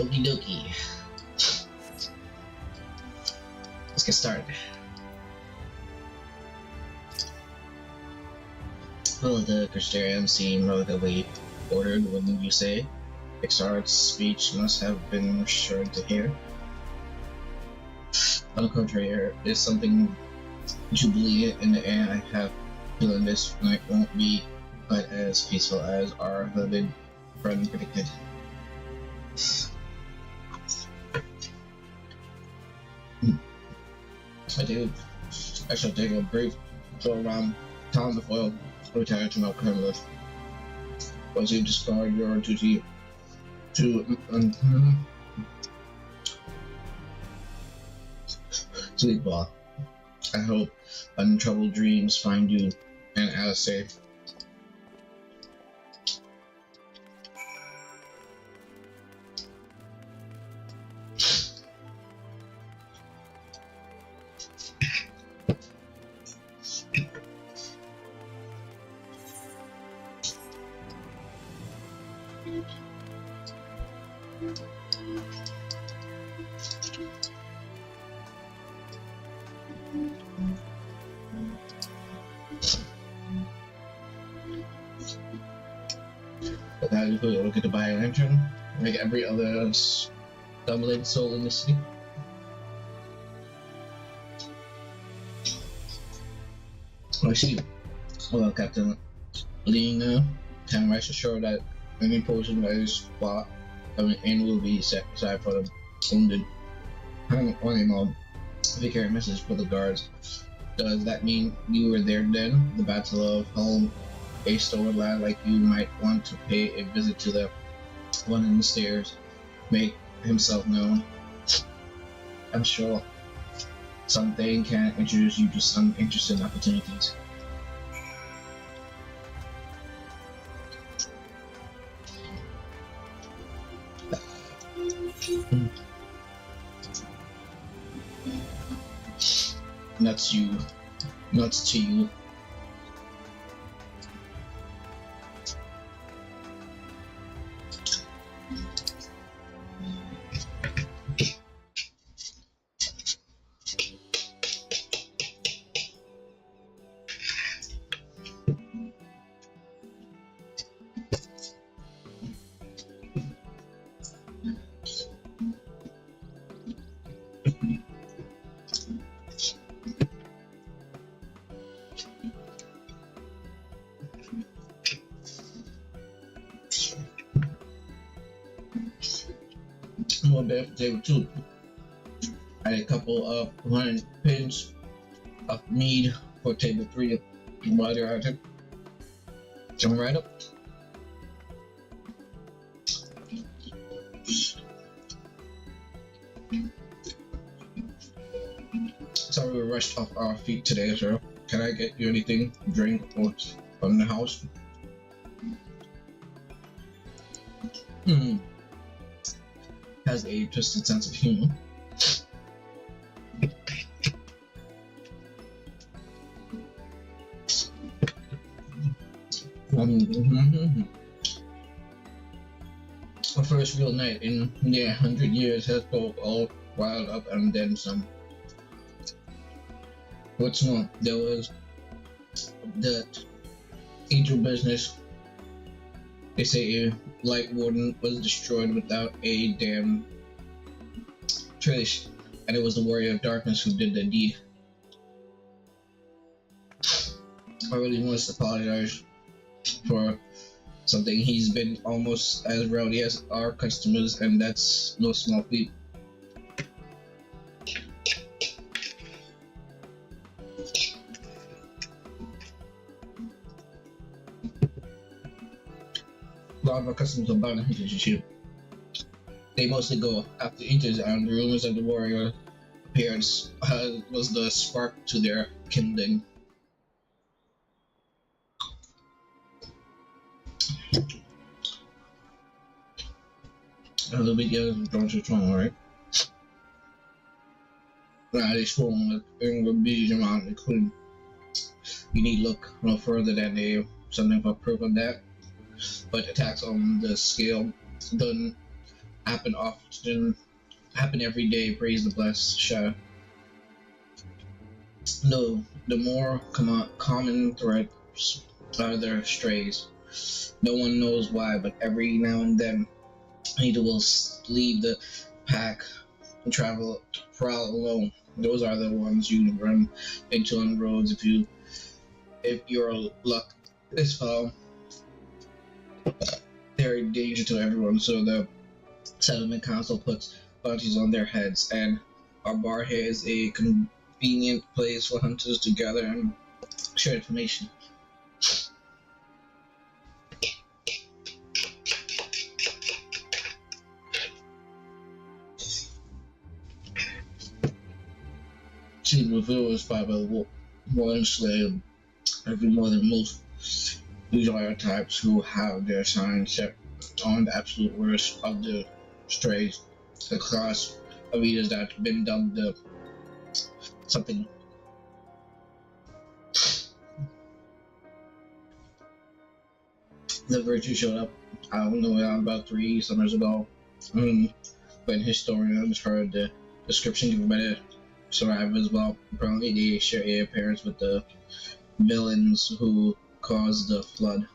Okie dokie. Let's get started. Well, the Christians seem relatively ordered, wouldn't you say? Pixar's speech must have been reassuring to hear. On the contrary, there is something jubilee in the air. I have a feeling this night won't be quite as peaceful as our beloved friend predicted. I shall take a brief tour around town before I retire to my permanent. Once you discard your duty to sleepwalk, I hope untroubled dreams find you and Alice safe. But now you will get to buy a lantern, like every other stumbling soul in the city. I see. Well, Captain Lena can rest assured that any portion that is spot coming in will be set aside for the wounded. Animal, if you carry a message for the guards. Does that mean you were there then? The Battle of Home, a stolen lad like you might want to pay a visit to the one in the stairs, make himself known. I'm sure something can introduce you to some interesting opportunities. Nuts to you. More bad table 2. I had a couple of 100 pins of mead for table 3 while they're at it. Jump right up. Sorry we rushed off our feet today, sir. Can I get you anything, drink, or from the house? Has a twisted sense of humor. Our first real night in near 100 years has both all riled up and then some. What's more, there was that angel business. They say a light warden was destroyed without a damn trace, and it was the warrior of darkness who did the deed. I really must apologize for something. He's been almost as rowdy as our customers, and that's no small feat. A lot of our customers are bound to you. They mostly go after eaters, and the rumors of the warrior appearance was the spark to their kindling. A little bit drawn to trauma, right? They swarm with anger bees around, including. You need look no further than something for proof of that. But attacks on the scale done happen often, happen every day. Praise the blessed shadow. No, the more common threats are their strays. No one knows why, but every now and then, either will leave the pack and prowl alone. Those are the ones you run into on roads if your luck is foul. They're a danger to everyone, so the settlement council puts bounties on their heads, and our bar here is a convenient place for hunters to gather and share information. Chief Reveal was fought by the one slave every more than most. These are types who have their signs set on the absolute worst of the strays. The class of eaters that's been dubbed the something. The virtue showed up, I don't know, about 3 summers ago. When historians heard the description given by the survivors, well, apparently they share a appearance with the villains who caused the flood.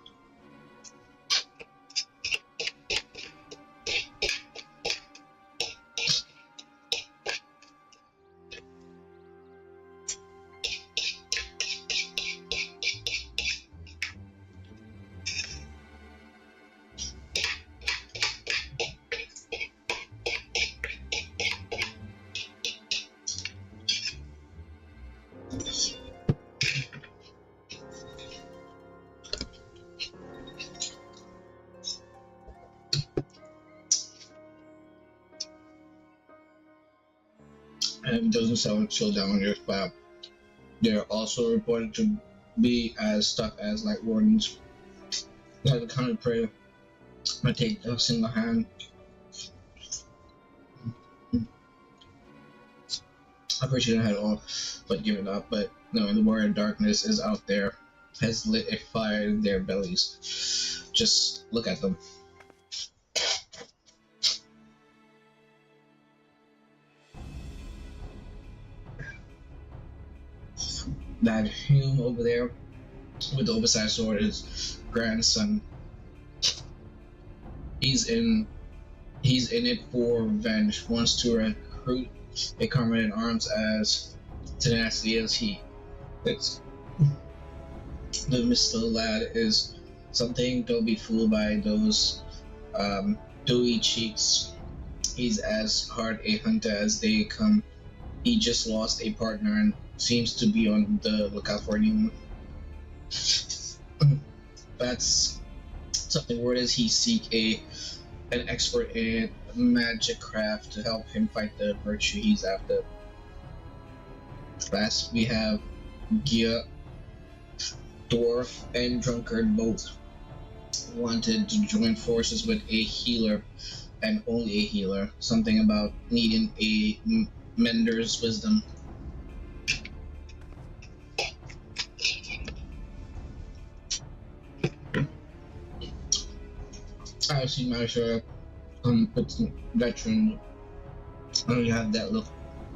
And it doesn't sound so down on your spot. They're also reported to be as tough as light wardens. Like the kind of prey might take a single hand. I appreciate I had all but given up, but knowing the warrior darkness is out there has lit a fire in their bellies. Just look at them. That Hume over there with the oversized sword is grandson. He's in it for revenge. Wants to recruit a comrade in arms as tenacity as he. It's the Mr. Lad is something. Don't be fooled by those dewy cheeks. He's as hard a hunter as they come. He just lost a partner and seems to be on the lookout for a new one. That's something. Word is he seek an expert in magic craft to help him fight the virtue he's after. Last we have Gia, Dwarf, and Drunkard both wanted to join forces with a healer, and only a healer. Something about needing a mender's wisdom. I see my share veteran. I don't have that look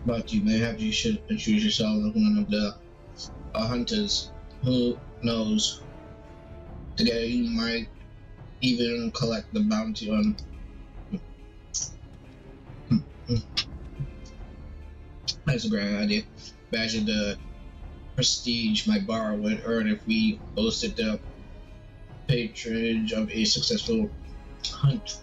about you. Maybe you should introduce yourself as one of the hunters. Who knows? Together you might even collect the bounty on. That's a great idea. Imagine the prestige my bar would earn if we hosted the patronage of a successful hunt.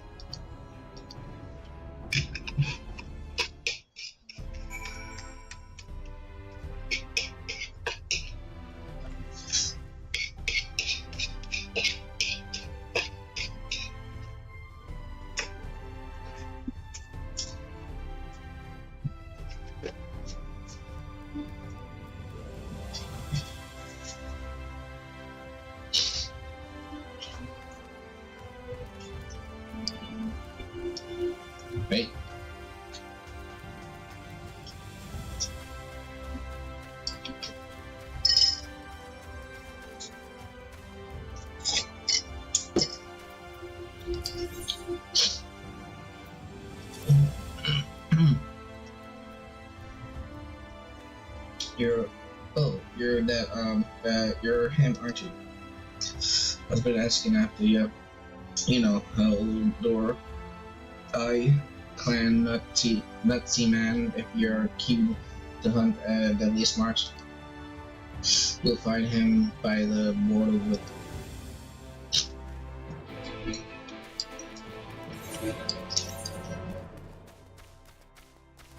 Right? heard that you're him, aren't you? I've been asking after you. You know how door I clan Nutsy man. If you're keen to hunt deadliest marks, you'll find him by the border with.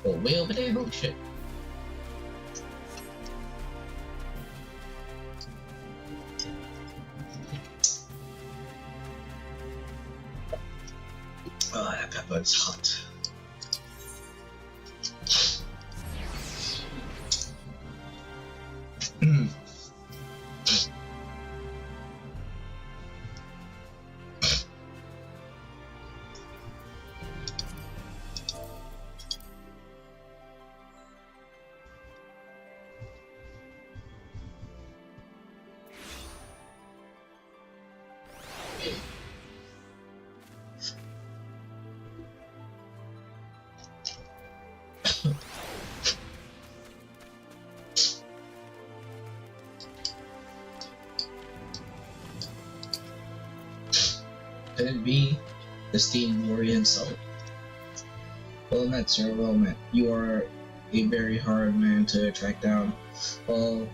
Oh, way over there. Holy shit. Oh, that pepper is hot. Could it be the steam warrior himself? Well met, sir, well met. You are a very hard man to track down. Well,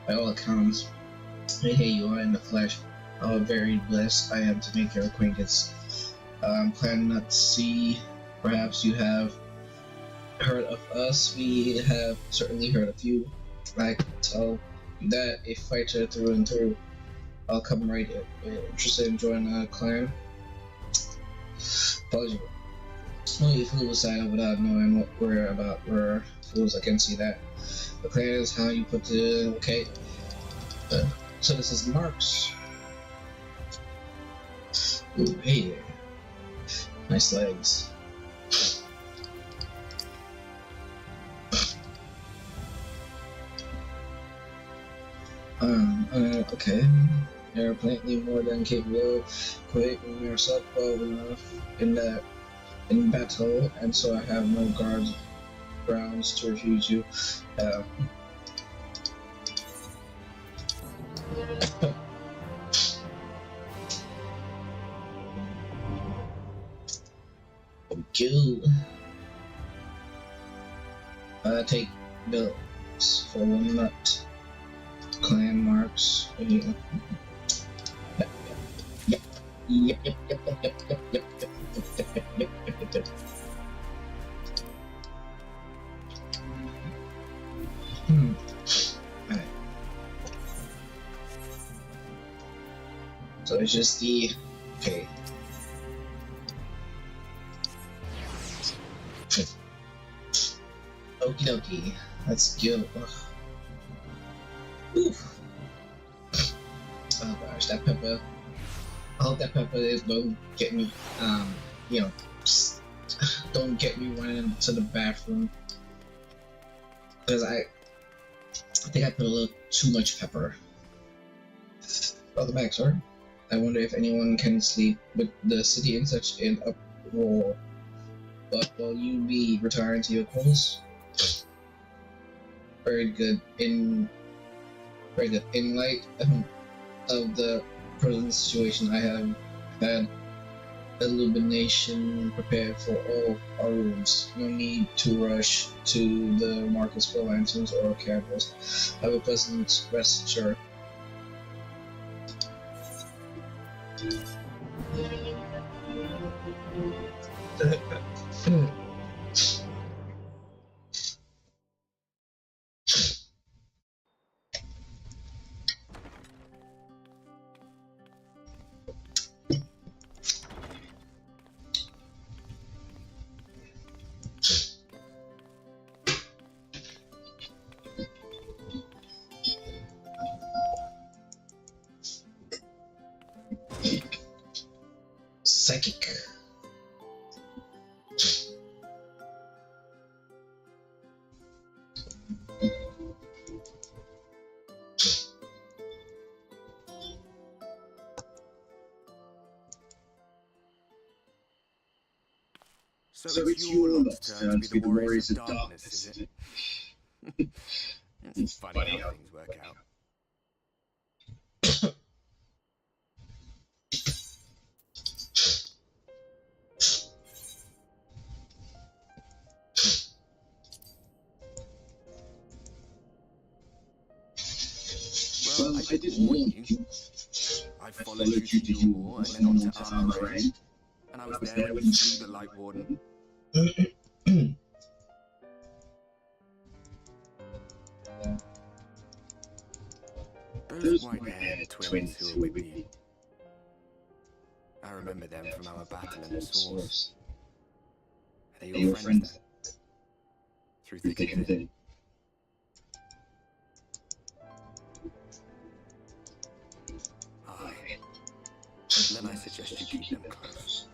by all accounts, hey, you are in the flesh. How very blessed I am to make your acquaintance. I'm planning not to see. Perhaps you have heard of us. We have certainly heard of you. I can tell you that a fighter through and through. I'll come right in. Interested in joining a clan? Apologies. Only a fool aside without knowing what we're about. We're fools, I can see that. The clan is how you put the. Okay. So this is Marks. Ooh, hey there. Nice legs. Okay. You're plainly more than capable of creating yourself well enough in battle, and so I have no grounds to refuse you. Kill. Take bills for one nut. Clan Marks. Yep. Alright. So it's just the okay. Okie dokie. Let's go. Oof. Oh gosh, that pepper. I hope that pepper don't get me, you know, just don't get me running to the bathroom. Because I think I put a little too much pepper. Welcome back, sir. I wonder if anyone can sleep with the city in such an uproar. But will you be retiring to your quarters? Very good. In light of the present situation, I have had illumination prepared for all our rooms. No need to rush to the markets for lanterns or candles. Have a pleasant rest, sir. Psychic. So it's your lot's turn to be the warriors of darkness, is it? It's funny how things work out. didn't warn you. I followed you to your war and then on to Armor Rain. And I was there when you slew the Light Warden. Those white-haired twins who were with you. I remember them from our battle in the Source. Are they your friends then? Through thick and thin. Aye. Then I suggest you keep them close.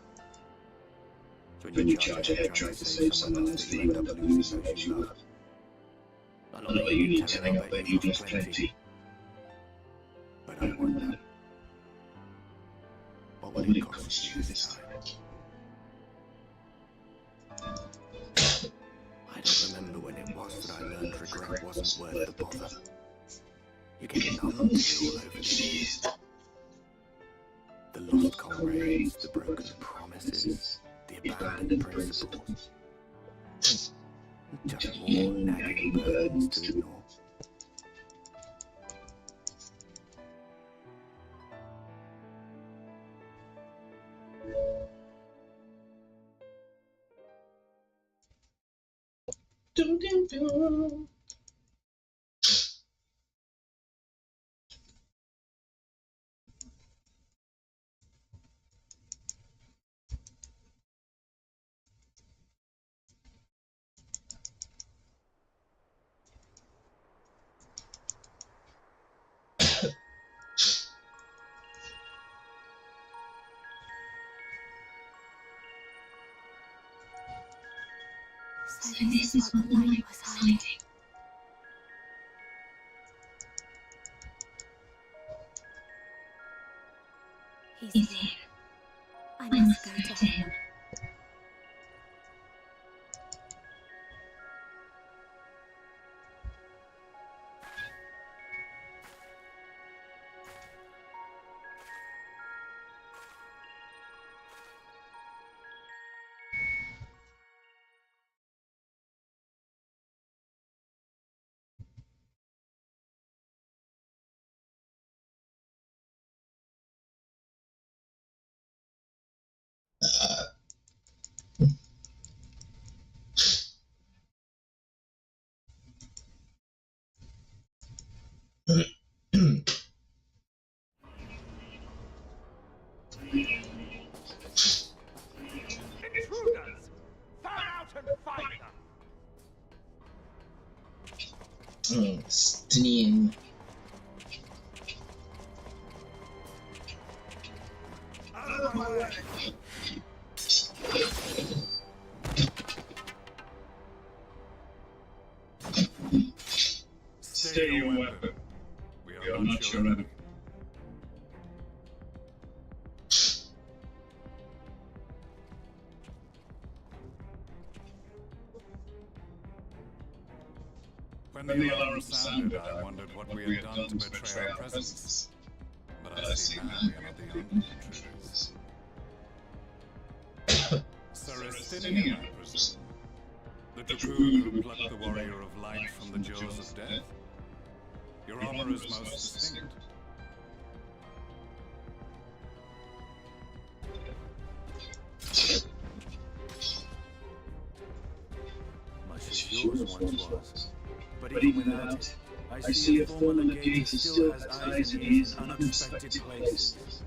So when you charge ahead trying to save someone else that you end up losing those you love. Not that you need telling up that you've lost plenty. But I wonder, what will it cost you this time? I don't remember when it was that I learned regret wasn't worth the bother. You get numb all over the years. The lost comrades, the broken promises, the abandoned principles. Just more nagging burdens to ignore. Dum, dum, dum. So this is what the light was hiding. He's here. I must go to him. Intruders! Fire out and find them! Stinning. Out of my way! Stay your weapon. We are not your enemy. When the alarm sounded, I wondered what we had done to betray our presence. But I see now we are not the only intruders. Sir Estinian, I presume. The dragoon who plucked the warrior of light from the jaws of death. Your armor is most distinct. Much as yours once was. But even without it, I see a former legator still has eyes in his unexpected places.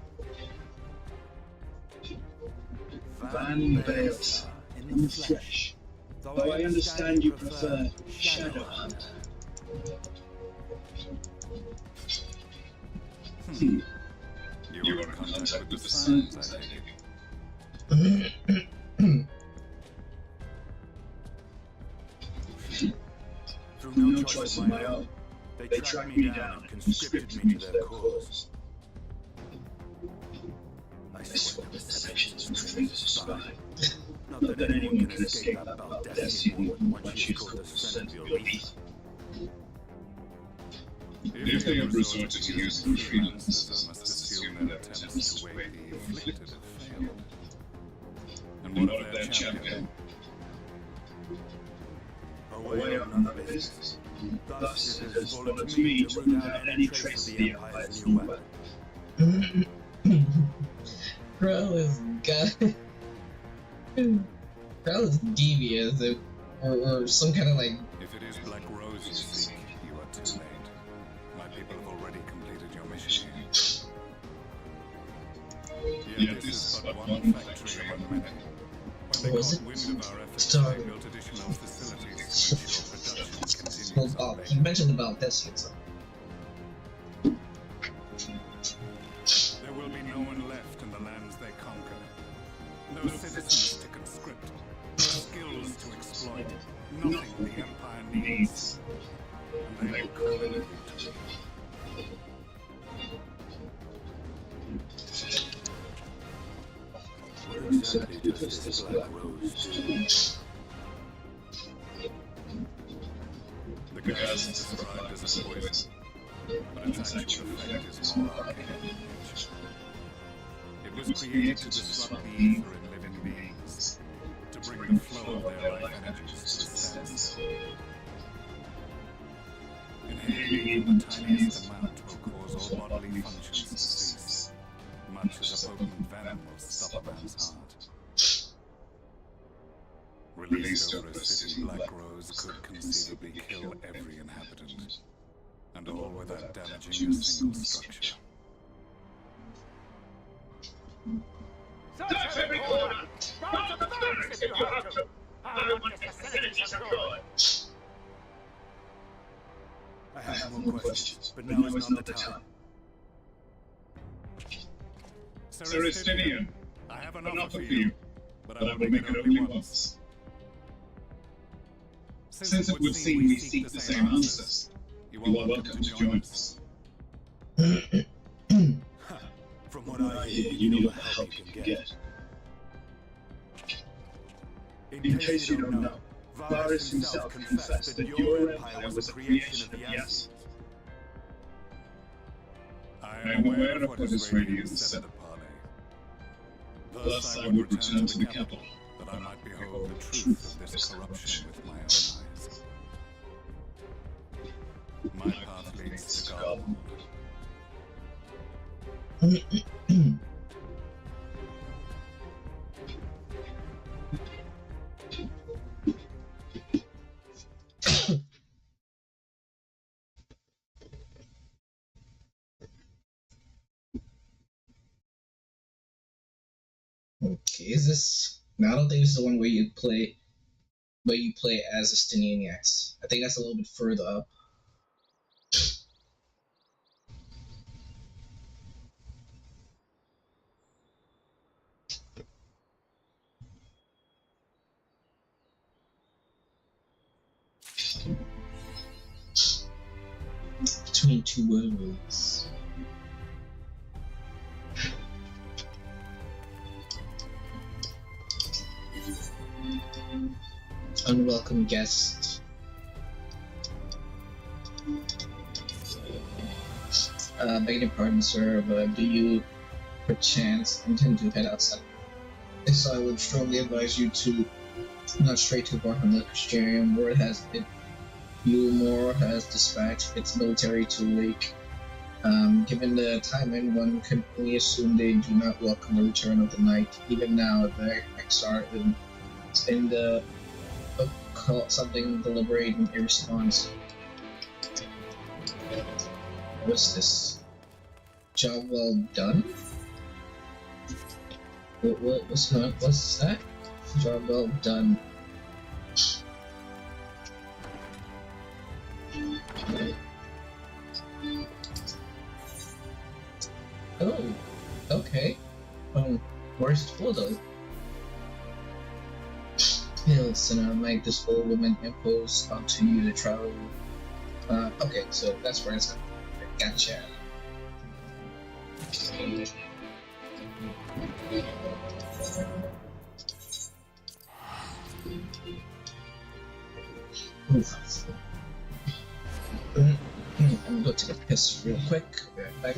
Van Baelsar, in the flesh. Though I understand you prefer Shadowhunter. You were in contact with the Suns, I take it. Through no choice of my own, they tracked me down and conscripted me to their cause. I swear the deceptions and trained as a spy. Not that anyone can escape that Baldessian once you've caught the scent of your lead. If they have resorted to using freelancers, I must assume their attempts to wake the afflicted have failed. And what of their champion? Away on another business. Thus it has order to me to root out any trace of the Empire's new weapon. Crow is Crow is devious, or some kind of like. If it is Black Rose you seek, you are too late. My people have already completed your mission here. Yet this is but one factory among many. When they got wind of our efforts, they built additional facilities to ensure production continues. Well, you mentioned about this here, so. There will be no one left in the lands they conquer. No citizens to conscript. No skills to exploit. Nothing the Empire needs. And they will call it a victory. What exactly does this Black Rose do? The gas is described as a poison, but its actual effect is more arcane. It was created to disrupt the ether in living beings, to bring the flow of their life energies to a standstill. Inhaling even the tiniest amount will cause all bodily functions to cease, much as a potent venom will stop a man's heart. Released over a city, Black Rose could conceivably kill every inhabitant, and all without damaging a single structure. Search every corner! Down to the barracks if you have to! I want the facilities secured! I have more questions, but now is not the time. Sir Estinian, I have an offer for you, but I will make it only once. Since it would seem we seek the same answers, you are welcome to join us. From what I hear, you know the help you can get. In case you don't know, Varus himself confessed that your empire was a creation of the Ascians. I am aware of what his radiance said at the parley. Thus I would return to the capital, that I might behold the truth of this corruption with my own eyes. My path leads to Garland. Okay, is this? No, I don't think this is the one where you play as a Stenianiacs. I think that's a little bit further up. Between two worlds. Unwelcome guest. Beg your pardon, sir, but do you, perchance, intend to head outside? If so, I would strongly advise you to not stray too far from the Christian. Word has it. Yulmore has dispatched its military to Lake. Given the timing, one could only assume they do not welcome the return of the night. Even now, the XR in the call something deliberate in response. What's this? Job well done? What's that? Job well done. Oh, okay. Where's it for though? Listen, I'll make this old woman impose onto you to travel. Okay, so that's where it's at. Gotcha. I'm gonna go take a piss real quick. Be right back.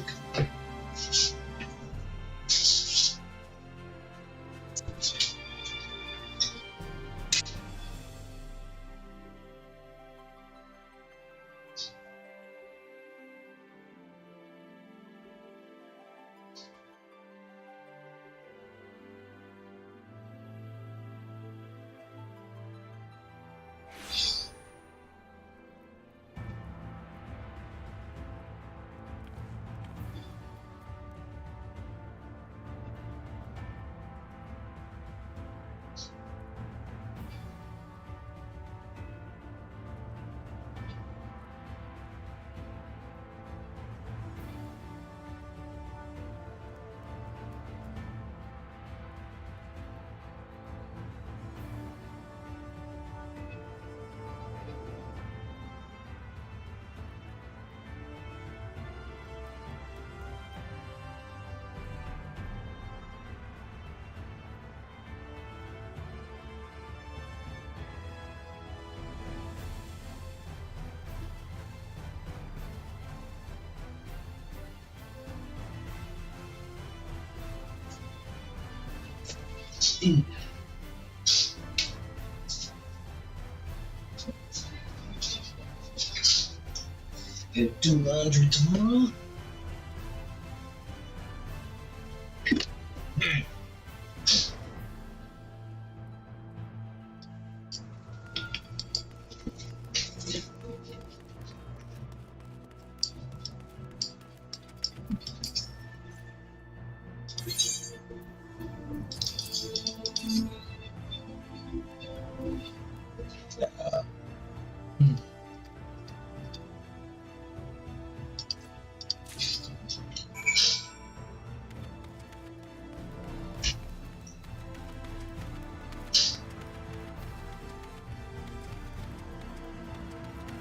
Do laundry tomorrow.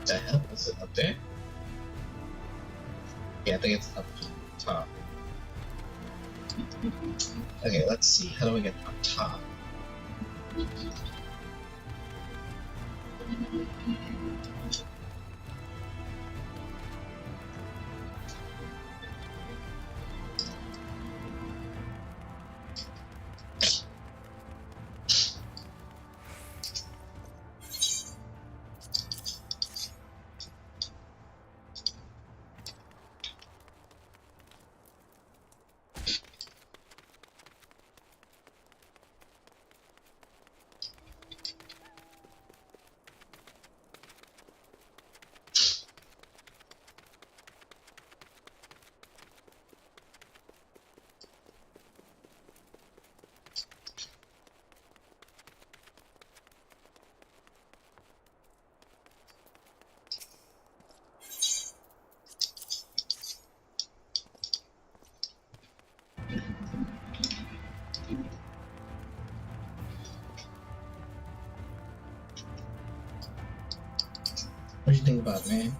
The hell is it up there? Yeah, I think it's up top. Okay, let's see. How do we get up top? What do you think about it, man?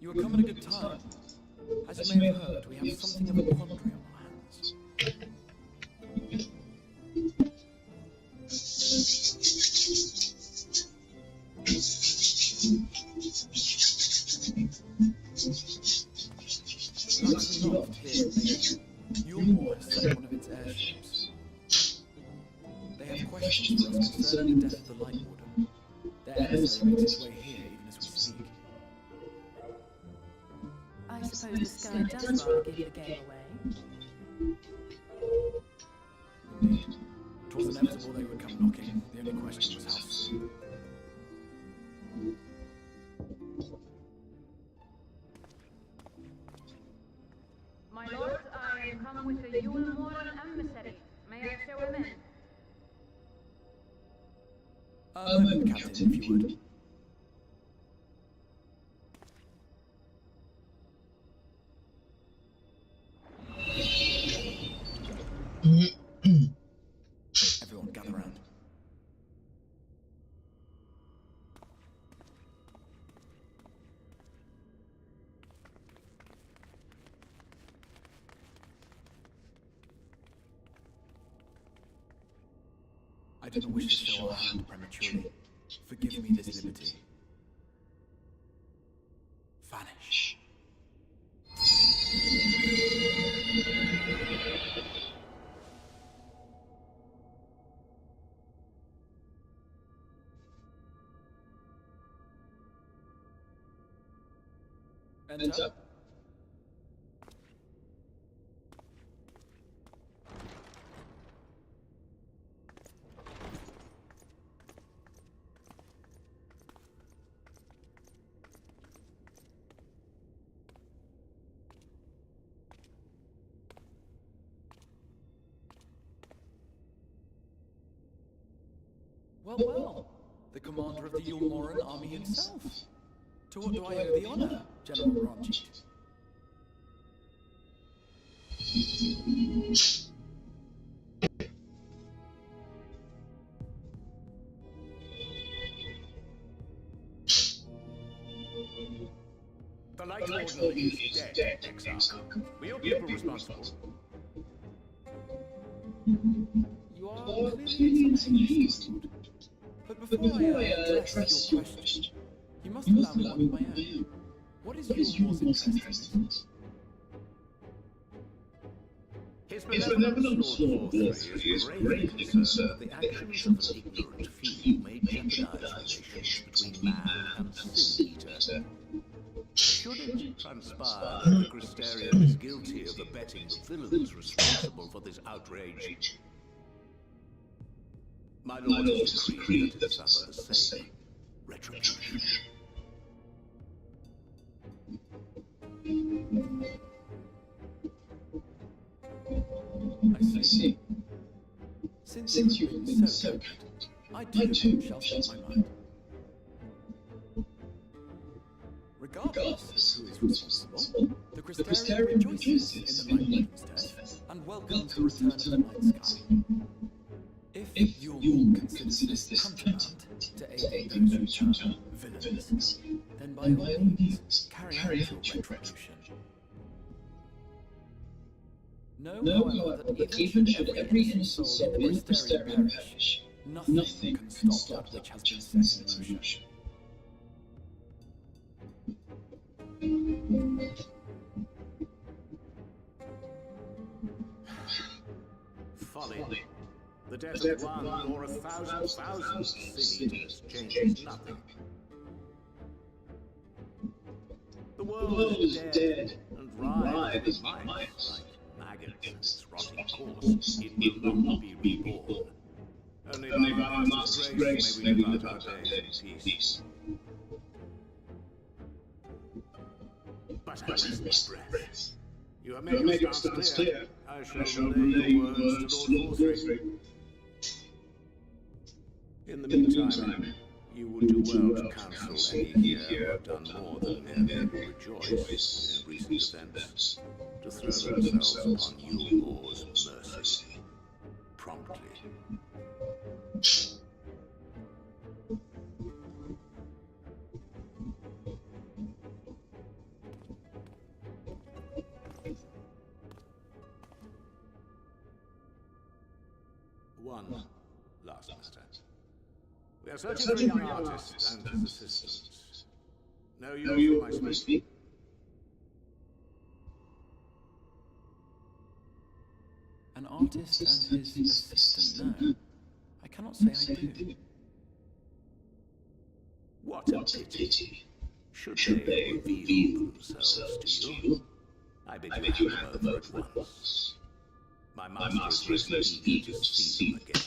You are coming at a good time. As you may have heard, we have something of a quandary on our hands. Likely not here, your boy sent one of its airships. They have questions questions asked concerning the death of the Light Warden. Their emissary makes his way here even as we speak. I suppose the sky does rather give the game away. Indeed. It was inevitable they would come knocking. The only question was how soon. My lord, I am come with a Yule Moran emissary. May I show him in? A moment, Captain, if you would. Everyone gather round. I didn't wish to show our hand prematurely. Forgive me this liberty. Vanish. Enter. Well, the commander of the Yule Moran army himself. To what do I owe the honor, General Ranjit? The Light Warden is dead, Exarch. We are people responsible. You are clearly in some haste. But before I address your question, you must allow me one of my own. What is your most interest in this? His benevolent Lord Thornbury is gravely concerned that the actions of an ignorant few may jeopardize relations between man and sin-eater. Should it transpire that the Crystarian is guilty of abetting the villains responsible for this outrage, my lord has decreed that it suffer the same retribution. I see. Since you have been so kind, I too shall shut my mind. Regardless who is responsible, the Crystarian rejoices in the Light Warden's death and welcomes the return of the night sky. If Yule considers this tantamount to aiding those who turn villains, then by all means, carry out your retribution. Know, however, that even should every innocent soul in the Crystarian perish, nothing can stop that which has been set in motion. Folly. The death of one or 1,000 sin-eaters changes nothing. The world is dead and writhes as might, like maggots in its rotting corpse. It will not be reborn. Only by our Master's grace may we live out our days in peace. But I rest my breath. You have made your stance clear. I shall relay your words to Lord Thornbury. In the meantime, you would do well to counsel any here who have done more than merely rejoice in recent events, to throw themselves upon Yule Lord's mercy, promptly. One last matter. We are searching for a young artist and his assistants. Know you whom I speak? An artist and his assistant? No. I cannot say I do. What a pity. Should they reveal themselves to you, I bid you hand them over at once. My master is most eager to see them again.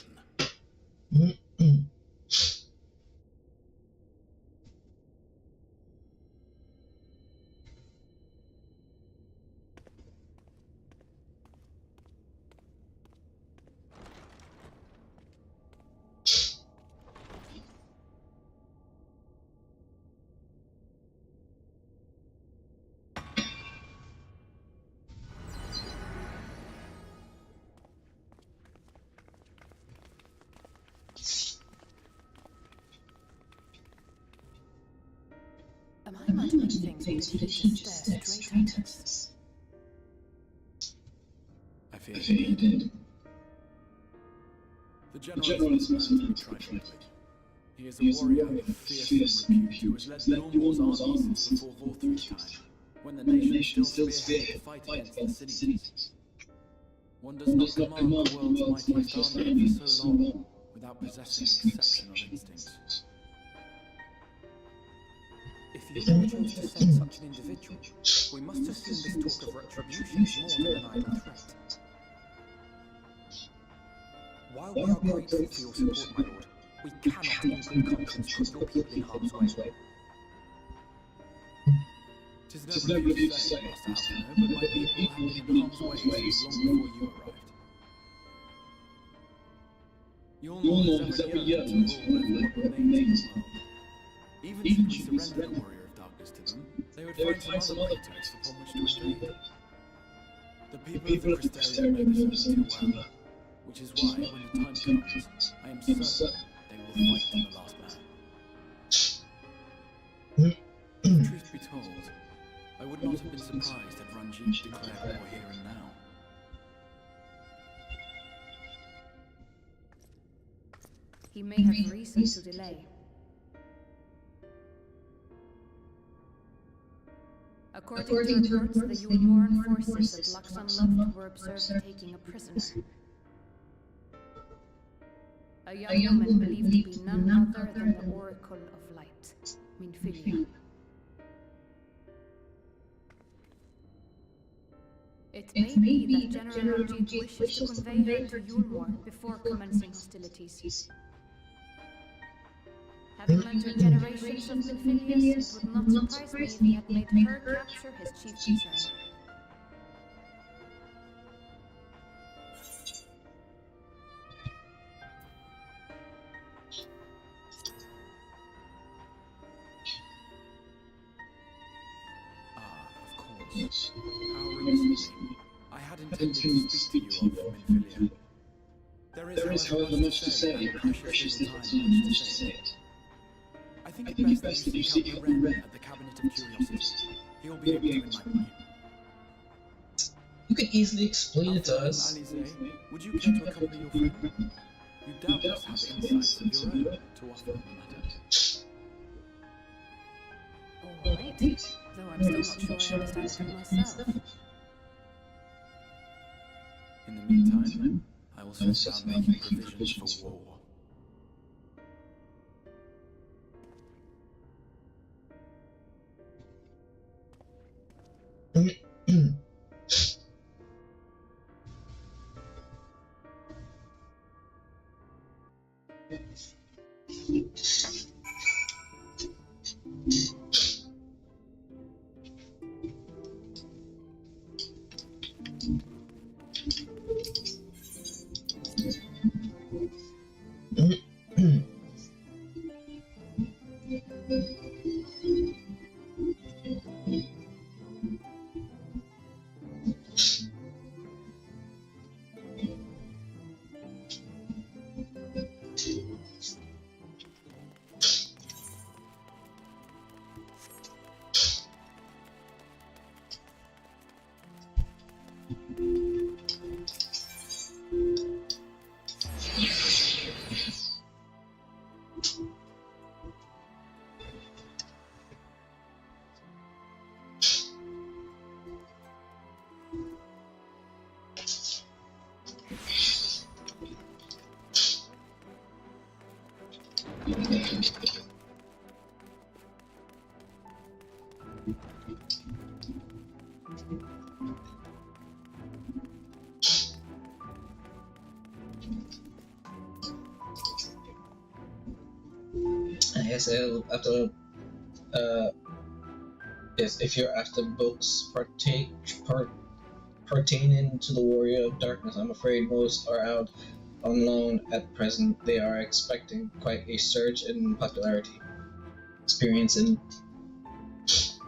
Am I imagining things or did he just stare straight at us? I fear he did. The general is not a man to be trifled with. He is a warrior of fierce repute who has led Yulmor's armies before Vorthor's time, when the nation still spearheaded the fight against the cities. One does not command the world's mightiest army for so long without possessing exceptional instincts. If you chose to send such an individual, we must assume this talk of retribution is more than an idle threat. While we are grateful for your support, my lord, we cannot in good conscience put your people in harm's way. Tis never of you to say, Master Alvino, but my people have been in harm's way since long before you arrived. Yulmor has ever yearned to rule over what remains in the world. Even should we surrender the warrior of darkness to them, they would find some other pretext upon which to invade. The people of the Crystarian know this only too well, which is why, when the time comes, I am certain they will fight to the last man. Truth be told, I would not have been surprised had Ranjit declared war here and now. He may have reason to delay. According to reports, the Yulmoran forces at Luxon were observed taking a prisoner. A young woman believed to be none other than the Oracle of Light, Minfilia. It may be that General Ranjit wishes to convey her to Yulmor before commencing hostilities. Having mentored generations of Minfilias, it would not surprise me if he had made her capture his chief concern. Of course. How remiss of me. I had intended to speak to you of Minfilia. There is, however, much to say, and precious little time in which to say it. I think it best that you seek out Ren at the Cabinet of Curiosity. He'll be able to enlighten you. You can easily explain it to us. Alize, would you care to accompany your friend? You doubtless have insights of your own to offer on the matter. Alright, though I'm still not sure I understand it myself. In the meantime, I will set about making provisions for war. I guess after yes, if you're after books pertaining to the Warrior of Darkness, I'm afraid most are out on loan at present. They are expecting quite a surge in popularity. Experiencing.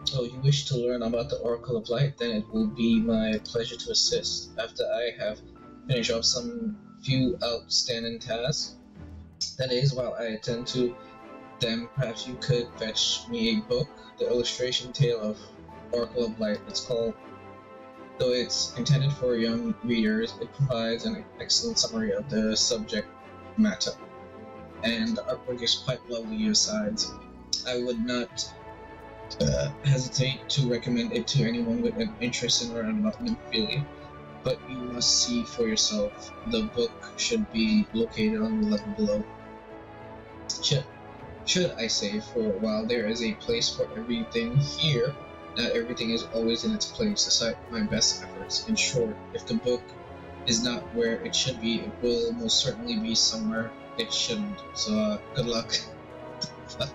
So you wish to learn about the Oracle of Light, then it will be my pleasure to assist. After I have finished off some few outstanding tasks, that is, while I attend to them, perhaps you could fetch me a book, the illustration tale of Oracle of Light. It's called, though it's intended for young readers, it provides an excellent summary of the subject matter, and the artwork is quite lovely besides. I would not hesitate to recommend it to anyone with an interest in learning about Nymphalia, but you must see for yourself. The book should be located on the level below. Should I say, for while there is a place for everything here, not everything is always in its place, despite my best efforts. In short, if the book is not where it should be, it will most certainly be somewhere it shouldn't. So, good luck. Fuck.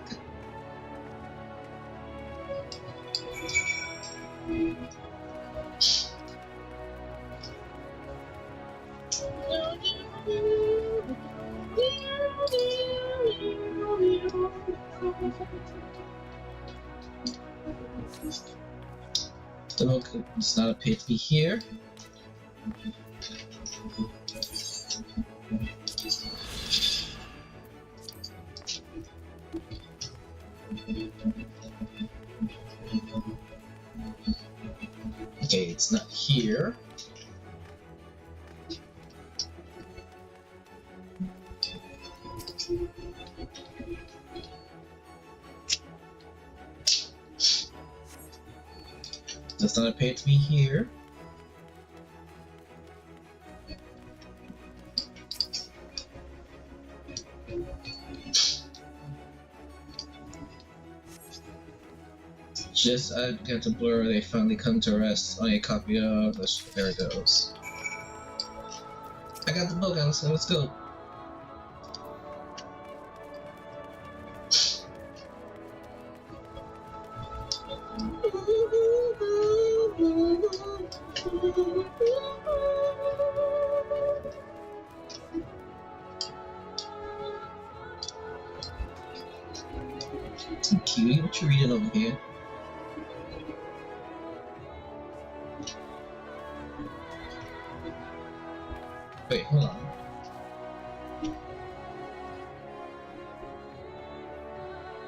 The book does not appear to be here. Okay, it's not here. Does not appear to be here. Just as I began to blur, they finally come to rest on a copy of the. There it goes. I got the book, Alice. Let's go. Kiwi, what you reading over here? Wait, hold on.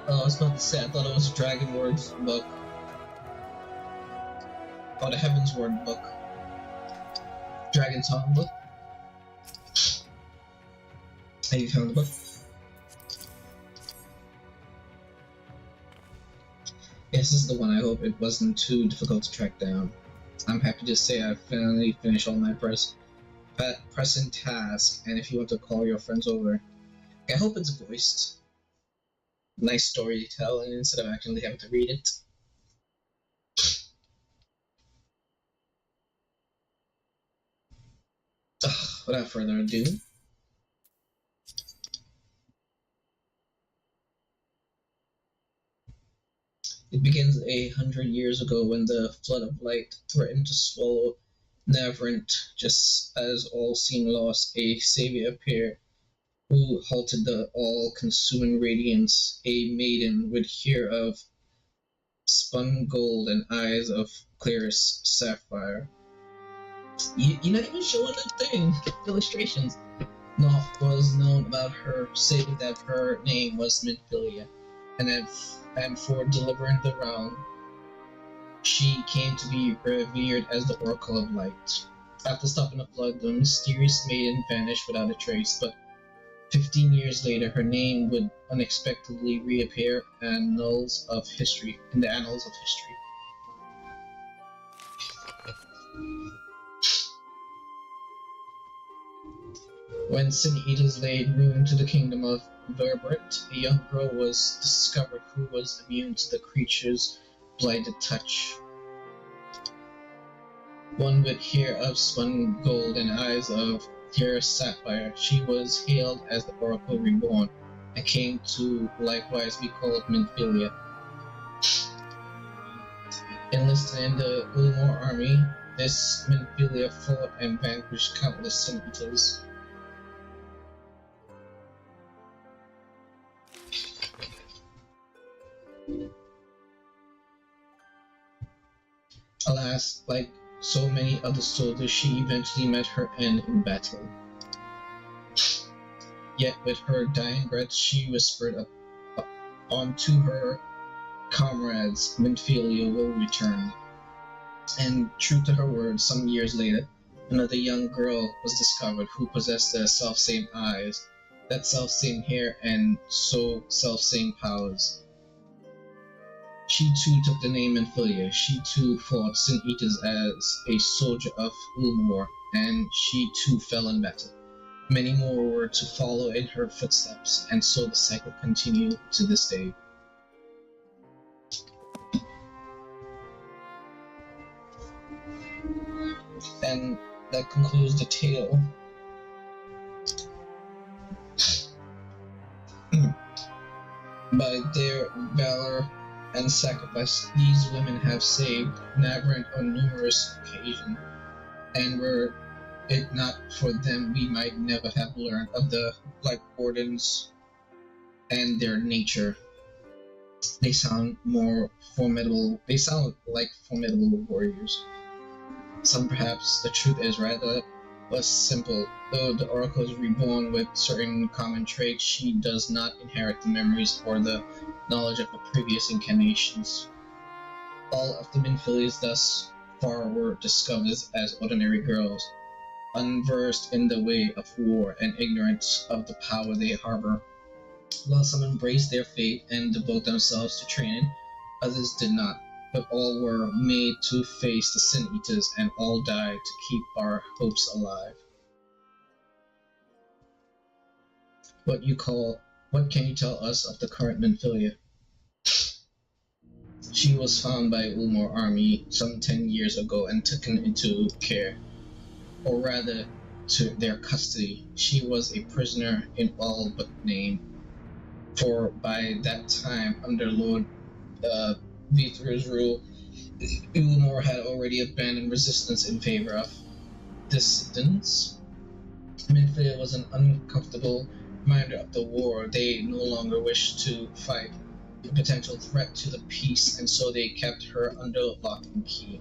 Oh, I was about to say, I thought it was Dragon Word's book. Oh, the Heaven's Word book. Dragon Song book. Have you found the book? Yes, this is the one. I hope it wasn't too difficult to track down. I'm happy to say I've finally finished all my pressing tasks, and if you want to call your friends over, I hope it's voiced. Nice story to tell, and instead of actually having to read it. Without further ado, it begins 100 years ago when the flood of light threatened to swallow Navrant. Just as all seemed lost, a savior appeared who halted the all-consuming radiance, a maiden with hair of spun gold and eyes of clearest sapphire. You're not even showing the thing, illustrations. Naught was known about her, save that her name was Nymphalia, and for delivering the realm, she came to be revered as the Oracle of Light. After stopping the flood, the mysterious maiden vanished without a trace, but 15 years later, her name would unexpectedly reappear in the annals of history. When Sin Eaters laid ruin to the kingdom of Verbrit, a young girl was discovered who was immune to the creature's blighted touch. One with hair of spun gold and eyes of pure sapphire, she was hailed as the Oracle Reborn, and came to likewise be called Minfilia. Enlisted in the Ulmor army, this Minfilia fought and vanquished countless Sin Eaters. Alas, like so many other soldiers, she eventually met her end in battle. Yet with her dying breath, she whispered up onto her comrades, Minfilia will return. And true to her word, some years later, another young girl was discovered who possessed the self-same eyes, that self-same hair, and so self-same powers. She too took the name Minfilia. She too fought Sin Eaters as a soldier of Ulmor, and she too fell in battle. Many more were to follow in her footsteps, and so the cycle continued to this day. And that concludes the tale. By their valor and sacrifice, these women have saved Navarant on numerous occasions, and were it not for them, we might never have learned of the Black Wardens and their nature. They sound more formidable. They sound like formidable warriors. Some perhaps the truth is rather less simple. Though the Oracle is reborn with certain common traits, she does not inherit the memories or the knowledge of her previous incarnations. All of the Minfilias thus far were discovered as ordinary girls, unversed in the way of war and ignorant of the power they harbor. While some embraced their fate and devote themselves to training, others did not, but all were made to face the Sin Eaters, and all died to keep our hopes alive. What can you tell us of the current Minfilia? She was found by Ulmor army some 10 years ago and taken into care, or rather to their custody. She was a prisoner in all but name, for by that time, under Lord Vithra's rule, Ulmor had already abandoned resistance in favor of dissidents. Minfilia was an uncomfortable reminder of the war. They no longer wished to fight a potential threat to the peace, and so they kept her under lock and key.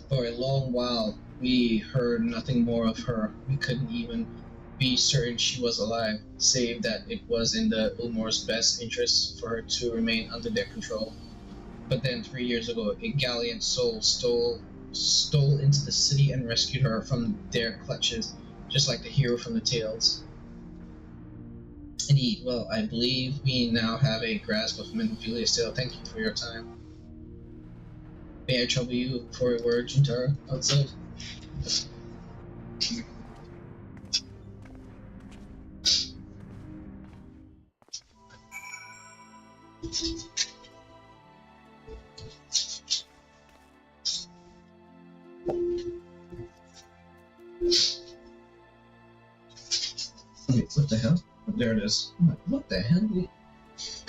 For a long while, we heard nothing more of her. We couldn't even be certain she was alive, save that it was in the Ulmor's best interest for her to remain under their control. But then 3 years ago, a gallant soul stole into the city and rescued her from their clutches, just like the hero from the tales. Indeed, well, I believe we now have a grasp of Minfilia's tale. Thank you for your time. May I trouble you for a word, Juntara, outside? Wait, what the hell? There it is. What the hell?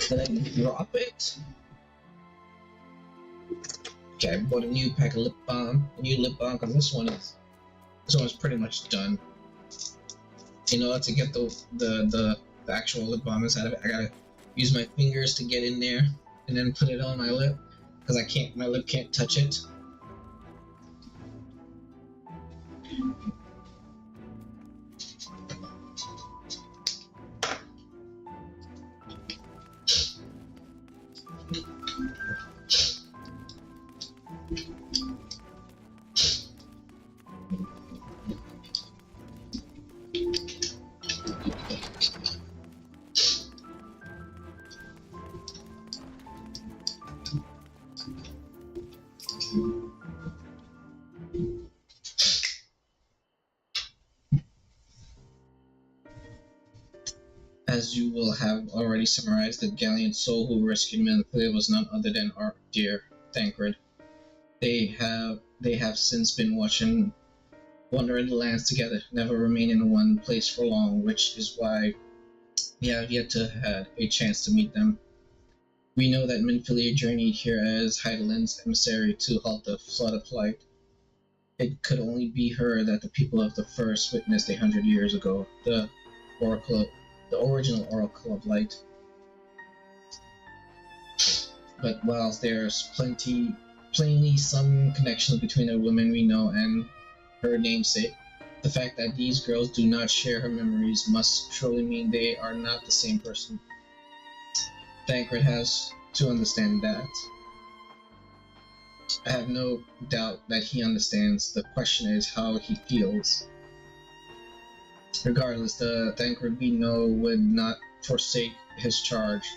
Did I drop it? Okay, I bought a new pack of lip balm. A new lip balm, because this one is pretty much done. In order to get the actual lip balm inside of it, I gotta use my fingers to get in there and then put it on my lip, because my lip can't touch it. As you will have already summarized, the gallant soul who rescued Manipulator was none other than our dear Tancred. They have since been wandering the lands together, never remaining in one place for long, which is why we have yet to have a chance to meet them. We know that Manipulator journeyed here as Heidelin's emissary to halt the flood of light. It could only be her that the people of the First witnessed 100 years ago, the original Oracle of Light. But whilst there's plainly some connection between the woman we know and her namesake, the fact that these girls do not share her memories must surely mean they are not the same person. Tancred has to understand that. I have no doubt that he understands. The question is how he feels. Regardless, the Tancred we know would not forsake his charge.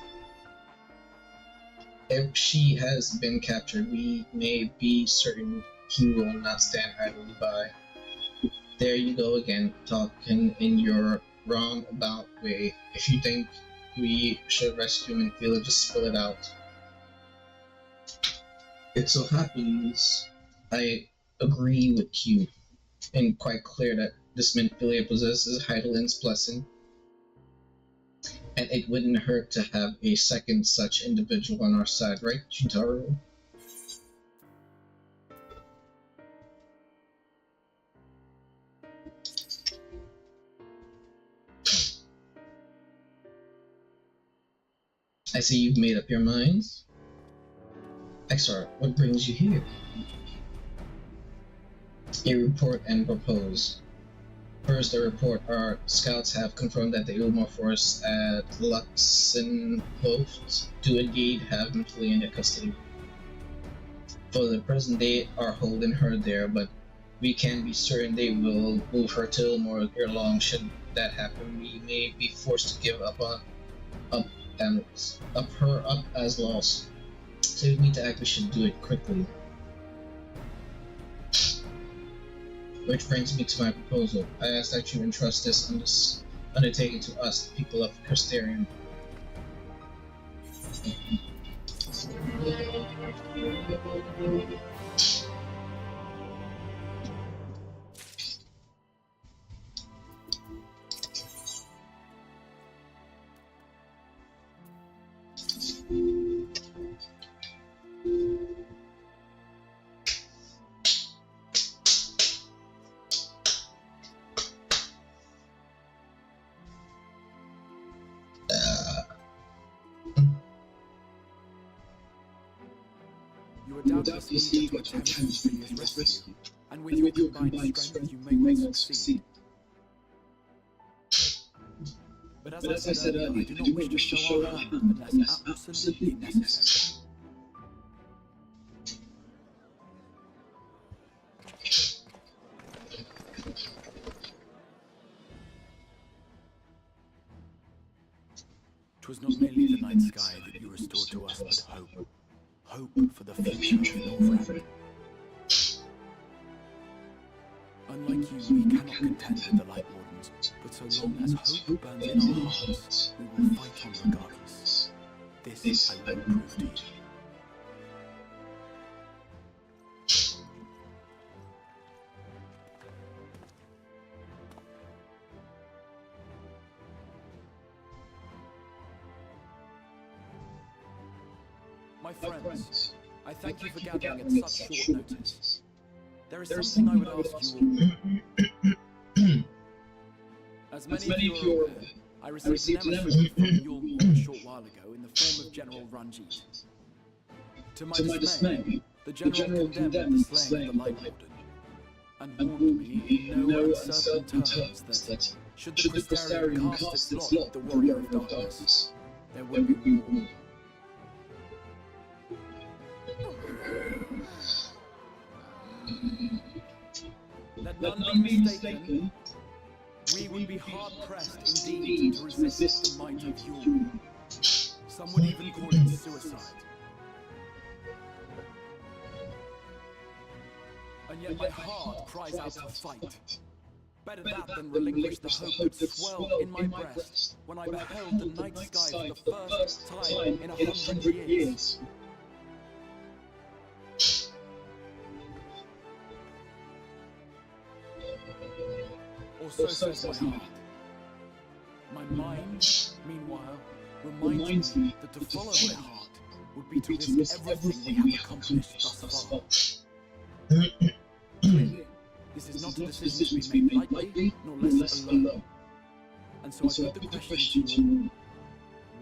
If she has been captured, we may be certain he will not stand idly by. There you go again, talking in your roundabout way. If you think we should rescue him and feel it, just spill it out. It so happens I agree with you, and quite clear that this Manipulator possesses Heidelin's blessing, and it wouldn't hurt to have a second such individual on our side, right, Junta'sGaming? I see you've made up your minds. Excellent. What brings you here? A report and propose. First, the report. Our scouts have confirmed that the Ulmar force at Luxembourg do indeed have Manipulator in their custody. For the present, they are holding her there, but we can be certain they will move her to Ulmar ere long. Should that happen, we may be forced to give her up as lost. So if we need to act, we should do it quickly. Which brings me to my proposal. I ask that you entrust this undertaking to us, the people of Crystarium. You see what your chance for his rescue, and with your combined strength you may well succeed. But as I said earlier, I do not wish to show our hand unless absolutely necessary. 'Twas not merely the night sky that you restored to us, but hope. Hope for the future of Northrend. Unlike you, we cannot contend with the Light Wardens, but so long as hope burns in our hearts, we will fight on regardless. This I will prove to you. My friends, I thank you for gathering at such short notice. There is something I would ask you all. As many of you are aware, I received an embassy from Yulmore a short while ago in the form of General Ranjit. To my dismay, the General condemned the slaying of the Light Warden, and warned me in no uncertain terms that, should the Crystarium cast its lot with the Warrior of Darkness, there would be war. Let none be mistaken, we would be hard-pressed indeed to resist the might of Yulmore. Some would even call it suicide. And yet my heart cries out for fight. Better that than relinquish the hope that swelled in my breast when I beheld the night sky for the first time in 100 years. Or so says my heart. My mind, meanwhile, reminds me that to follow my heart would be to risk everything we have accomplished thus far. Clearly, this is not a decision to be made lightly, nor less alone. And so I put the question to you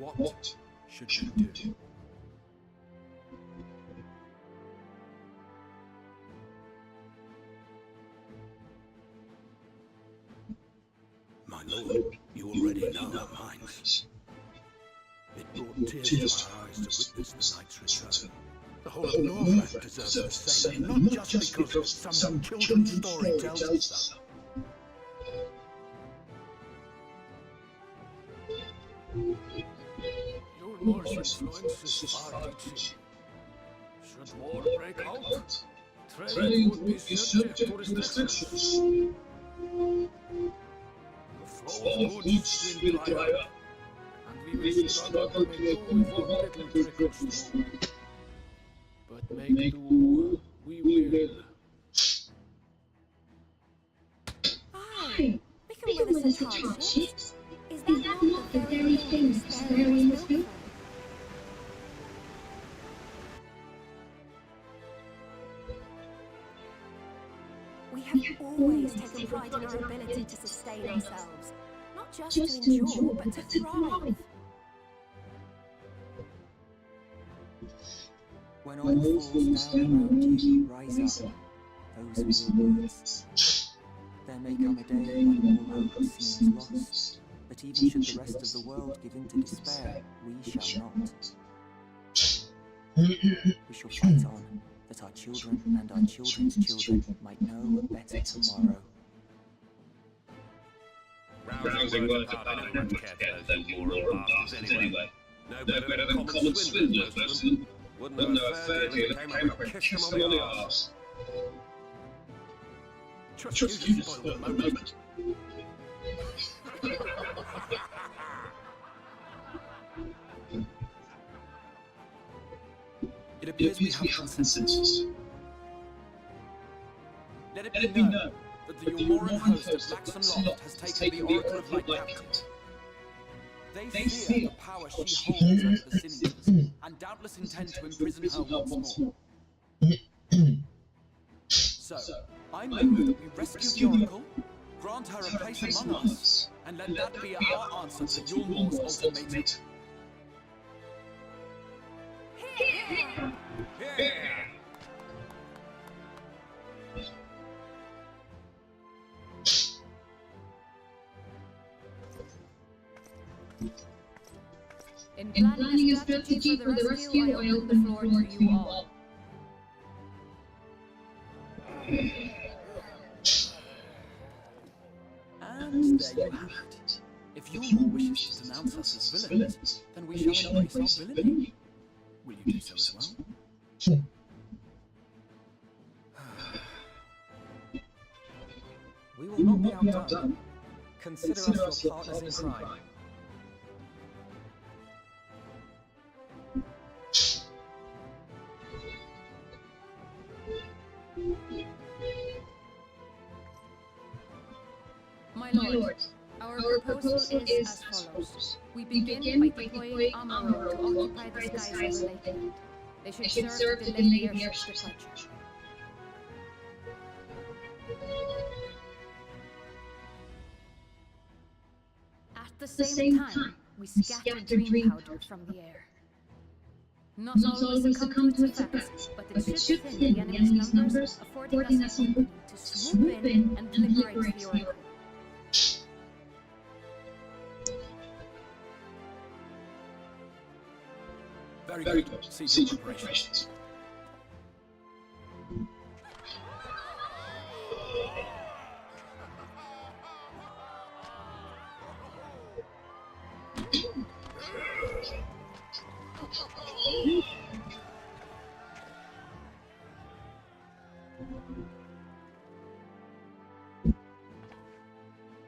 all: what should we do? My lord, you already know our minds. It brought tears to our eyes to witness the knight's return. The whole of Northrend deserves the same, not just because some children's story tells us so. Your lord's influence is far-reaching. Should war break out, trade would be subject to restrictions. The flow of goods will dry up, and we will struggle to make do with what little trickles through. But make do we will. Aye, we can weather such hardships. Is that not the very thing Sparrow was built for? We have always taken pride in our ability to sustain ourselves. Not just to endure, but to thrive. When all falls down around you, rise up. Those were your words. There may come a day when all hope seems lost, but even should the rest of the world give in to despair, we shall not. We shall fight on, that our children and our children's children might know a better tomorrow. Rousing words apart, I never cared for those moral bastards anyway. No better than common swindlers, most of them. Wouldn't know a third deal that came up and kissed them on the arse. Trust you to spoil the moment. It appears we have consensus. Let it be known that the Yomoran host of Laxon Loft has taken the Oracle of Light captive. They fear the power she holds over the Sin Eaters, and doubtless intend to imprison her once more. So, I move that we rescue the Oracle, grant her a place among us, and let that be our answer to Yulmor's ultimatum. In planning a strategy for the rescue, I open the floor to you all. And there you have it. If Yulmor wishes to denounce us as villains, then we shall embrace our villainy. Will you do so as well? We will not be outdone. Consider us your partners in crime. My lord, our proposal is as follows. We begin by deploying Amaro to occupy the skies of the Lakeland. They should serve to delay the airship's departure. At the same time, we scatter dream powder from the air. Not always succumb to its effects, but it should thin the enemy's numbers, affording us an opening to swoop in and liberate the Oracle. Very good. See your preparations.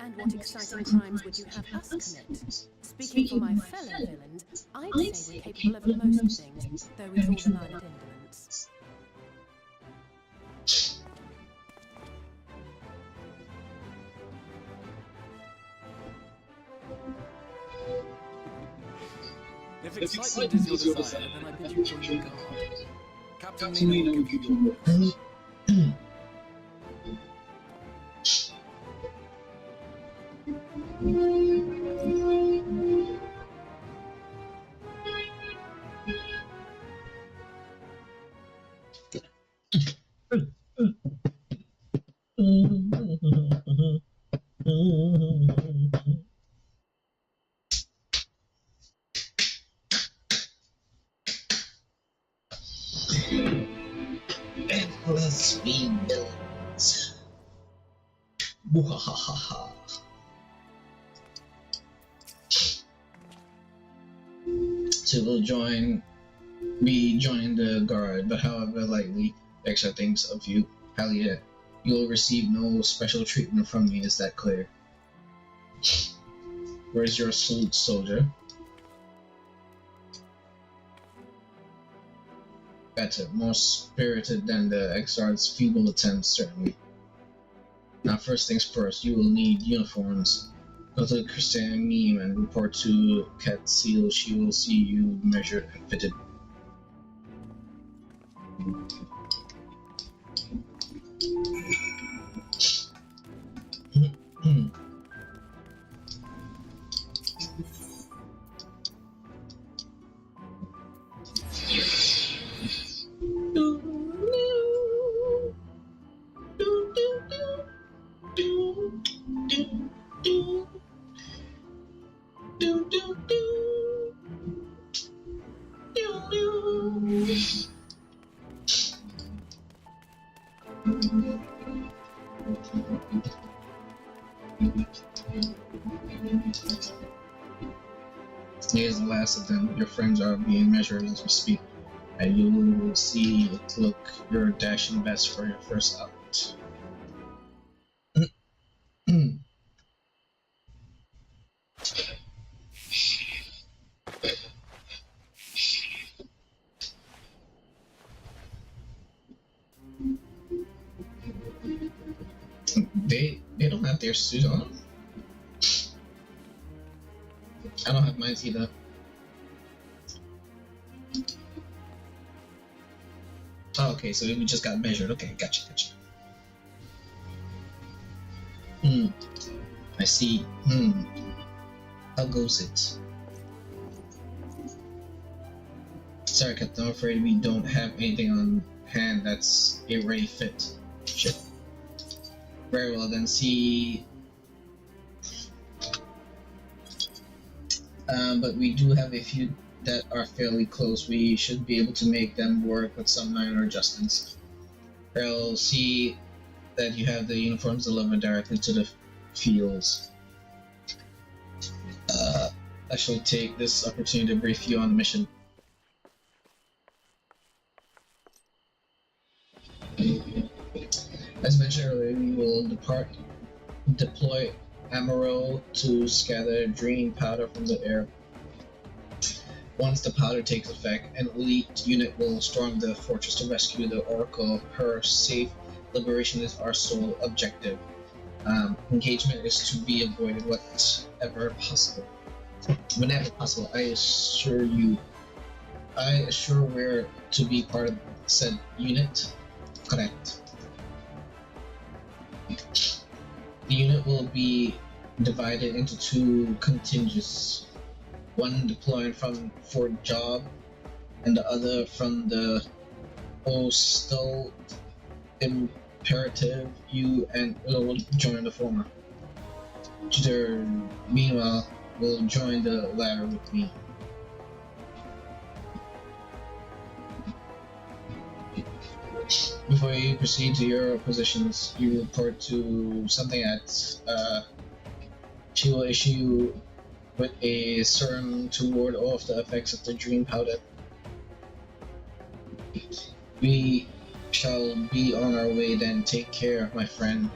And what exciting crimes would you have us commit? Speaking for my fellow villains, I'd say we're capable of most things, though we draw the line at indolence. If excitement is your desire, then I bid you join the guard. Captain Nino will give you your orders. Endless villains. Wahahaha. So we'll be joining the guard, but however lightly extra things of you, Halliet, you'll receive no special treatment from me, is that clear? Where's your salute, soldier? Better, more spirited than the Exarch's feeble attempts, certainly. Now, first things first, you will need uniforms. Go to Christian Meme and report to Cat Seal. She will see you measured and fitted. Here's the last of them. Your friends are being measured as we speak, and you will see it look your dashing best for your first out. They don't have their suit on. I don't have mine either. Oh, okay, so we just got measured. Okay, gotcha. I see. How goes it? Sorry, Captain, I'm afraid we don't have anything on hand that's a ready fit. Shit. Very well, then see. But we do have a few that are fairly close. We should be able to make them work with some minor adjustments. I'll see that you have the uniforms delivered directly to the fields. I shall take this opportunity to brief you on the mission. As mentioned earlier, we will deploy Amaro to scatter dream powder from the air. Once the powder takes effect, an elite unit will storm the fortress to rescue the Oracle. Her safe liberation is our sole objective. Engagement is to be avoided whenever possible. I assure we're to be part of said unit. Correct. The unit will be divided into two contingents, one deploying from Fort Job and the other from the Postal Imperative. You and will join the former. Jitter, meanwhile, will join the latter with me. Before you proceed to your positions, you report to something at she will issue you with a serum to ward off the effects of the dream powder. We shall be on our way then. Take care, my friend,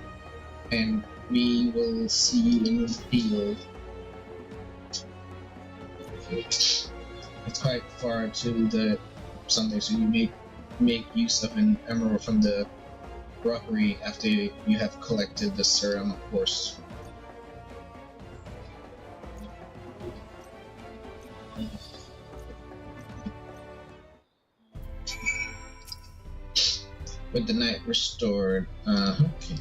and we will see you in the field. It's quite far to the something, so you make use of an emerald from the rockery after you have collected the serum, of course. With the night restored, okay.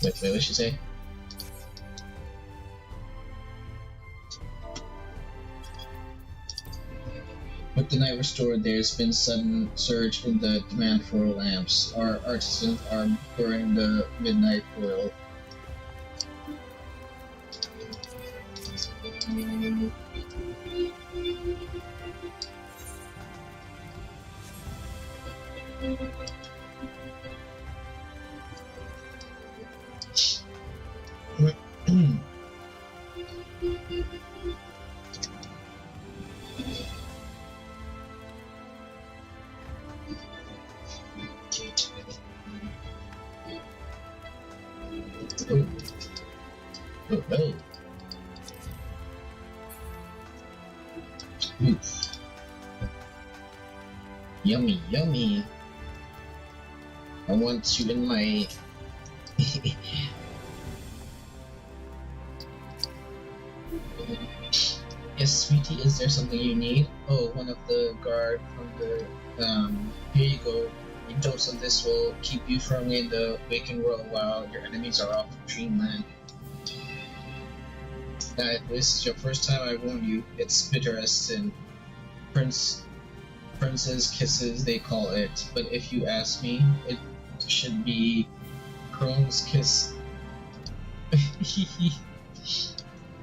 Wait, what did she say? With the night restored, there's been sudden surge in the demand for lamps. Our artisans are burning the midnight oil. Oh. Yummy, yummy. I want you in my... Yes, sweetie, is there something you need? Oh, one of the guard from the... here you go. A dose of this will keep you firmly in the waking world while your enemies are off dreamland. Now, if this is your first time, I warn you, it's bitter as sin. Prince's kisses, they call it. But if you ask me, it should be Crone's kiss.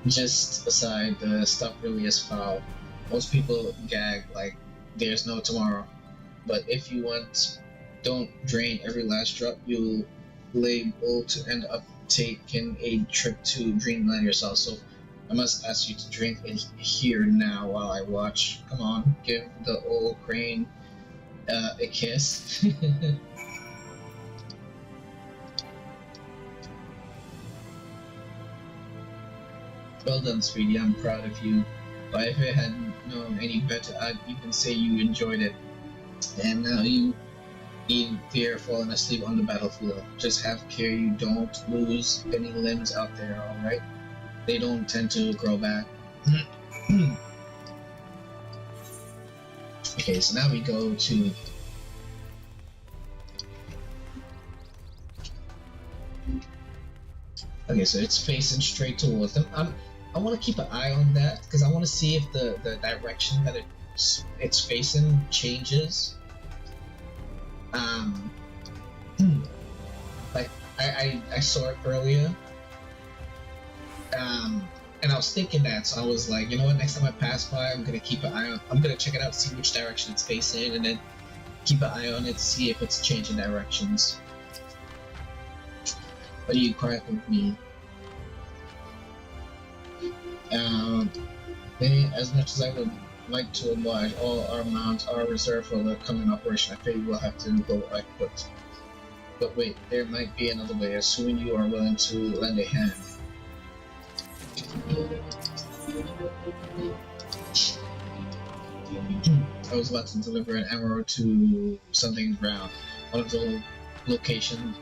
Just aside, the stuff really is foul. Most people gag like there's no tomorrow. But if you don't drain every last drop, you'll liable to end up taking a trip to Dreamland yourself. So I must ask you to drink it here now while I watch. Come on, give the old crane a kiss. Well done, sweetie. I'm proud of you. But if I hadn't known any better, I'd even say you enjoyed it. And now you need fear falling asleep on the battlefield. Just have care you don't lose any limbs out there, alright? They don't tend to grow back. Okay, so now we go to... Okay, so it's facing straight towards them. I want to keep an eye on that, because I want to see if the direction that it's facing changes. Like, I saw it earlier. And I was thinking that, so I was like, you know what, next time I pass by, I'm gonna keep an eye on, I'm gonna check it out, see which direction it's facing, and then keep an eye on it, see if it's changing directions. But you correct with me. As much as I would like to oblige, all our mounts are reserved for the coming operation. I fear you will have to go like foot. But wait, there might be another way, assuming you are willing to lend a hand. I was about to deliver an emerald to something ground, one of the locations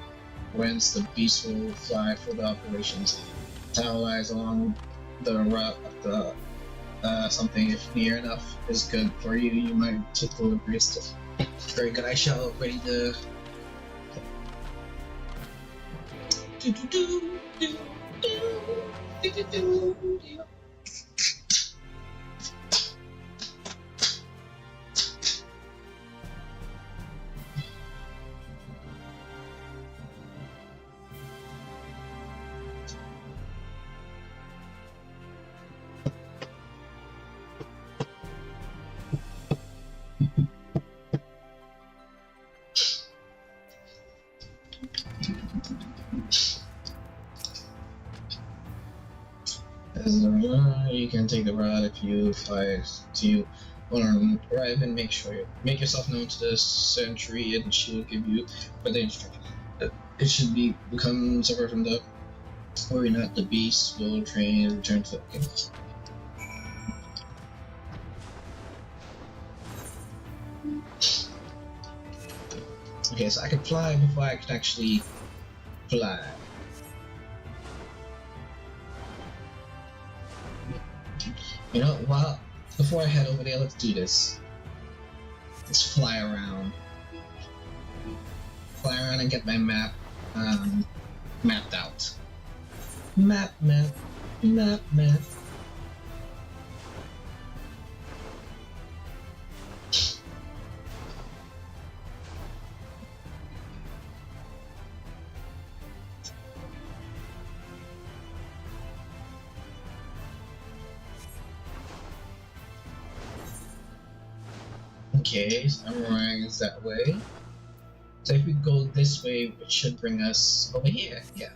whence the beast will fly for the operations. Tower lies along the route of the something. If near enough is good for you, you might take delivery still. Very good. I shall ready the. You can take the route if you fly to you. Arrive and make yourself known to the sentry, and she will give you further instructions. It should become separate from the Worry not, the beast will train and return to. Okay, so I can fly before I can actually fly. You know, well, before I head over there, let's do this. Let's fly around. Fly around and get my map mapped out. Map. Okay, so Samurai is that way. So if we go this way, it should bring us over here. Yeah.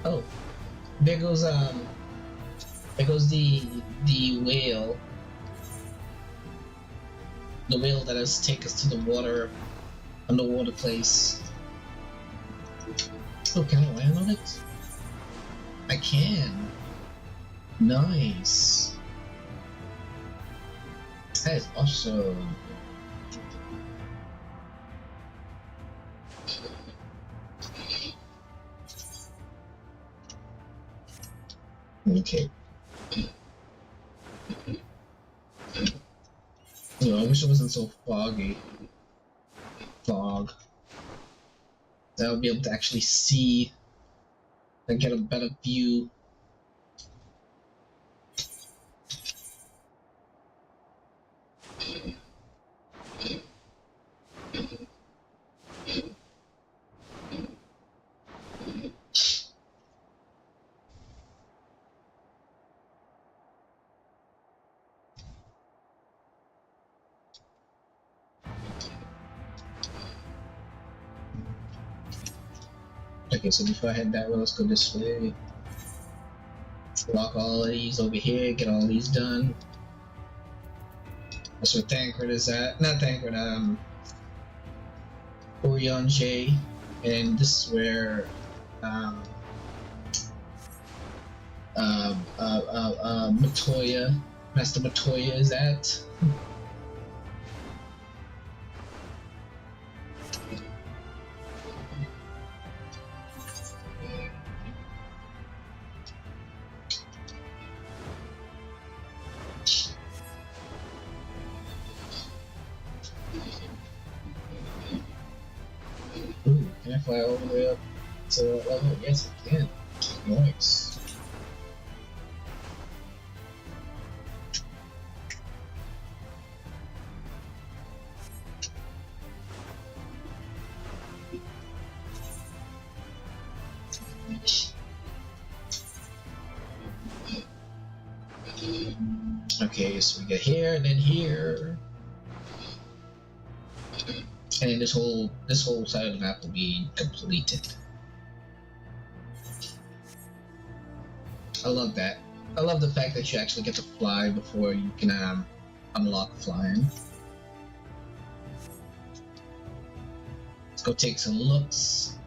Oh, there goes the whale. The whale that has taken us to the water, underwater place. Oh, can I land on it? I can. Nice. That is awesome. Okay. I wish it wasn't so foggy. Fog. That would be able to actually see and get a better view. Okay, so before I head that way, let's go this way. Walk all of these over here, get all these done. That's where Thancred is at. Not Thancred, Orion J. And this is where Matoya, Master Matoya is at. Ooh, can I fly all the way up to that level? Yes, I can. Nice. Okay, so we get here and then here. And then this whole side of the map will be completed. I love that. I love the fact that you actually get to fly before you can unlock flying. Let's go take some looks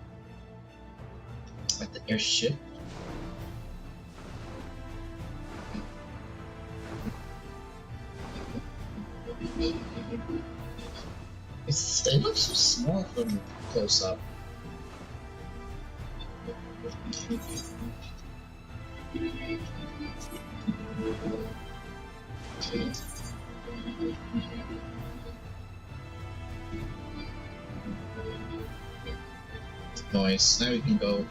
at the airship. It looks so small from close up. Nice, now we can go.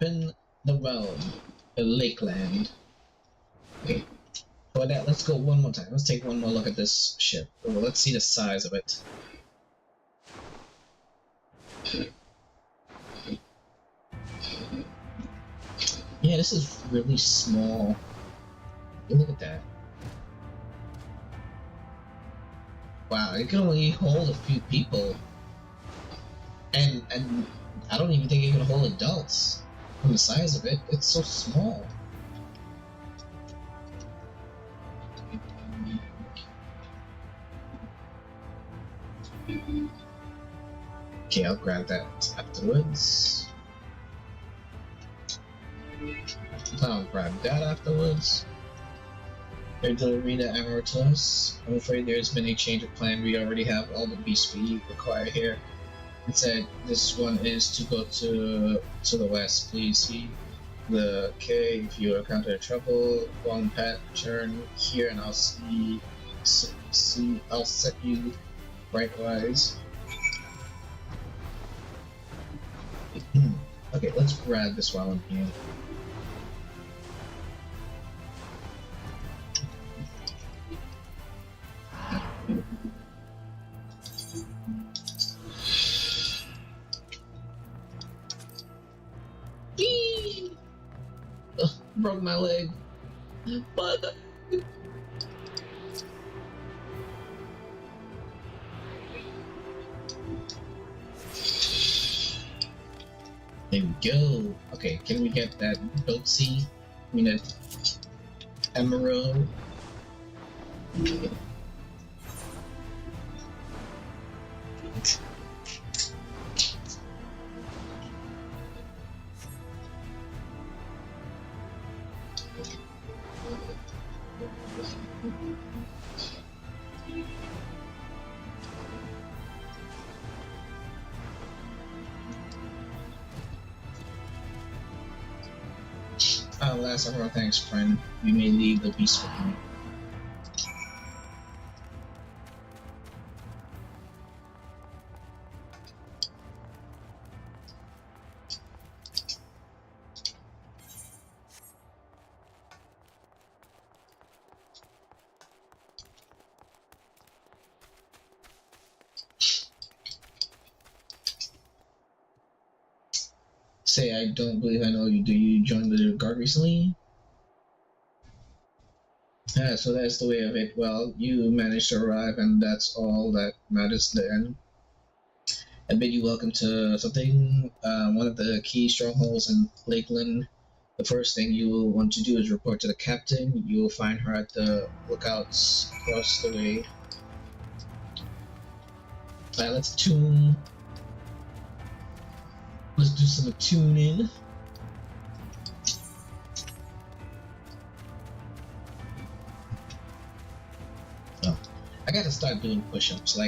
mapping the realm, the Lakeland. Okay. For that, let's go one more time. Let's take one more look at this ship. Well, let's see the size of it. Yeah, this is really small. Look at that. Wow, it can only hold a few people. And I don't even think it can hold adults. From the size of it, it's so small. Okay, I'll grab that afterwards. I'll grab that afterwards. They're delivering the emerald to us. I'm afraid there's been a change of plan. We already have all the beasts we require here. Instead, this one is to go to the west. Please see the K. If you encounter trouble, go on Pat, turn here, and I'll I'll set you rightwise. Okay, let's grab this while I'm here. Broke my leg. But there we go. Okay, can we get that Boatsy? I mean that Emerald. Last of our thanks, friend. You may leave the beast with me. Say, I don't believe I know you. Do you join the guard recently? Yeah, so that's the way of it. Well, you managed to arrive, and that's all that matters then. I bid you welcome to something, one of the key strongholds in Lakeland. The first thing you will want to do is report to the captain. You will find her at the lookouts across the way. Alright, let's tune. Let's do some tuning. Oh, I gotta start doing push-ups.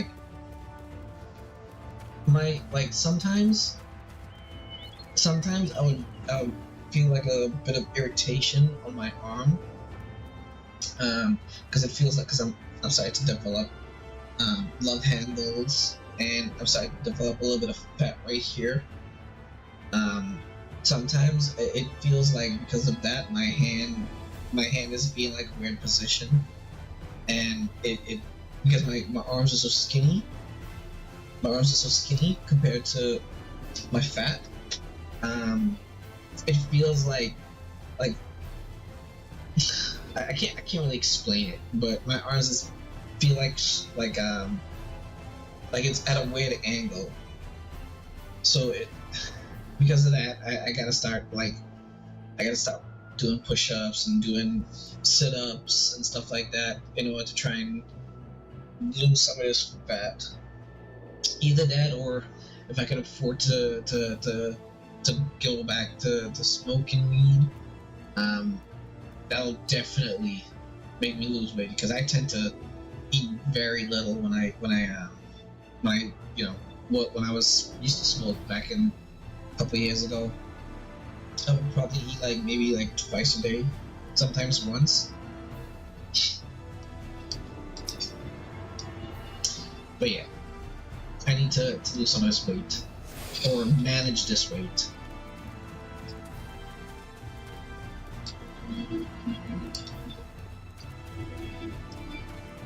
Sometimes I would feel like a bit of irritation on my arm, because it feels like I'm starting to develop love handles, and I'm starting to develop a little bit of fat right here. Sometimes it feels like because of that my hand is being like a weird position, and it because my arms are so skinny. My arms are so skinny compared to my fat. It feels like I can't really explain it, but my arms just feel like it's at a weird angle. So because of that, I gotta start doing push-ups and doing sit-ups and stuff like that in order to try and lose some of this fat. Either that, or if I can afford to go back to smoking weed, that'll definitely make me lose weight, because I tend to eat very little when I was used to smoke back in a couple of years ago. I would probably eat maybe twice a day, sometimes once. But yeah, I need to lose some of this weight, or manage this weight.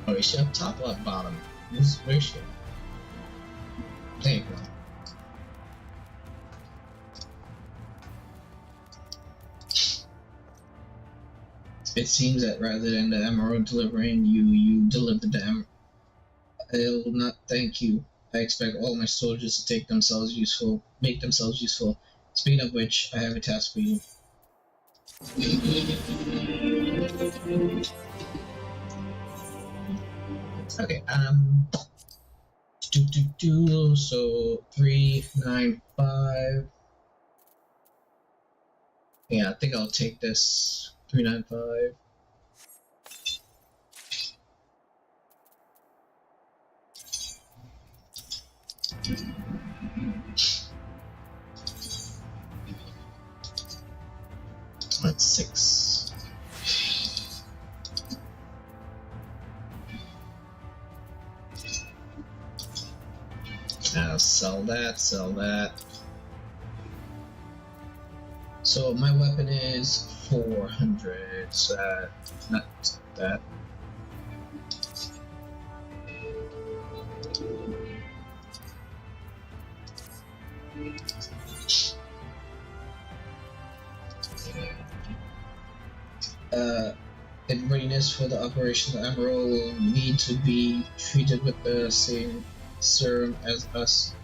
Oh, is she up top or up bottom? Where's she? There you go. It seems that rather than the emerald delivering you, you delivered the emerald. I will not thank you. I expect all my soldiers to make themselves useful. Speaking of which, I have a task for you. Okay, so 395. Yeah, I think I'll take this 395. That's 6. Now sell that. So my weapon is 400. So not that. In readiness for the operation, the Emerald will need to be treated with the same serum as us.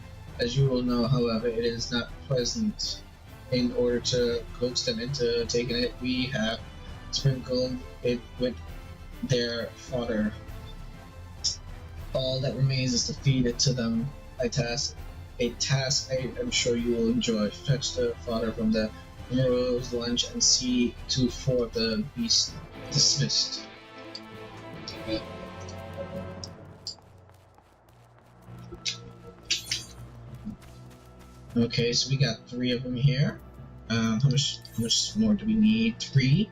As you will know, however, it is not pleasant. In order to coax them into taking it, we have sprinkled it with their fodder. All that remains is to feed it to them. A task I am sure you will enjoy. Fetch the fodder from the Emerald's lunch and see to 4 of the beasts dismissed. Okay, so we got 3 of them here. How much more do we need? 3.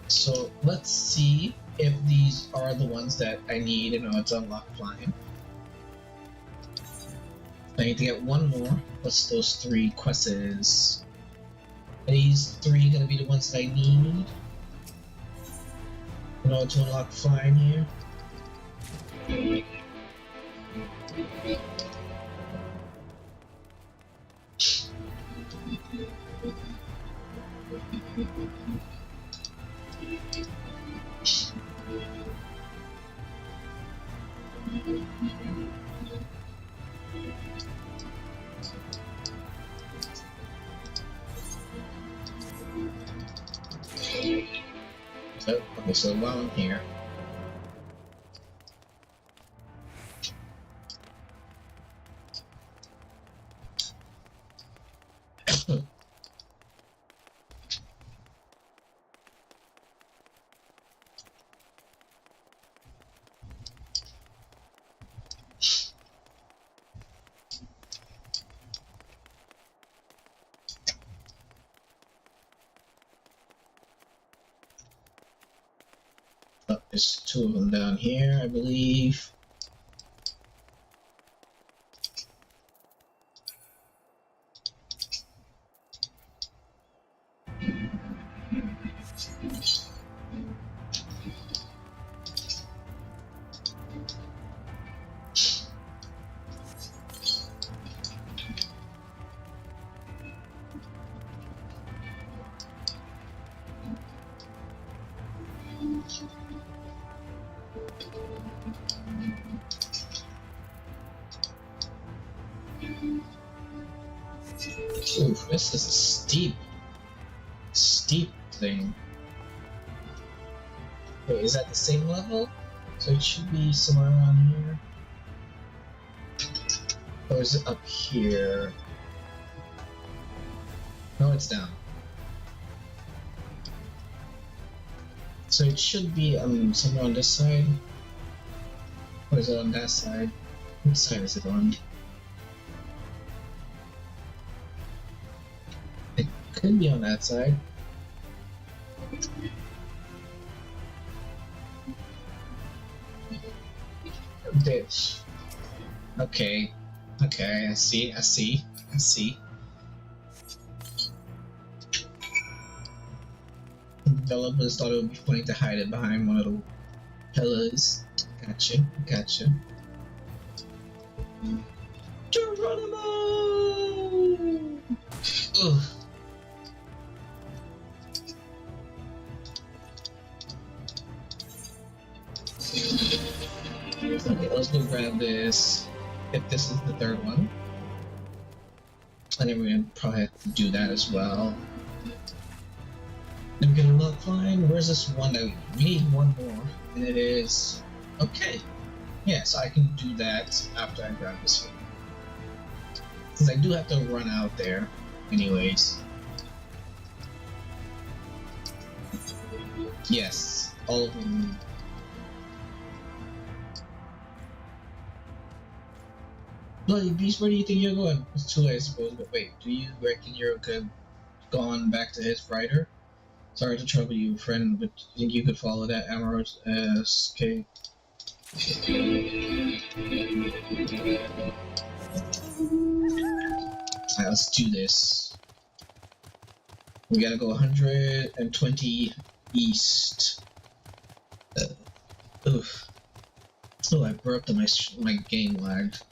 So let's see if these are the ones that I need in order to unlock flying. I need to get 1 more. What's those 3 quests? Are these 3 gonna be the ones that I need in order to unlock flying here? Okay, so while I'm here, there's 2 of them down here, I believe. Oof, this is a steep thing. Wait, is that the same level? So it should be somewhere around here. Or is it up here? No, it's down. So it should be somewhere on this side. Or is it on that side? Which side is it on? It could be on that side. Bitch. Okay. Okay, I see. Developers thought it would be funny to hide it behind one of the fellas. Gotcha. Geronimo! Ugh. Okay, let's go grab this. If this is the third one. And then we're gonna probably have to do that as well. Then we're gonna look fine. Where's this one that we need one more? And it is okay. Yeah, so I can do that after I grab this here. Because I do have to run out there anyways. Yes, all of them. Bloody Beast, where do you think you're going? It's too late, I suppose, but wait, do you reckon you're gone back to his rider? Sorry to trouble you, friend, but do you think you could follow that Amorous SK? Alright, let's do this. We gotta go 120 east. Oof. Oh, I burped and my game lagged.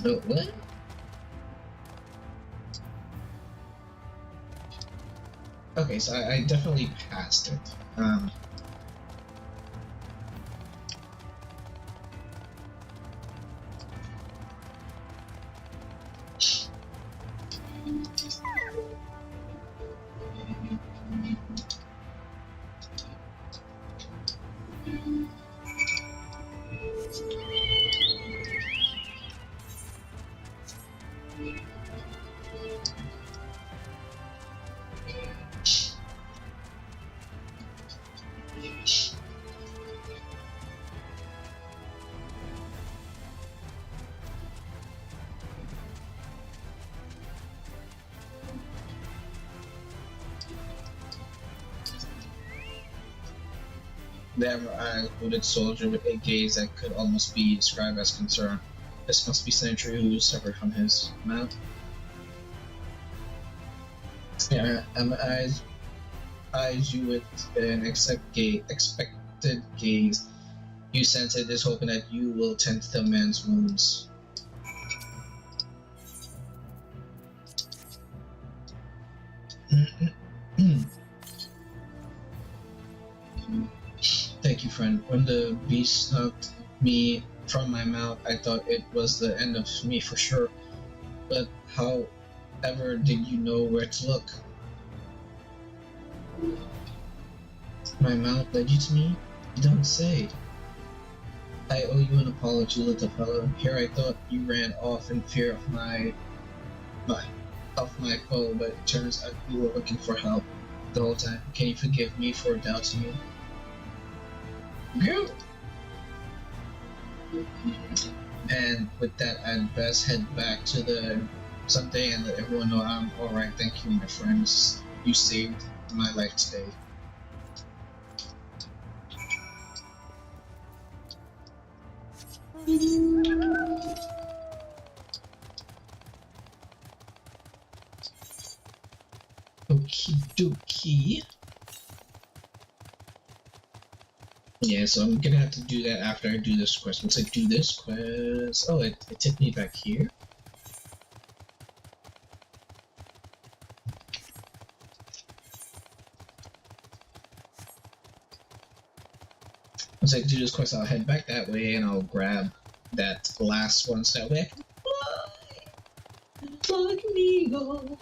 Oh, what? Okay, so I definitely passed it. The ever-eyed hooded soldier with a gaze that could almost be described as concerned. This must be Sentry who suffered from his mount. Yeah, eyes you with an expected gaze. You sense it is hoping that you will tend to the man's wounds. Thank you, friend. When the beast knocked me from my mouth, I thought it was the end of me for sure. But however did you know where to look? My mount led you to me? You don't say. I owe you an apology, little fellow. Here I thought you ran off in fear of my foe, but it turns out you were looking for help the whole time. Can you forgive me for doubting you? Go! And with that, I'd best head back to the Sunday and let everyone know I'm alright. Thank you, my friends. You saved my life today. Okie dokie. Yeah, so I'm gonna have to do that after I do this quest. Once I do this quest... Oh, it took me back here? Once I do this quest, I'll head back that way and I'll grab that last one so that way I can fly like an eagle.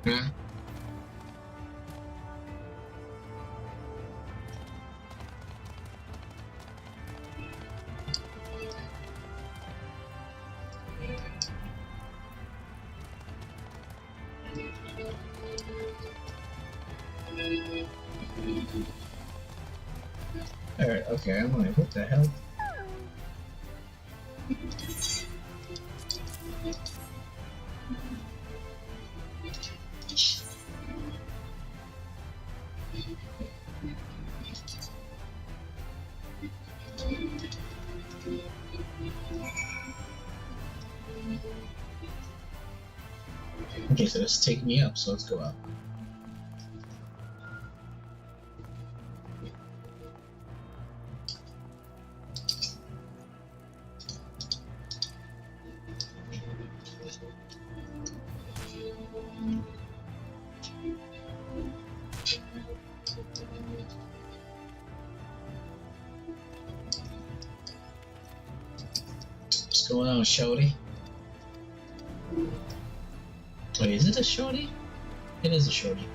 Huh? Alright, okay, I'm like, what the hell? Okay, so it's taking me up, so let's go up. What's going on, shorty? Wait, is it a shorty? It is a shorty.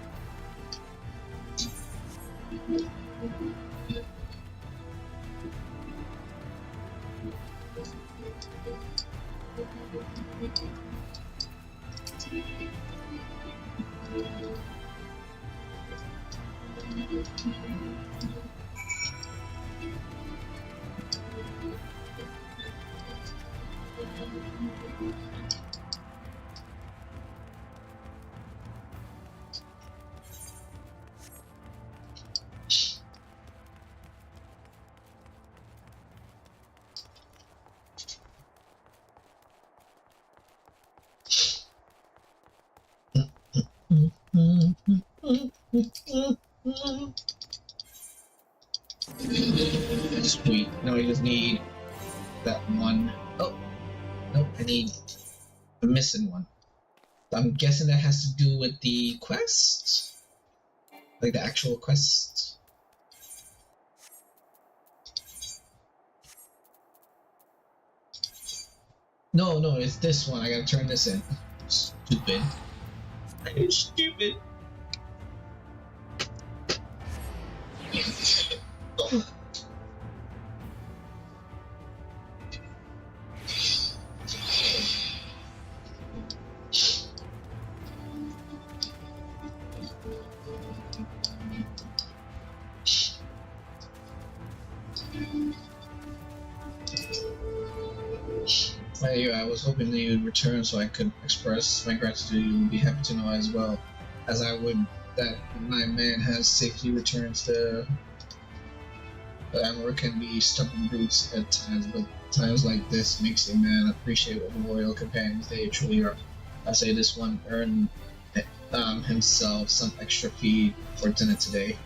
Sweet. Now I just need that one. Oh, no, I need the missing one. I'm guessing that has to do with the quest? Like the actual quest? No, no, it's this one. I gotta turn this in. Stupid. I'm stupid. Oh. I was hoping that you would return so I could express my gratitude. You would be happy to know as well as I would that my man has safely returned to. Amber can be stubborn brutes at times, but times like this makes a man appreciate what loyal companions they truly are. I say this one earned himself some extra feed for dinner today.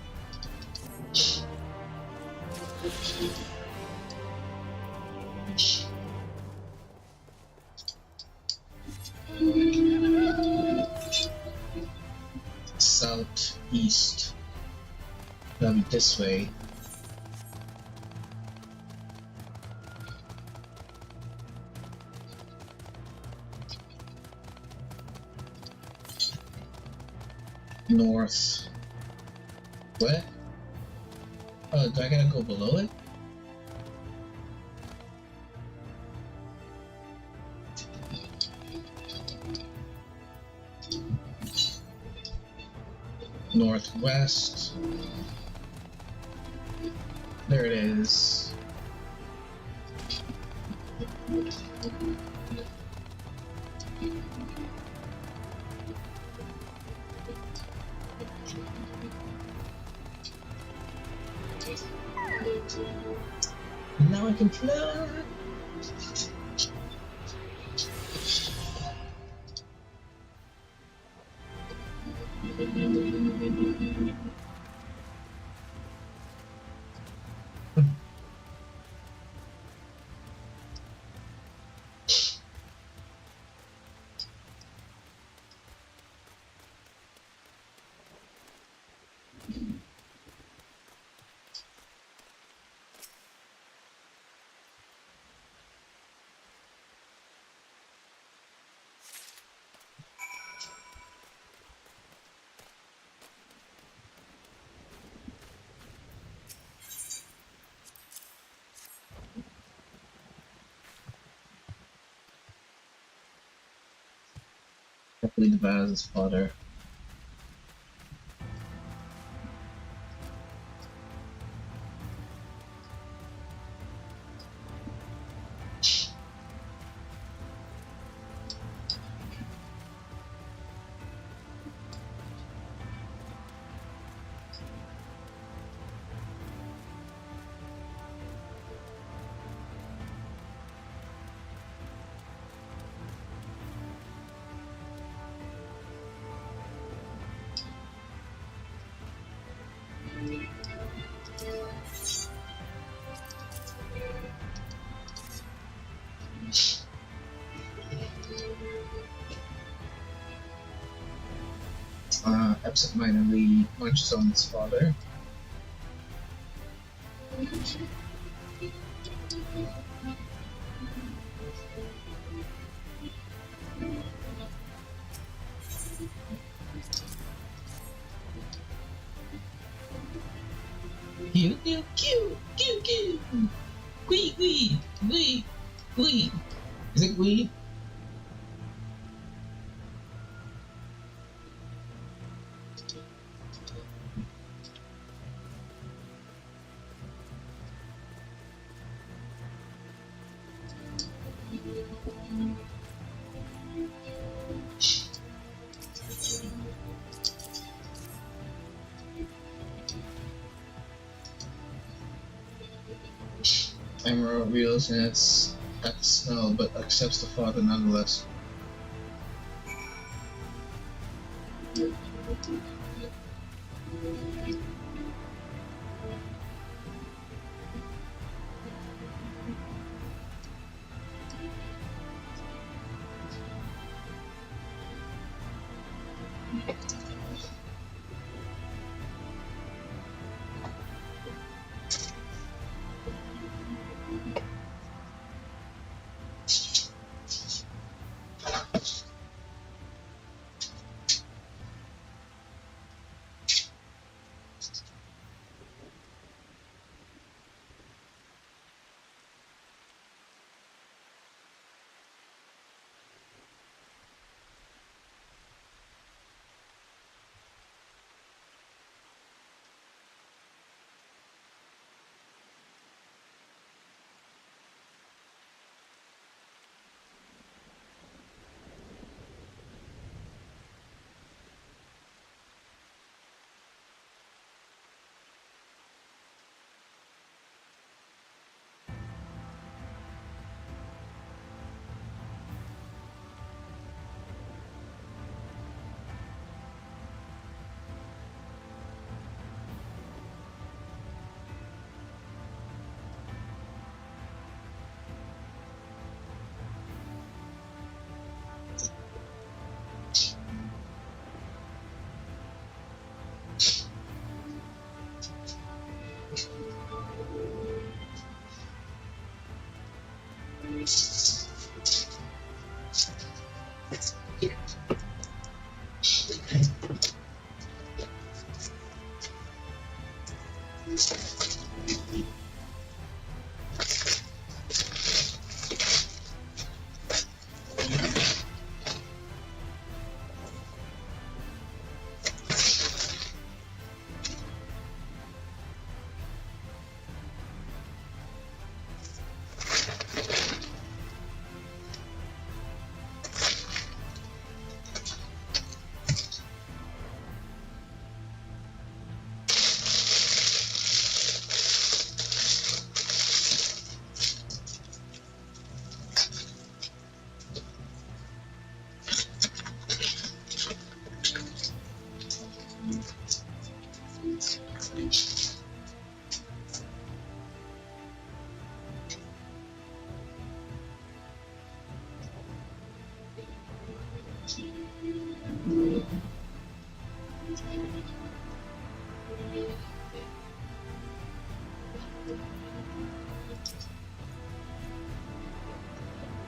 Southeast. That'll be this way. North. What? Oh, do I gotta go below it? Northwest. There it is. Now I can fly. Hopefully the vase is fodder. absentmindedly munches on his father. Pew pew pew pew pew. Gui gui gui gui. Is it gui? Emerald reels and it's at the smell, but accepts the father nonetheless.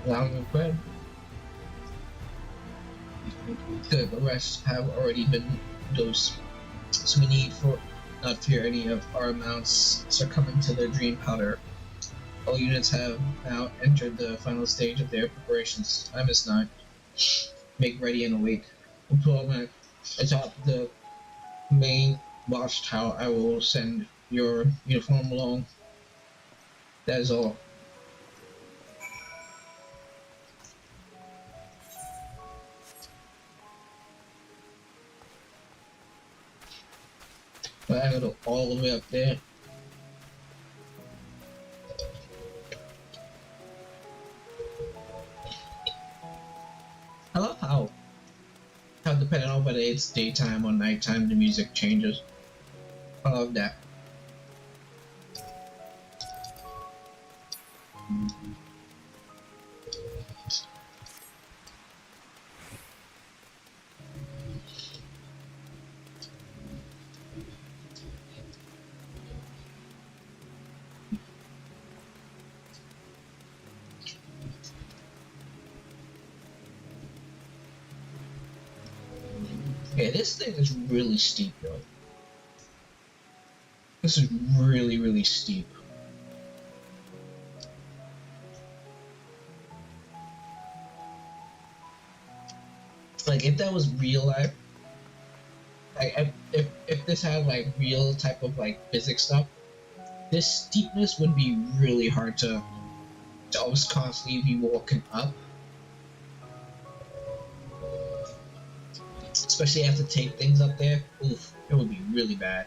Allowing of bread. Good, the rest have already been dosed, so we need for not fear any of our amounts succumbing to the dream powder. All units have now entered the final stage of their preparations. Time is 9. Make ready and await. Deployment atop the main watchtower. I will send your uniform along. That is all. But I go all the way up there. I love how depending on whether it's daytime or nighttime, the music changes. I love that. Okay, this thing is really steep, though. This is really, really steep. Like, if that was real life, like, if this had, like, real type of, like, physics stuff, this steepness would be really hard to always constantly be walking up. Especially have to take things up there. Oof, it would be really bad.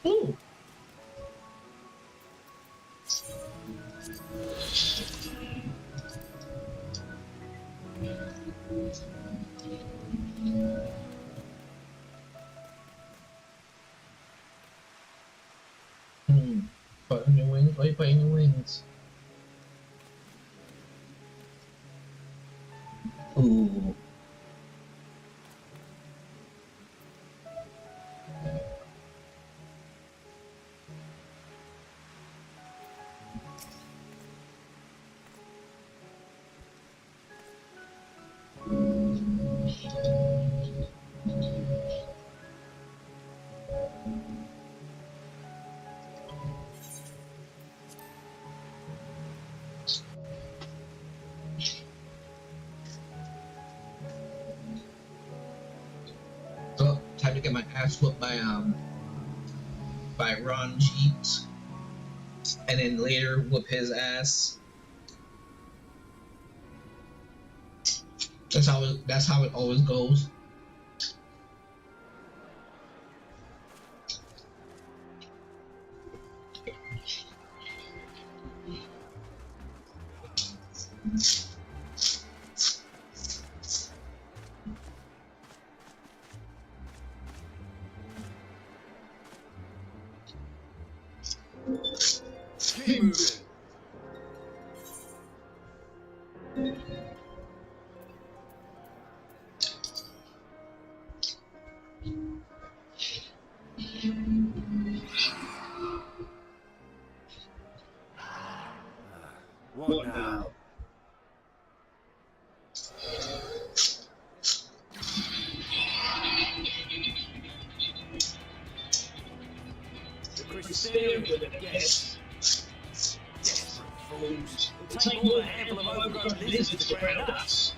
Ooh. Putting your wings, why are you putting your wings? Ooh. So, time to get my ass whooped by Ron Jeeps, and then later whoop his ass. That's how it always goes. Keep moving. What now? The Crysterium with it again. Desperate fools. It'll take more than a handful of overgrown lizards to ground us.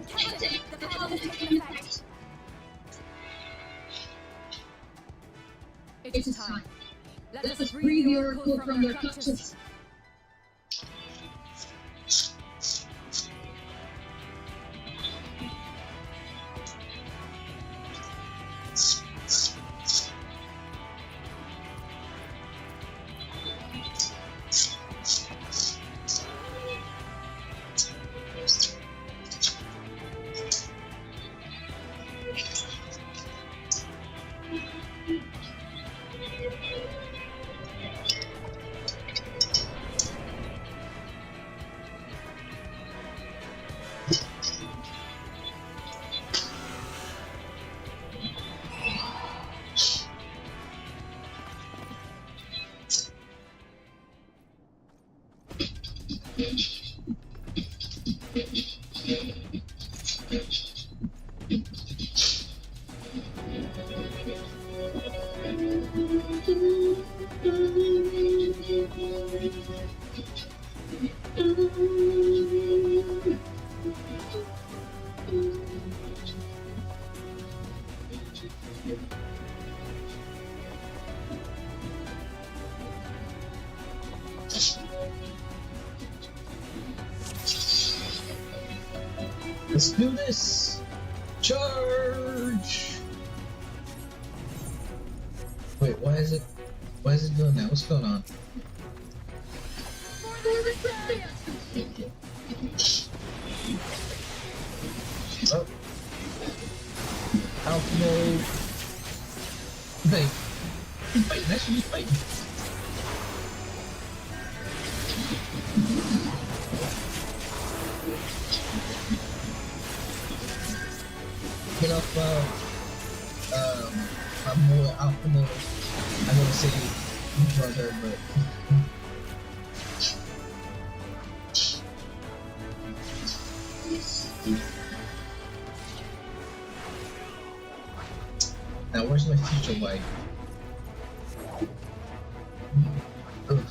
Captain, the power has taken effect. It is time. Let us breathe the oracle from their clutches. Let's do this! Charge! Wait, why is it doing that? What's going on? Oh. Alpha mode. Wait. He's fighting, actually he's fighting. Get off I'm more alpha mode. I'm gonna say brother, but now where's my future wife? Ugh.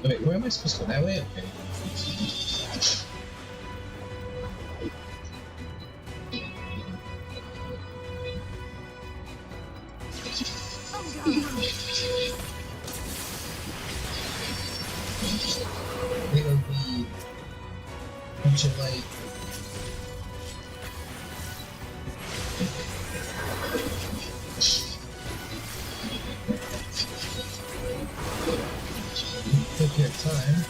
Wait, where am I supposed to go? That way? Okay. It'll be future light. Take your time.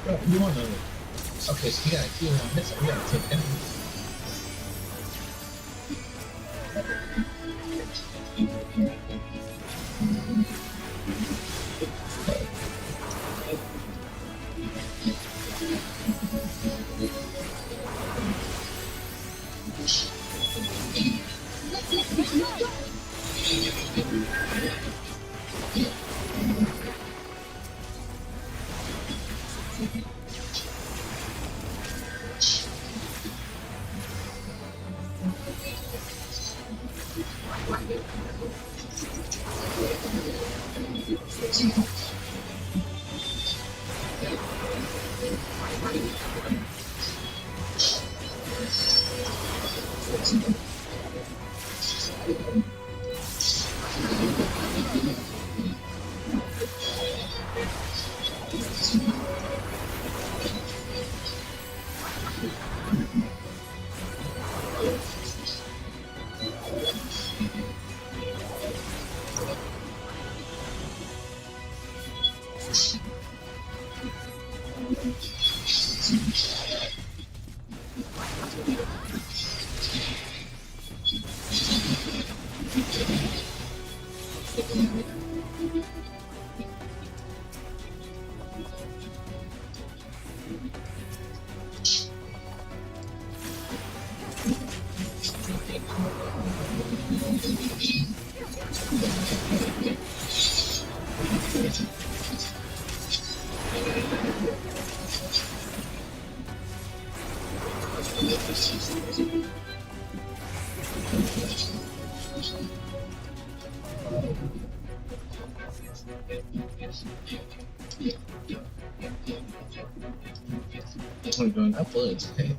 Bro, you wanna... Okay, so you gotta heal on this, we gotta take that. We're going upwards, okay.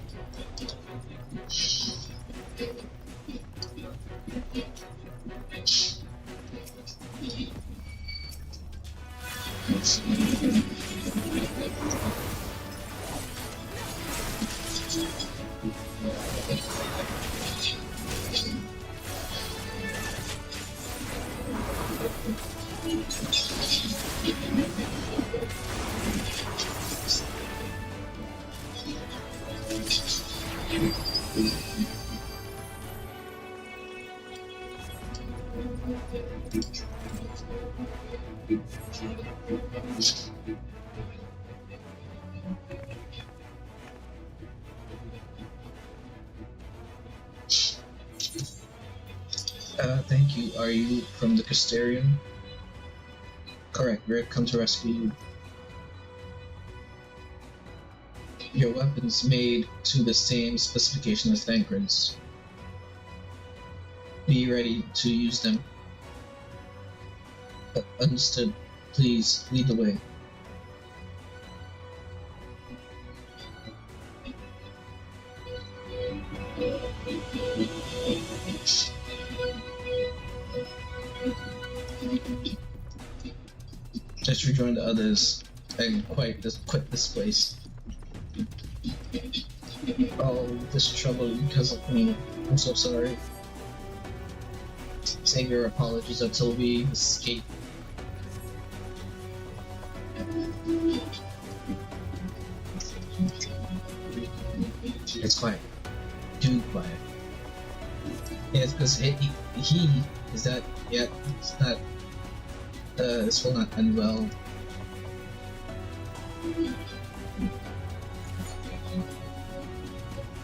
Thank you. Are you from the Castarian? Correct, we're come to rescue you. Your weapons made to the same specification as Thancred's. Be ready to use them. Understood. Please, lead the way. Just rejoin the others and quit this place. All this trouble because of me. I'm so sorry. Save your apologies until we escape. It's quiet. Too quiet. Yeah, it's because he is that. Yeah, it's not. This will not end well.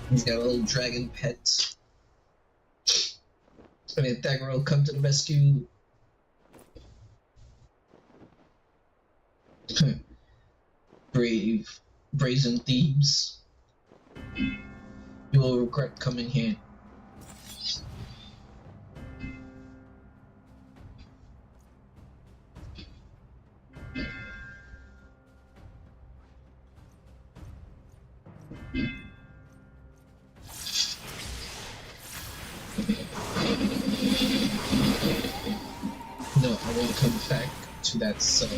He's got a little dragon pet. I mean, Dagger will come to the rescue. Brave, brazen thieves. You will regret coming here. No, I won't come back to that cell.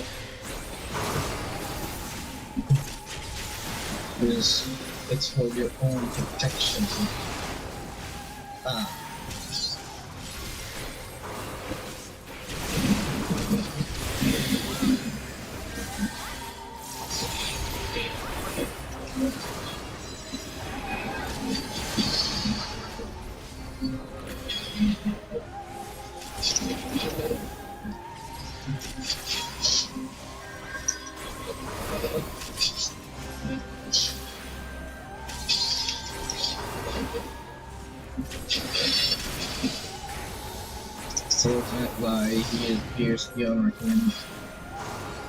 Because it's for your own protection. Ah. Still can't lie, he is fierce beyond reckoning.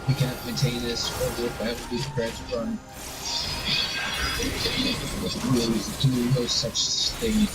You can't maintain this or will forever be prepared to run. You will do no such thing.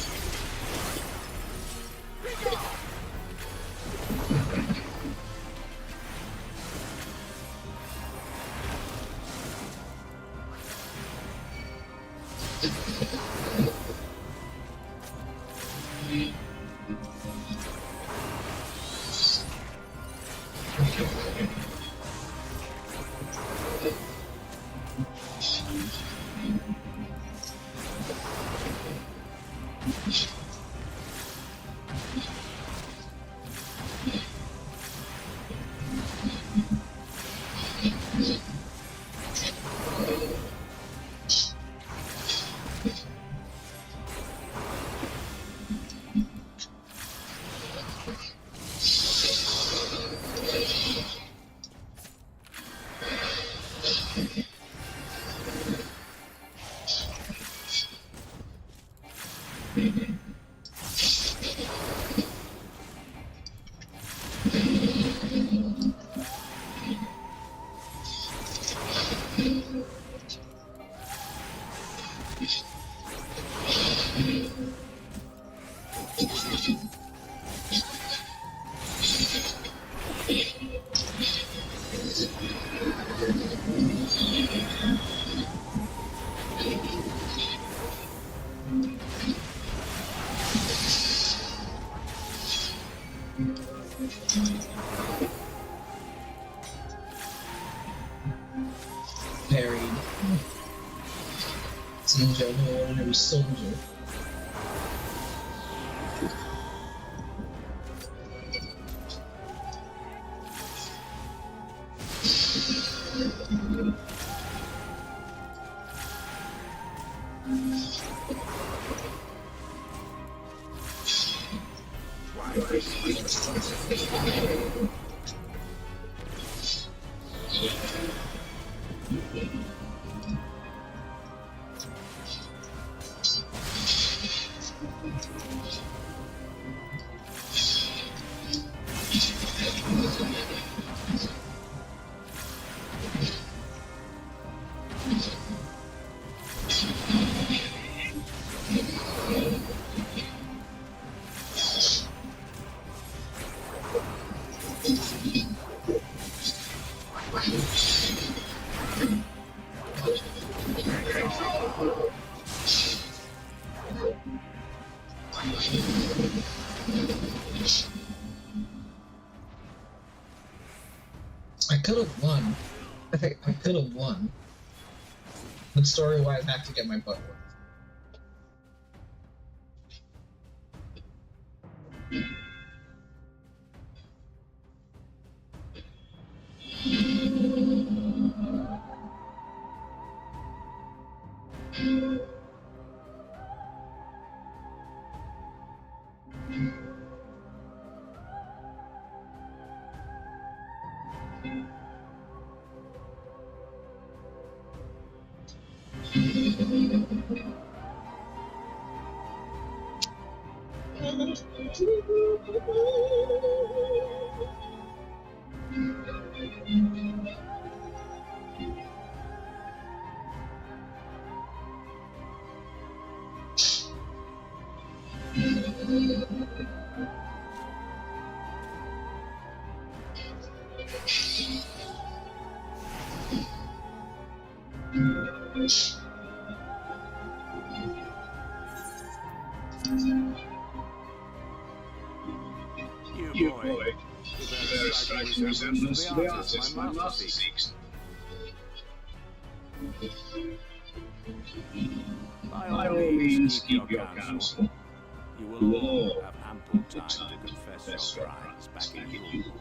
Seems like an ordinary soldier. I could have won. I think I could have won. But story-wise, I have to get my butt worked. You boy, you bear a striking resemblance to the artist my master seeks. By all means, keep your counsel. You will all have ample time to confess your crimes back in Yule.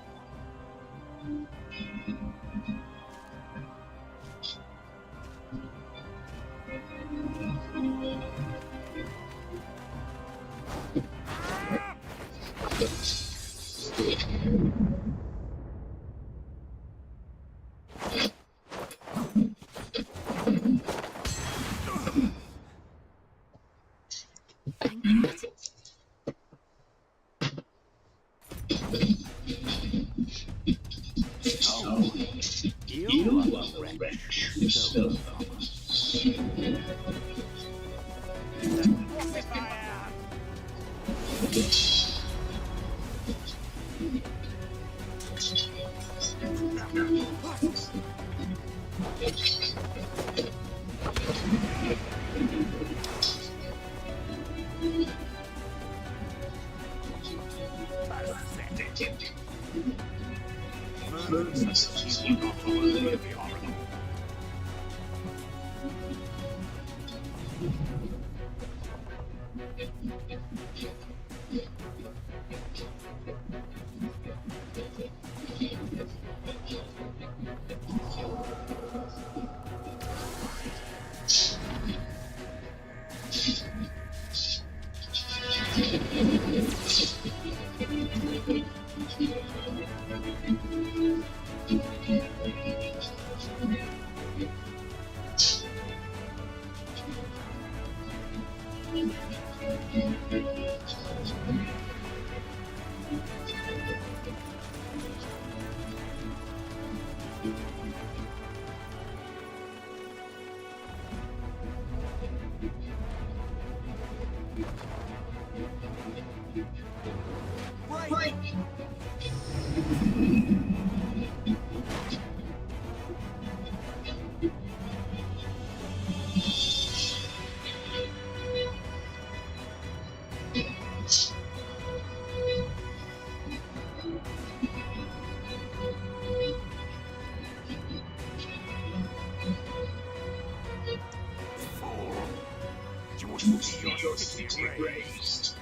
towards your city raised.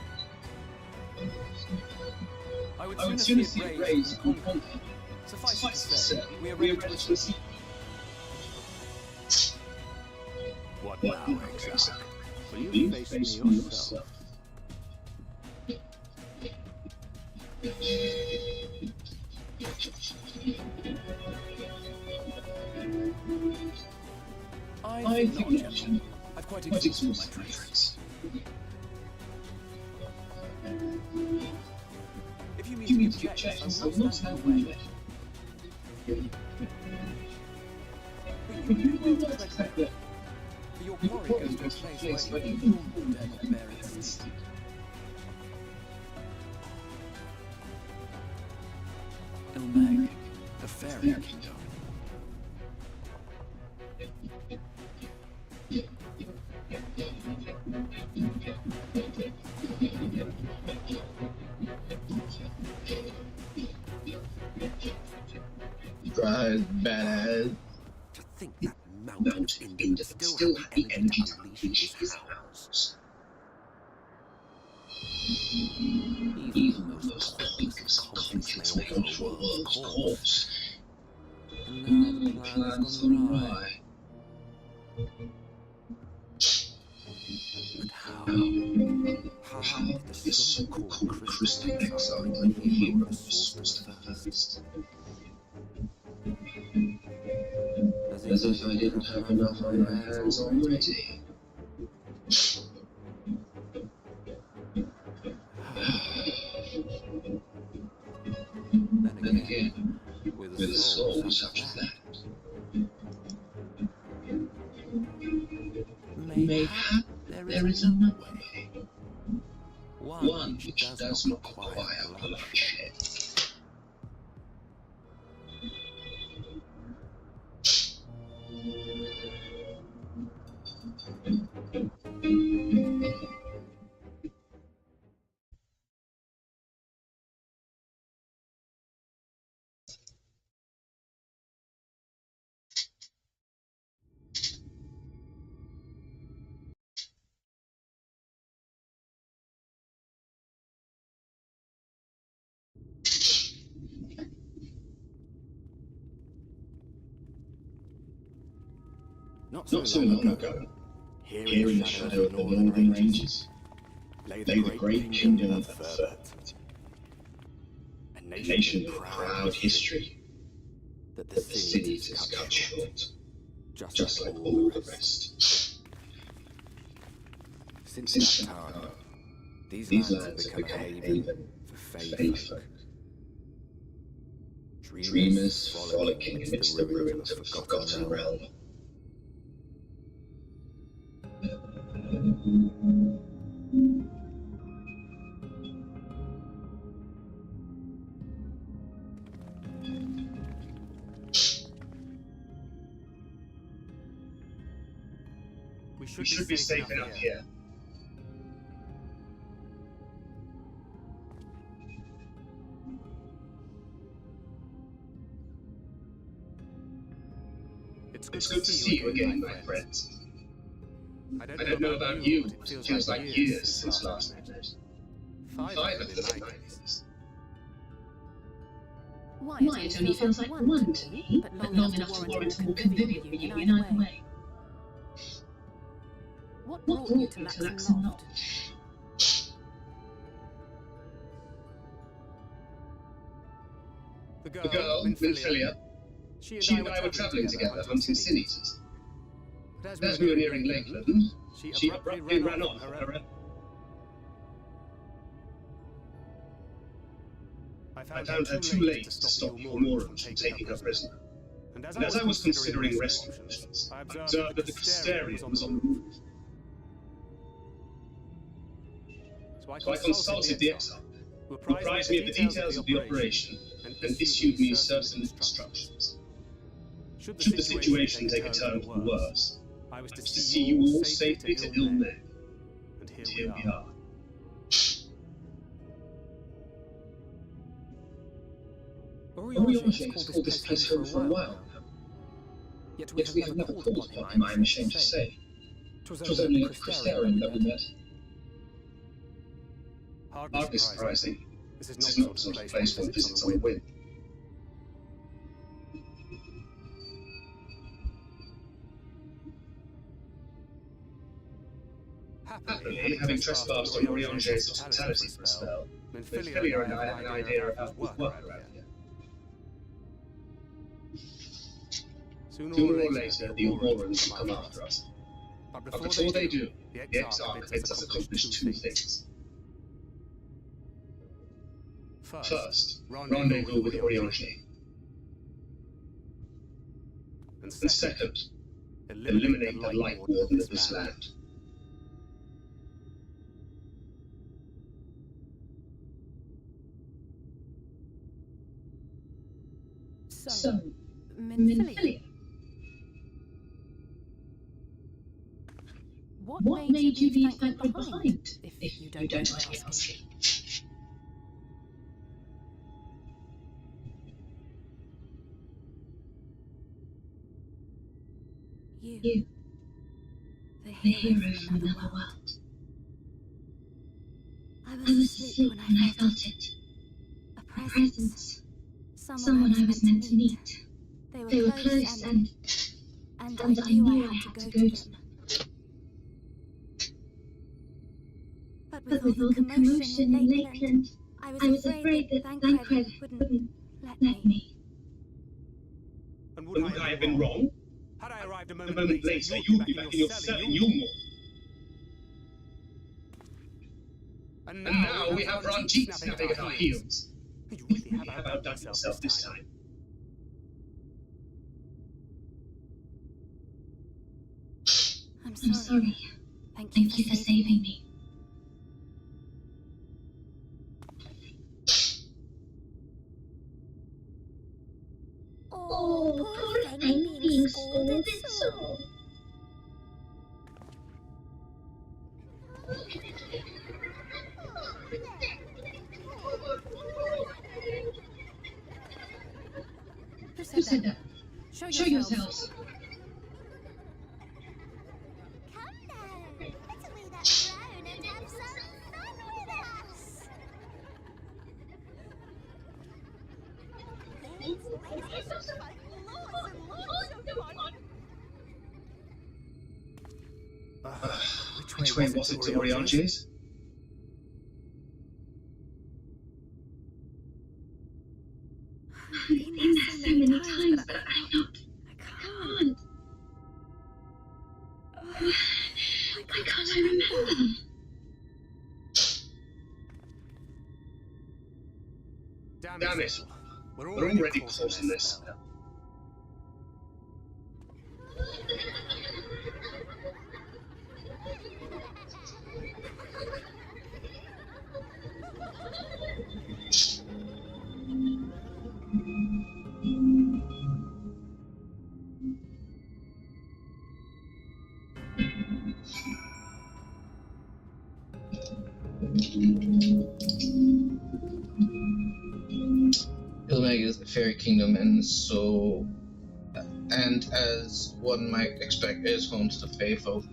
I would sooner see it raised than conquered. Suffice it to say, we are ready to receive. What now, Exarch? Will you face me yourself? I think not, gentlemen. I've quite exhausted my tricks. If you mean to object, I will stand in the way. But you will expect that. For your quarry goes to a place where you will dare not bear its seed. Ilmag, the fairy kingdom. Badass. To think that mountain of Indra still had the energy to unleash his hounds. Even those thoughtless confidence may enter a world's course. And now the plan has gone awry. But how did the so-called crystal exile bring the hero of source to the first? As if I didn't have enough on my hands already. Then again, with a soul such as that, mayhap there is another way. One which does not require bloodshed. Not so long ago, here in the shadow of the northern ranges, lay the great kingdom of Ferbert. A nation with proud history that the Sin-Eaters cut short, just like all the rest. Since that time, these lands have become a haven for fae folk. Dreamers frolicking amidst the ruins of a forgotten realm. We should be safe enough here. It's good to see you again, my friends. I don't know about you, but it feels like years since last we met. 5 of them, I guess. Why, it only feels like one to me, but long enough to warrant a more convivial reunion either way. What brought you to Laxon Loft? The girl, Minfilia, she and I were travelling together hunting Sin-Eaters. But as we were nearing Lakeland, she abruptly ran off on her own. I found her too late to stop your Morans from taking her prisoner. And as I was considering rescue options, I observed that the Crystarian was on the roof. So I consulted the exile, who apprised me of the details of the operation and issued me certain instructions. Should the situation take a turn for the worse, I was to see you all safely to Ilmeg. And here we are. Orion has called this place home for a while now. Yet we have never called upon him, I am ashamed to say. was only a Crystarian that we met. Hardly surprising. This is not the sort of place one visits on a whim. Happily, having trespassed on Orionge's hospitality for a spell, Filia and I have an idea of how to work around here. Sooner or later, the Aurorans will come after us. But before they do, the Exarch bids us accomplish two things. First, rendezvous with Orionge. And second, eliminate the Light Warden of this land. So, Minfilia. What made you leave Thancred behind, if you don't mind me asking? You, the hero from another world. I was asleep when I felt it. A presence. Someone I was meant to meet. They were close and I knew I had to go to them. But with all the commotion in Lakeland, I was afraid that Thancred wouldn't let me. And wouldn't I have been wrong? Had I arrived a moment later, you'd be back in your cell in Yulmore. And now we have Ranjit snapping at our heels. You really have outdone yourself this time. I'm sorry. Thank you for saving me. Oh, poor thing being scolded so. Who said that? Show yourselves. Come now, let's weed that crown and have some fun with us. Let's have some fun. Lots of fun. Which way was it to Orionge's? I've been there so many times, but I can't. Why can't I remember? Damn it. We're already close in this. Ilmeg is a fairy kingdom, and as one might expect, is home to the Fae folk.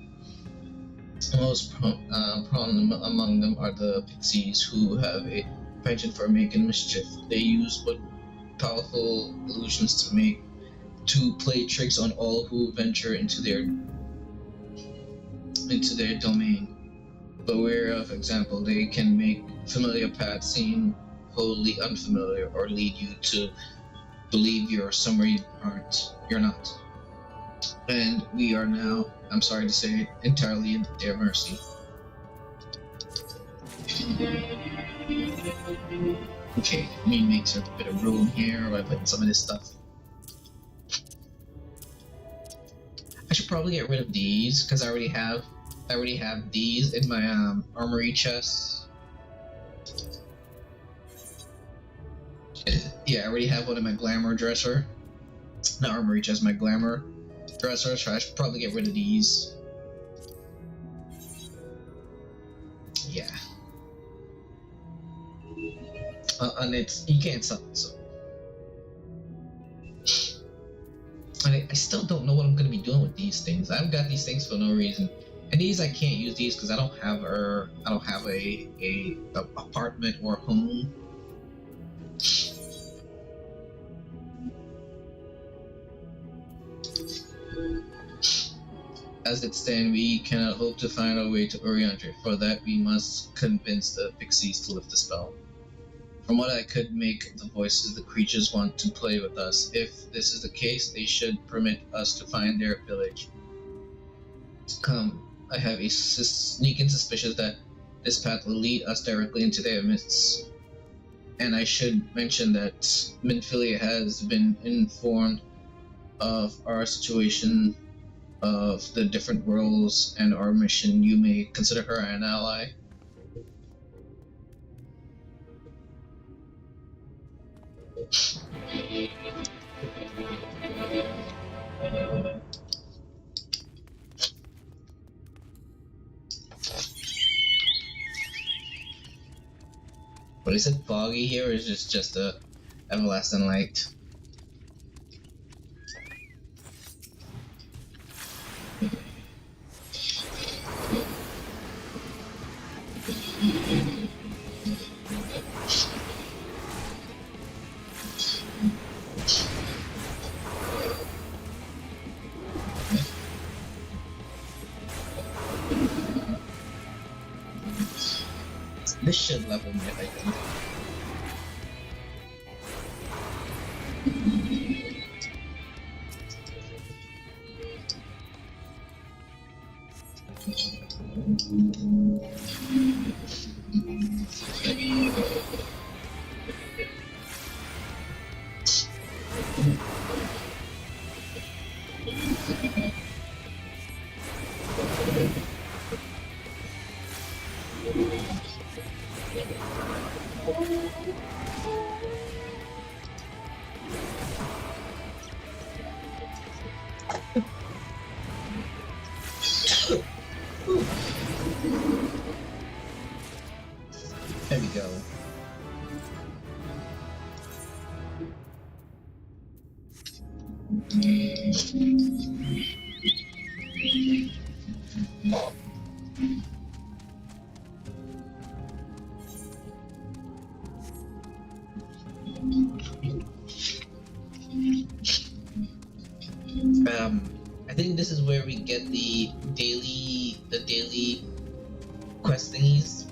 Most prominent among them are the pixies, who have a penchant for making mischief. They use powerful illusions to play tricks on all who venture into their domain. Beware of example, they can make familiar paths seem wholly unfamiliar, or lead you to believe you're somewhere you're not. And we are now, I'm sorry to say, entirely at their mercy. Okay, let me make a bit of room here by putting some of this stuff. I should probably get rid of these because I already have these in my armory chest. Yeah, I already have one in my glamour dresser. Not armory chest, my glamour dresser, so I should probably get rid of these. Yeah. And you can't sell it, so. And I still don't know what I'm gonna be doing with these things. I've got these things for no reason. And these I can't use these because I don't have a apartment or home. As it stands, we cannot hope to find our way to Oriantre. For that, we must convince the pixies to lift the spell. From what I could make the voices, the creatures want to play with us. If this is the case, they should permit us to find their village. Come, I have a sneaking suspicion that this path will lead us directly into their midst. And I should mention that Minfilia has been informed of our situation, of the different roles and our mission. You may consider her an ally. But is it foggy here, or is it just a everlasting light? This should level me, I think. There we go. I think this is where we get the daily quest thingies.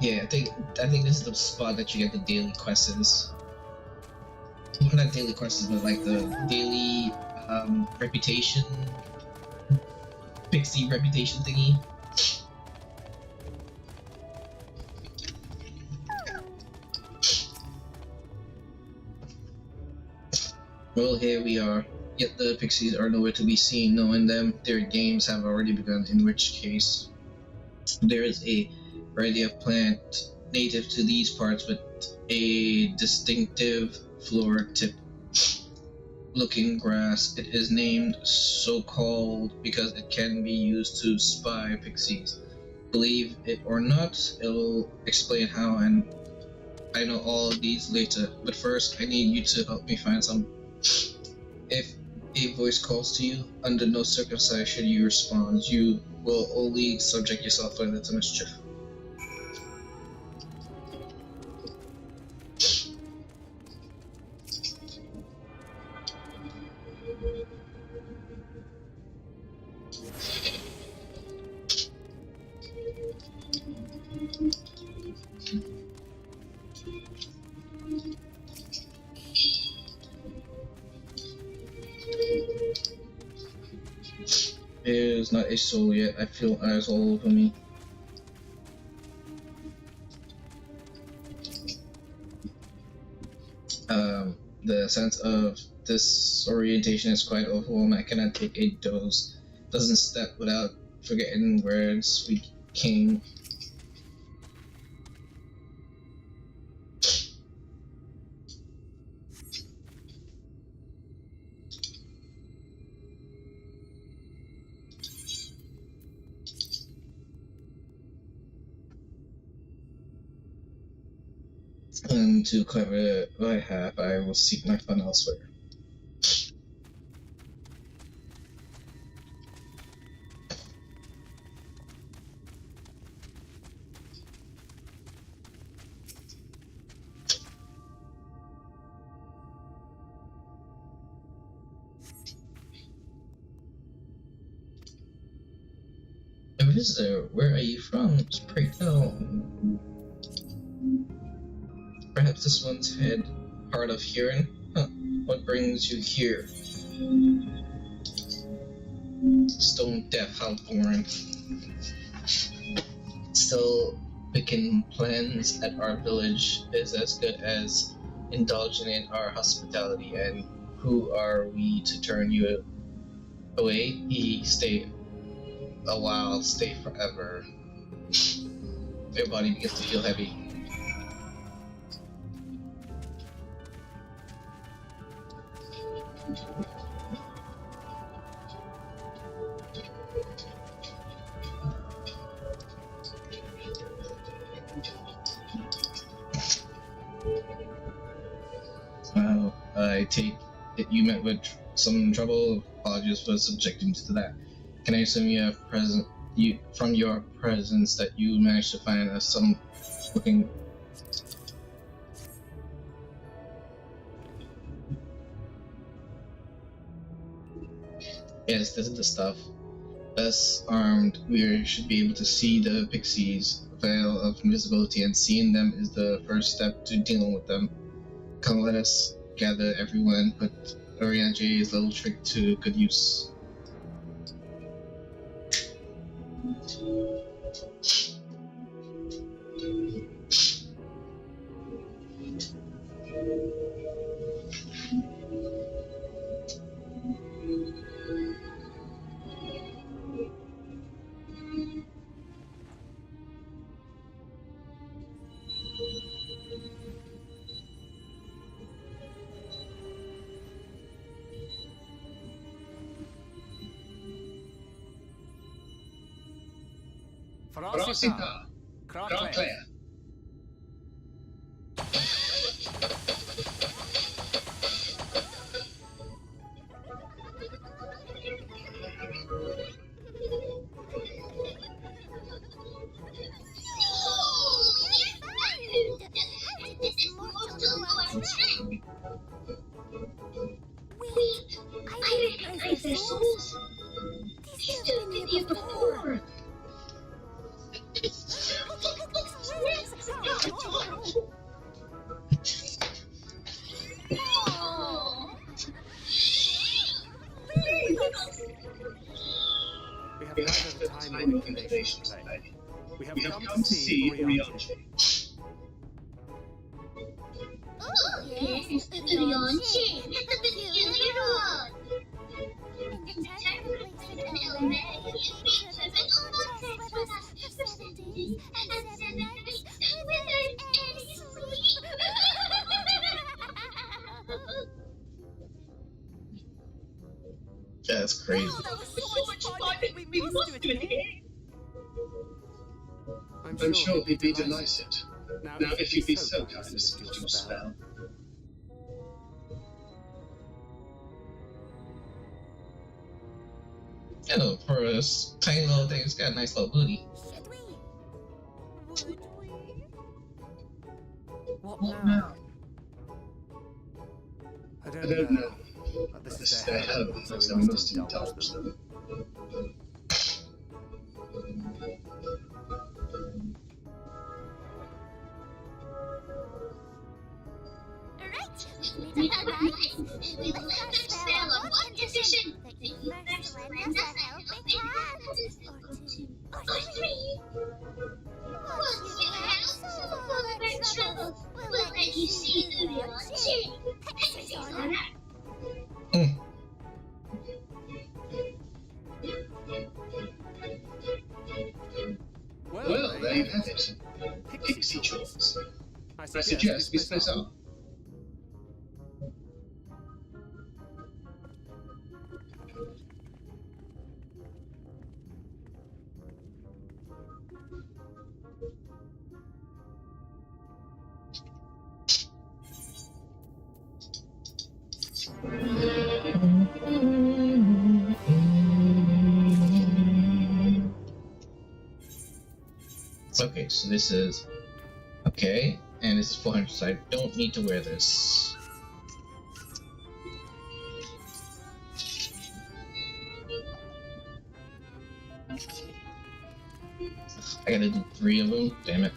Yeah, I think this is the spot that you get the daily quests. Well, not daily quests, but like the daily reputation, pixie reputation thingy. Well, here we are. Yet the pixies are nowhere to be seen. Knowing them, their games have already begun, in which case there is a variety of plant native to these parts with a distinctive floor tip looking grass. It is named so called because it can be used to spy pixies. Believe it or not, it'll explain how, and I know all of these later, but first I need you to help me find some. If a voice calls to you, under no circumstance should you respond. You will only subject yourself further to mischief. There's not a soul yet. I feel eyes all over me. The sense of disorientation is quite overwhelming. I cannot take a dozen step without forgetting whence we came. And to cover what I have, I will seek my fun elsewhere. A visitor, where are you from? Pray tell. Perhaps this one's head hard of hearing? Huh, what brings you here? Stone deaf, how boring. Still, picking plans at our village is as good as indulging in our hospitality, and who are we to turn you away? Stay a while, stay forever. Your body begins to feel heavy. Wow, I take it you met with some trouble. Apologies for subjecting you to that. Can I assume from your presence that you managed to find us some looking? Yes, this is the stuff. Thus armed, we should be able to see the pixies' veil of invisibility, and seeing them is the first step to dealing with them. Come, let us gather everyone and put Oriana's little trick to good use. Ferocita! Crockley! Wait, I recognize their souls. These two have been here before. We have neither the time nor inclination today. We have come to see Oriana. Oh, yes, Oriana, the peculiar one. In the terrible place of Elmeri, with us for 7 days and 7 nights without any sleep. That's crazy. Oh, that was so much fun! We must do it again. I'm sure he'd be delighted. Now, if you'd be so kind as to do spell. Oh, for a tiny little thing, it's got a nice little booty. Should we? Would we? What now? I don't know. But this is their home, so we must indulge them. Right, we've made up our minds. We will let them spell on one condition. That you first lend us a helping hand. Or three. Once you have solved all of our troubles, we'll let you see Oriana. Pixies on her. Well, there you have it. Pixie chores. I suggest we split up. Okay, so this is okay, and this is 400, so I don't need to wear this. I gotta do 3 of them, damn it.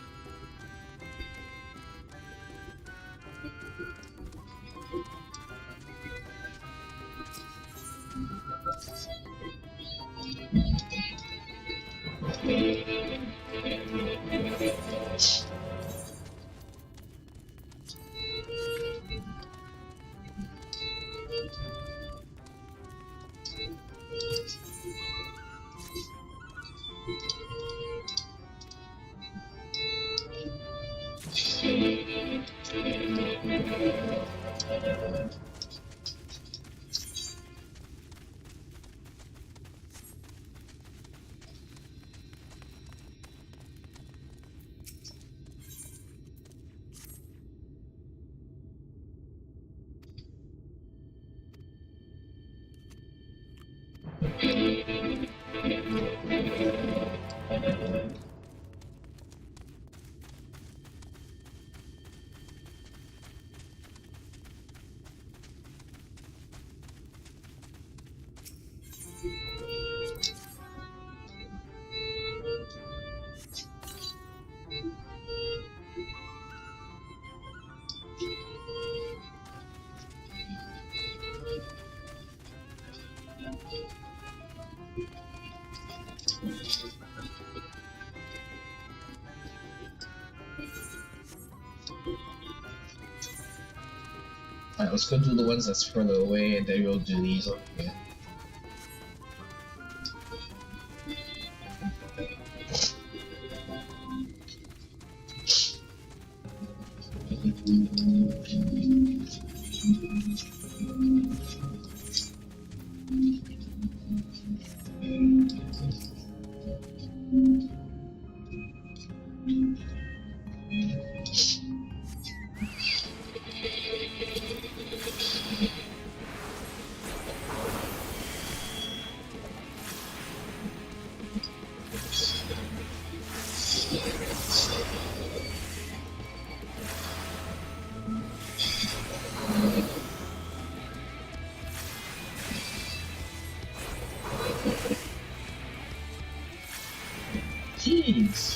Alright, let's go do the ones that's further away, and then we'll do these over here. Jeez.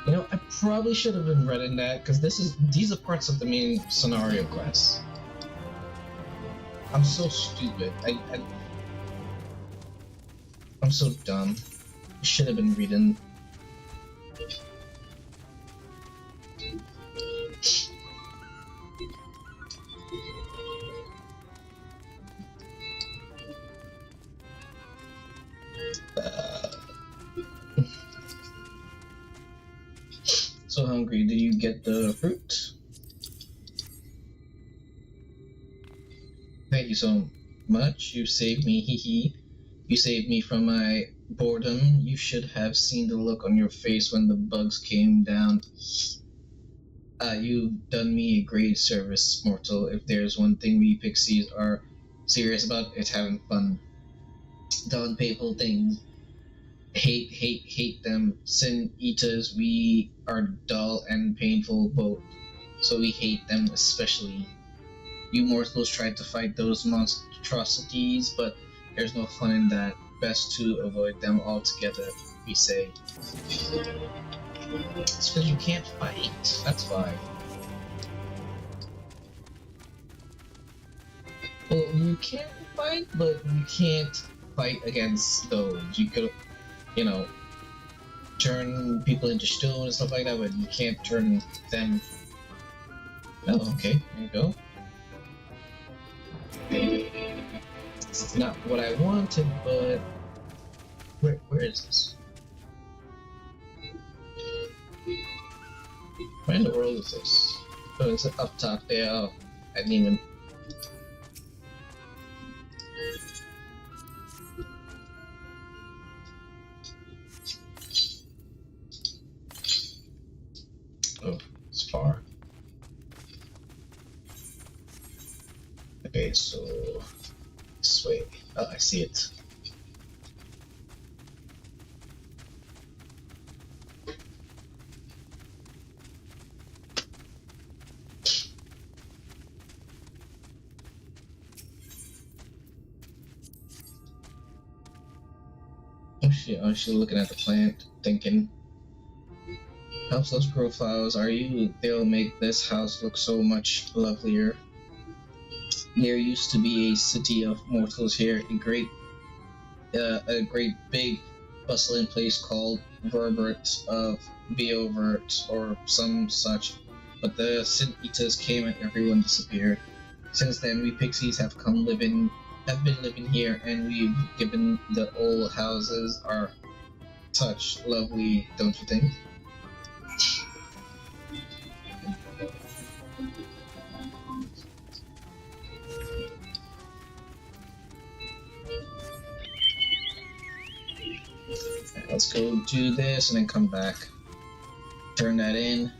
You know, I probably should have been reading that because these are parts of the main scenario quest. I'm so stupid. I'm so dumb. I should have been reading. So hungry. Did you get the fruit? Thank you so much. You saved me, hee hee. You saved me from my boredom. You should have seen the look on your face when the bugs came down. You've done me a great service, mortal. If there's one thing we pixies are serious about, it's having fun. Done painful things. Hate them. Sin eaters, we are dull and painful both. So we hate them especially. You mortals tried to fight those monstrosities, but there's no fun in that. Best to avoid them altogether, we say. It's because you can't fight, that's why. Well, you can fight, but you can't fight against those. You could, you know, turn people into stone and stuff like that, but you can't turn them... Oh, okay, there you go. It's not what I wanted, but... Where is this? Where in the world is this? Oh, it's up top there. Oh, I didn't even... Oh, it's far. Okay, so... this way. Oh, I see it. Oh shit, looking at the plant, thinking. Helps those grow flowers, are you? They'll make this house look so much lovelier. There used to be a city of mortals here, a great big bustling place called Verbert of Beovert or some such, but the Sin Eaters came and everyone disappeared. Since then, we pixies have been living here, and we've given the old houses our touch. Lovely, don't you think? Let's go do this and then come back. Turn that in.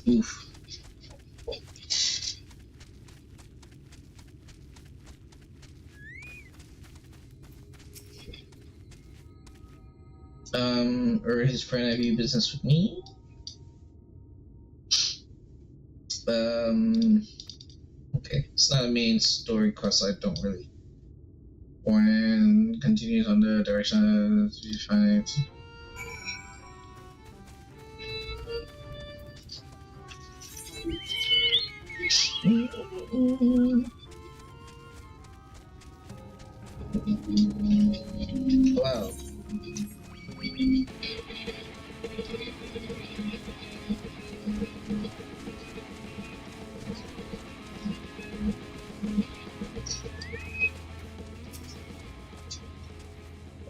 Oof. Or his friend, have you business with me? Okay, it's not a main story quest, so I don't really. When continues on the direction you find it. Wow.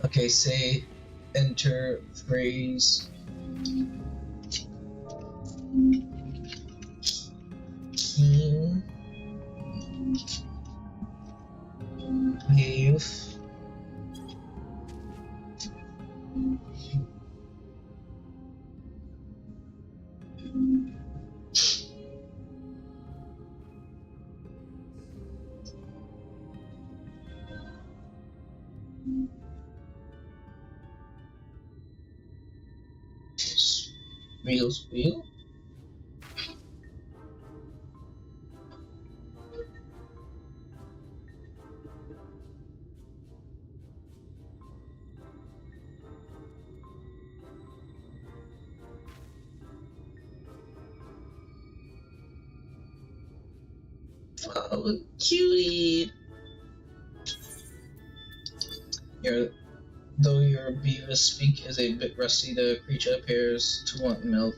Okay, say enter phrase. Keen gave wheels wheel. Oh, cutie! Though your beaver's speak is a bit rusty, the creature appears to want milk.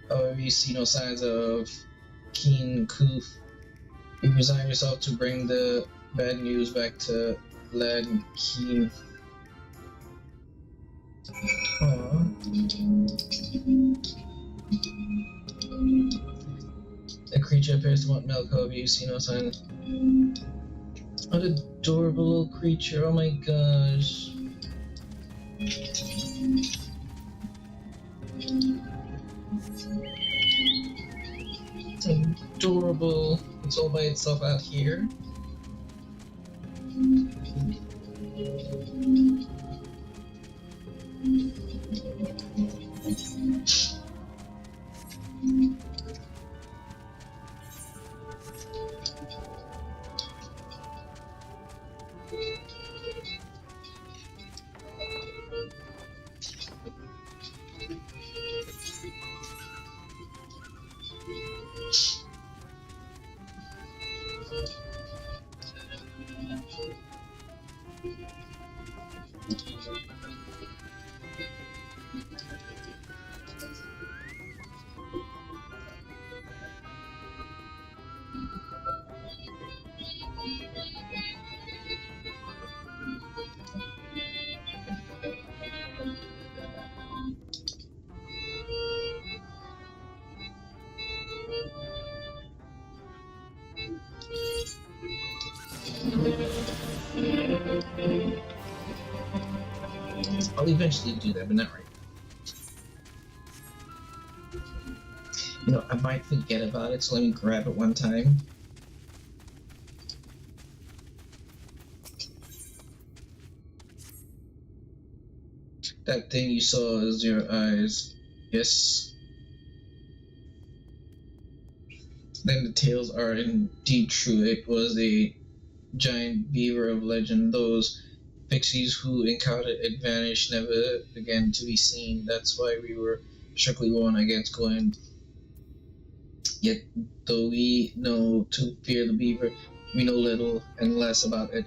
However, you see no signs of keen coof. You resign yourself to bring the bad news back to Lad Keen. Aww. The creature appears to want milk, however, you see no sign. What an adorable little creature, oh my gosh. It's adorable. It's all by itself out here. I'll eventually do that, but not right now. You know, I might forget about it, so let me grab it one time. That thing you saw is your eyes. Yes. Then the tales are indeed true. It was a giant beaver of legend. Those pixies who encountered it vanished, never again to be seen. That's why we were strictly warned against going. Yet, though we know to fear the beaver, we know little and less about it.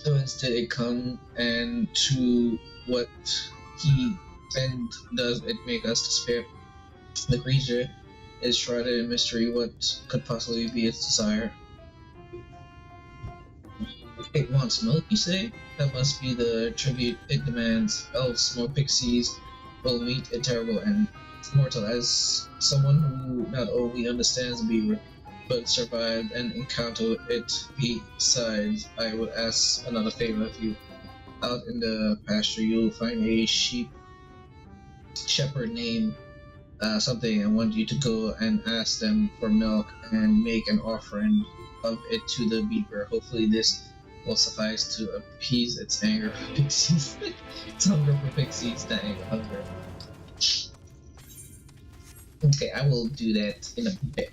Whence did it come, and to what he and does it make us despair? The creature is shrouded in mystery. What could possibly be its desire? It wants milk, you say? That must be the tribute it demands, else more pixies will meet a terrible end. Mortal, as someone who not only understands the beaver, but survived and encountered it besides, I would ask another favor of you. Out in the pasture, you'll find a shepherd named something. I want you to go and ask them for milk and make an offering of it to the beaver. Hopefully this will suffice to appease its anger for pixies. Its hunger for pixies, the hunger. Okay, I will do that in a bit.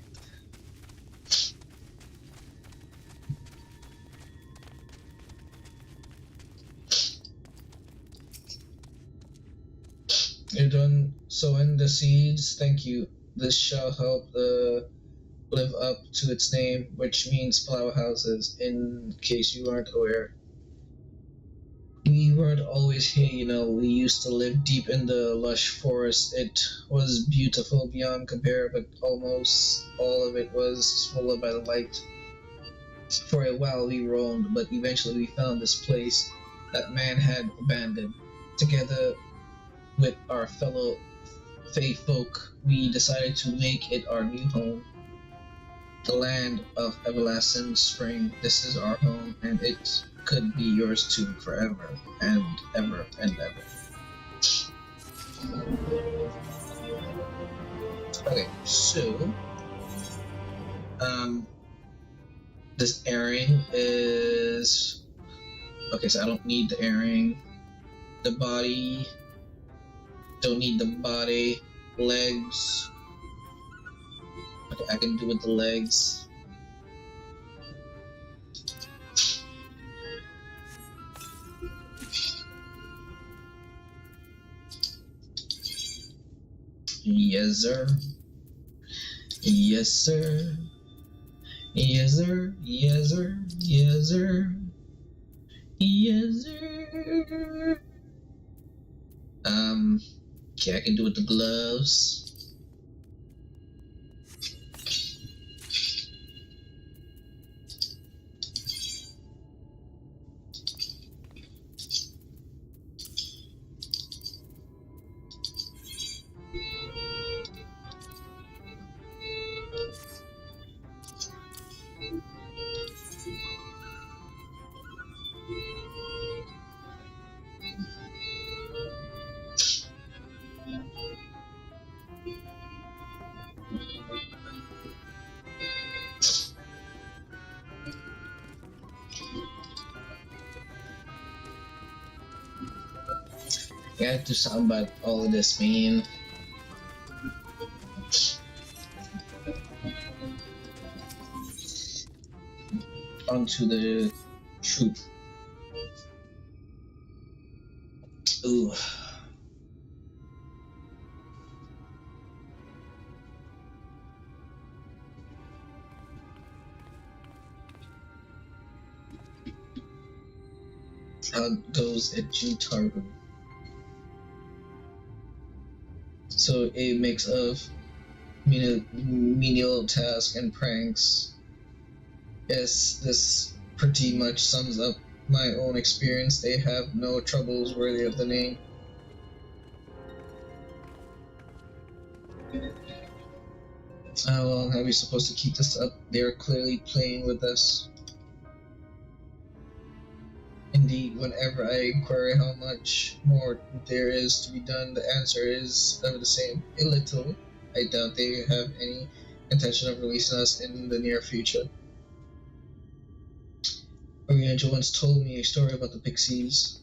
You're done sowing the seeds. Thank you. This shall help live up to its name, which means flower houses, in case you aren't aware. We weren't always here, you know. We used to live deep in the lush forest. It was beautiful beyond compare, but almost all of it was swallowed by the light. For a while we roamed, but eventually we found this place that man had abandoned. Together with our fellow Fae folk, we decided to make it our new home. The land of everlasting spring. This is our home, and it could be yours too, forever and ever and ever. Okay, so this airing is okay. So I don't need the airing. The body, don't need the body. Legs. Okay, I can do with the legs. Yes, sir. Yes, sir. Yes, sir. Yes, sir. Yes, sir. Yes, sir. Okay, I can do with the gloves. I have to do something about all of this, man. Onto the truth. Ooh. How goes at Juntargo? So a mix of menial tasks and pranks. Yes, this pretty much sums up my own experience. They have no troubles worthy of the name. How long are we supposed to keep this up? They're clearly playing with us. Indeed, whenever I inquire how much more there is to be done, the answer is ever the same. A little. I doubt they have any intention of releasing us in the near future. Oriental once told me a story about the pixies.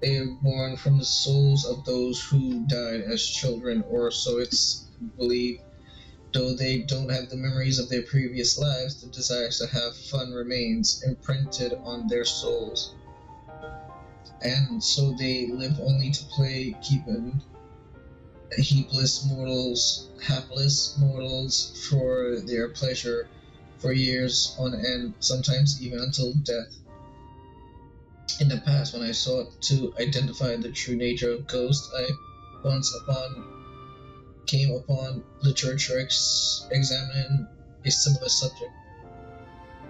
They are born from the souls of those who died as children, or so it's believed. Though they don't have the memories of their previous lives, the desire to have fun remains imprinted on their souls. And so they live only to play, keeping hapless mortals for their pleasure for years on end, sometimes even until death. In the past, when I sought to identify the true nature of ghosts, I came upon literature examining a similar subject.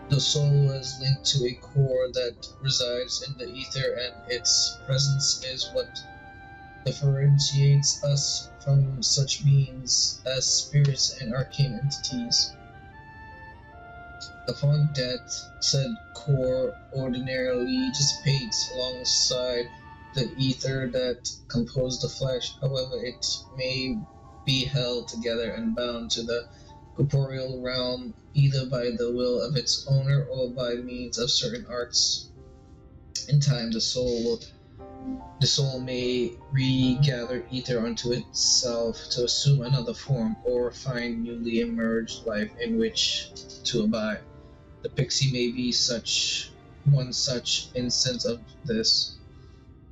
The soul was linked to a core that resides in the ether, and its presence is what differentiates us from such beings as spirits and arcane entities. Upon death, said core ordinarily dissipates alongside the ether that composed the flesh. However, it may be held together and bound to the corporeal realm either by the will of its owner or by means of certain arts. In time, the soul may regather ether unto itself to assume another form or find newly emerged life in which to abide. The pixie may be such instance of this.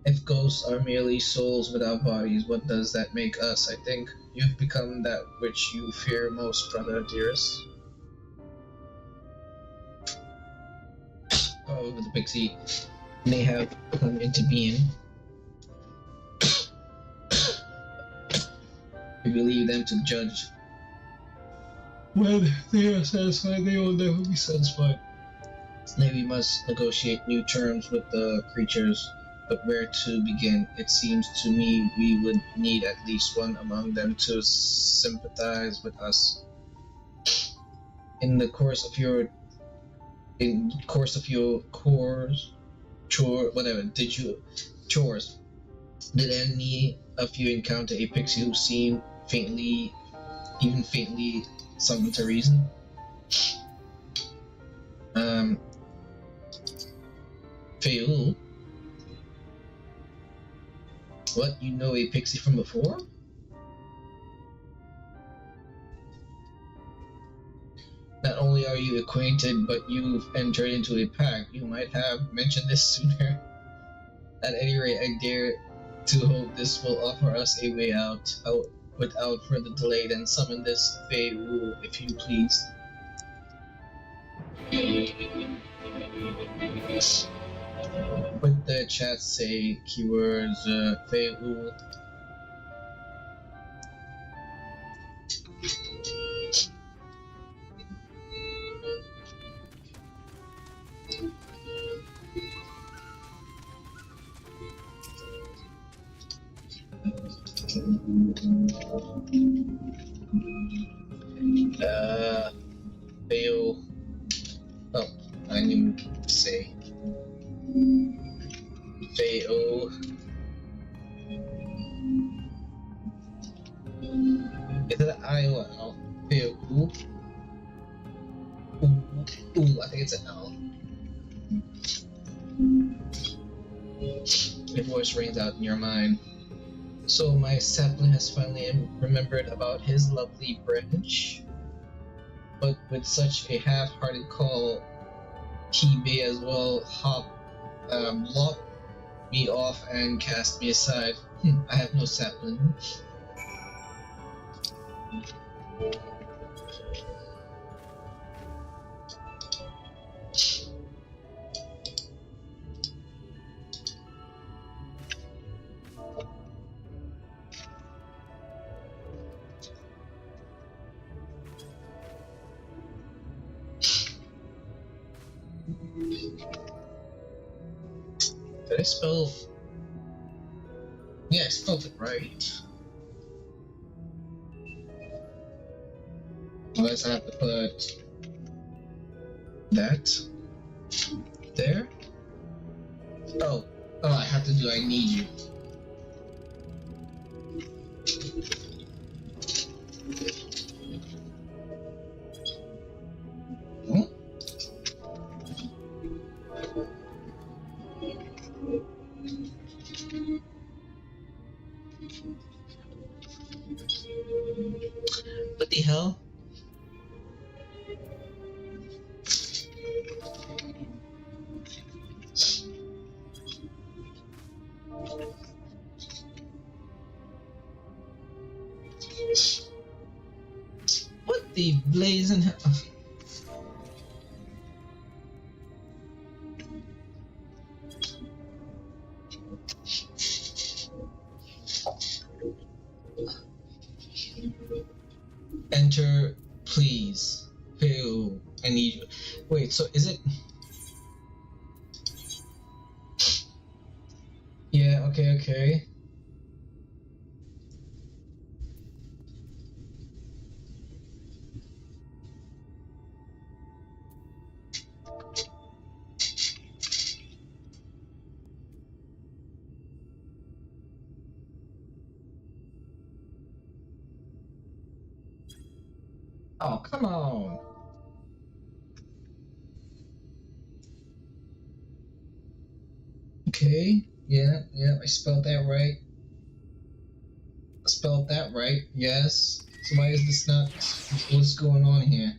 If ghosts are merely souls without bodies, what does that make us? I think you've become that which you fear most, brother dearest. However, the pixie may have come into being. We will leave them to judge. When they are satisfied, they will never be satisfied. Maybe we must negotiate new terms with the creatures, but where to begin? It seems to me we would need at least one among them to sympathize with us. In the course of your chores, did any of you encounter a pixie who seemed faintly something to reason? Fail. What, you know a pixie from before? Not only are you acquainted, but you've entered into a pact. You might have mentioned this sooner. At any rate, I dare to hope this will offer us a way out. Without further delay, then summon this Fey Rule, if you please. With the chat say keywords Fey Rule. Fail. Oh, I didn't even say. Fail. Is it an I or an L? Fail. Ooh, I think it's an L. Your voice rings out in your mind. So my sapling has finally remembered about his lovely branch. But with such a half-hearted call, he may as well lop me off and cast me aside. I have no sapling. Did I spell? Yeah, I spelled it right. Unless I have to put that there. Oh, I have to do I need you. Huh? What the hell? What the blazing hell? Enter, please. Ew, I need you. Wait, so is it? Yeah, okay. Oh, come on. Okay, yeah, I spelled that right. Yes. So why is this not? What's going on here?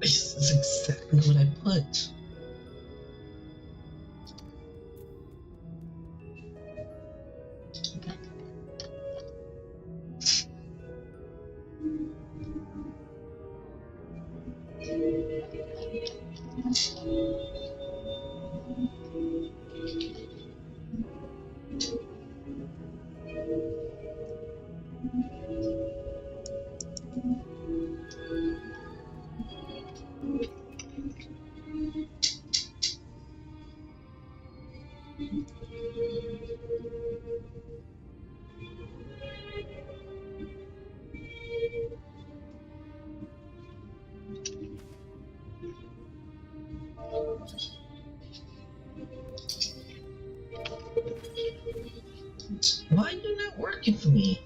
This is exactly what I put. Why are you not working for me?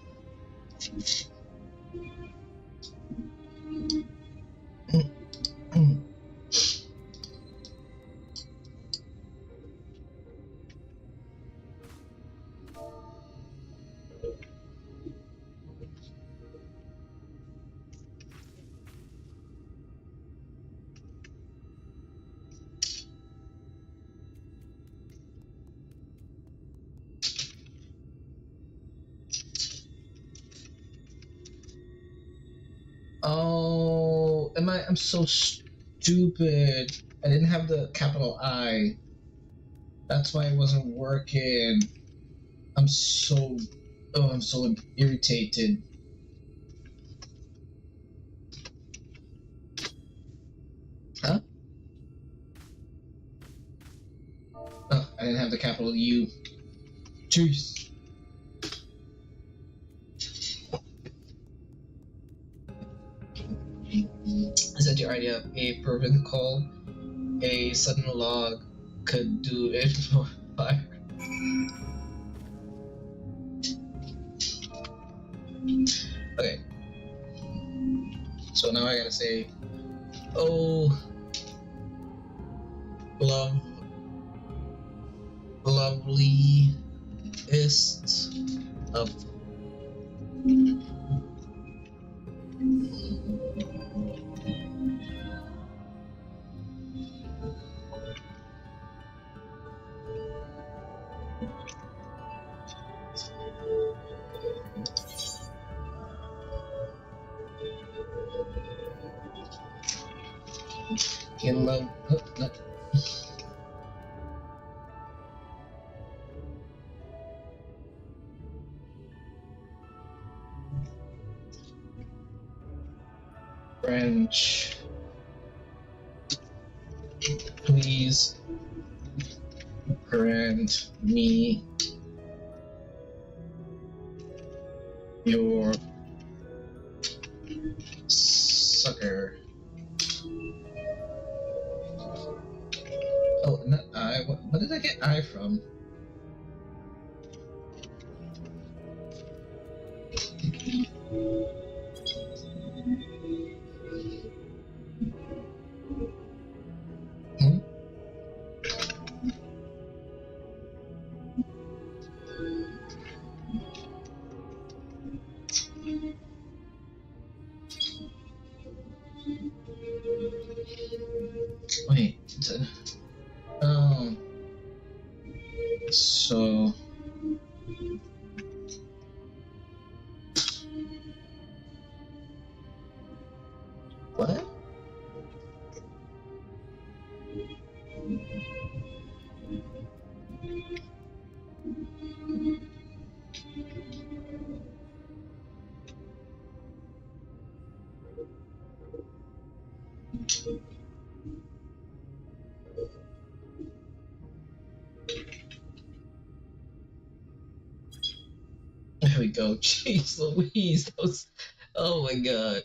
Oh, I'm so stupid. I didn't have the capital I. That's why it wasn't working. I'm so irritated. Huh? Oh, I didn't have the capital U. Jeez. Is that your idea of a perfect call? A sudden log could do it for fire. Okay. So now I gotta say, oh, loveliest of. In love. No. French. Please grant me your sucker. Oh, not I. What did I get I from? Hmm? Wait. Oh. So. What? There we go. Jeez Louise. That was. Oh my god.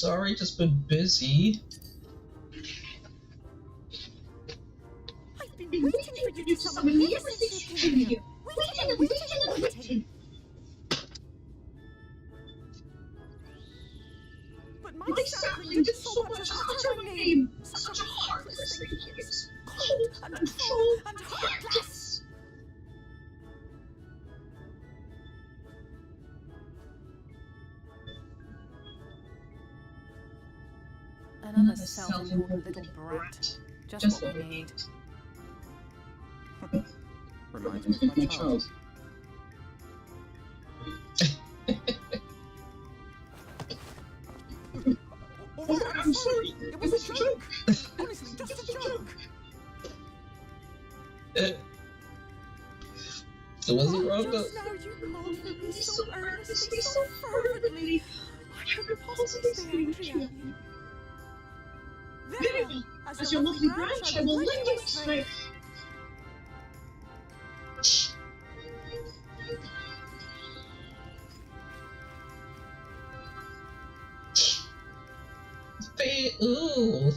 sorry, just been busy. I've been waiting for you to summon me ever since you came here. Waiting. But my sapling did so much as utter my name. Such a heartless thing he is. Cold and cruel and heartless. Another self-important little brat. Just what we need. Reminds me of my child. Oh, I'm sorry. It was a joke. Honestly, just a joke. So was it wrong? Just now you called for me so earnestly, so fervently. I couldn't possibly stay angry at you. Very well. As your lovely branch, I will lend you my strength. Ooh. Well.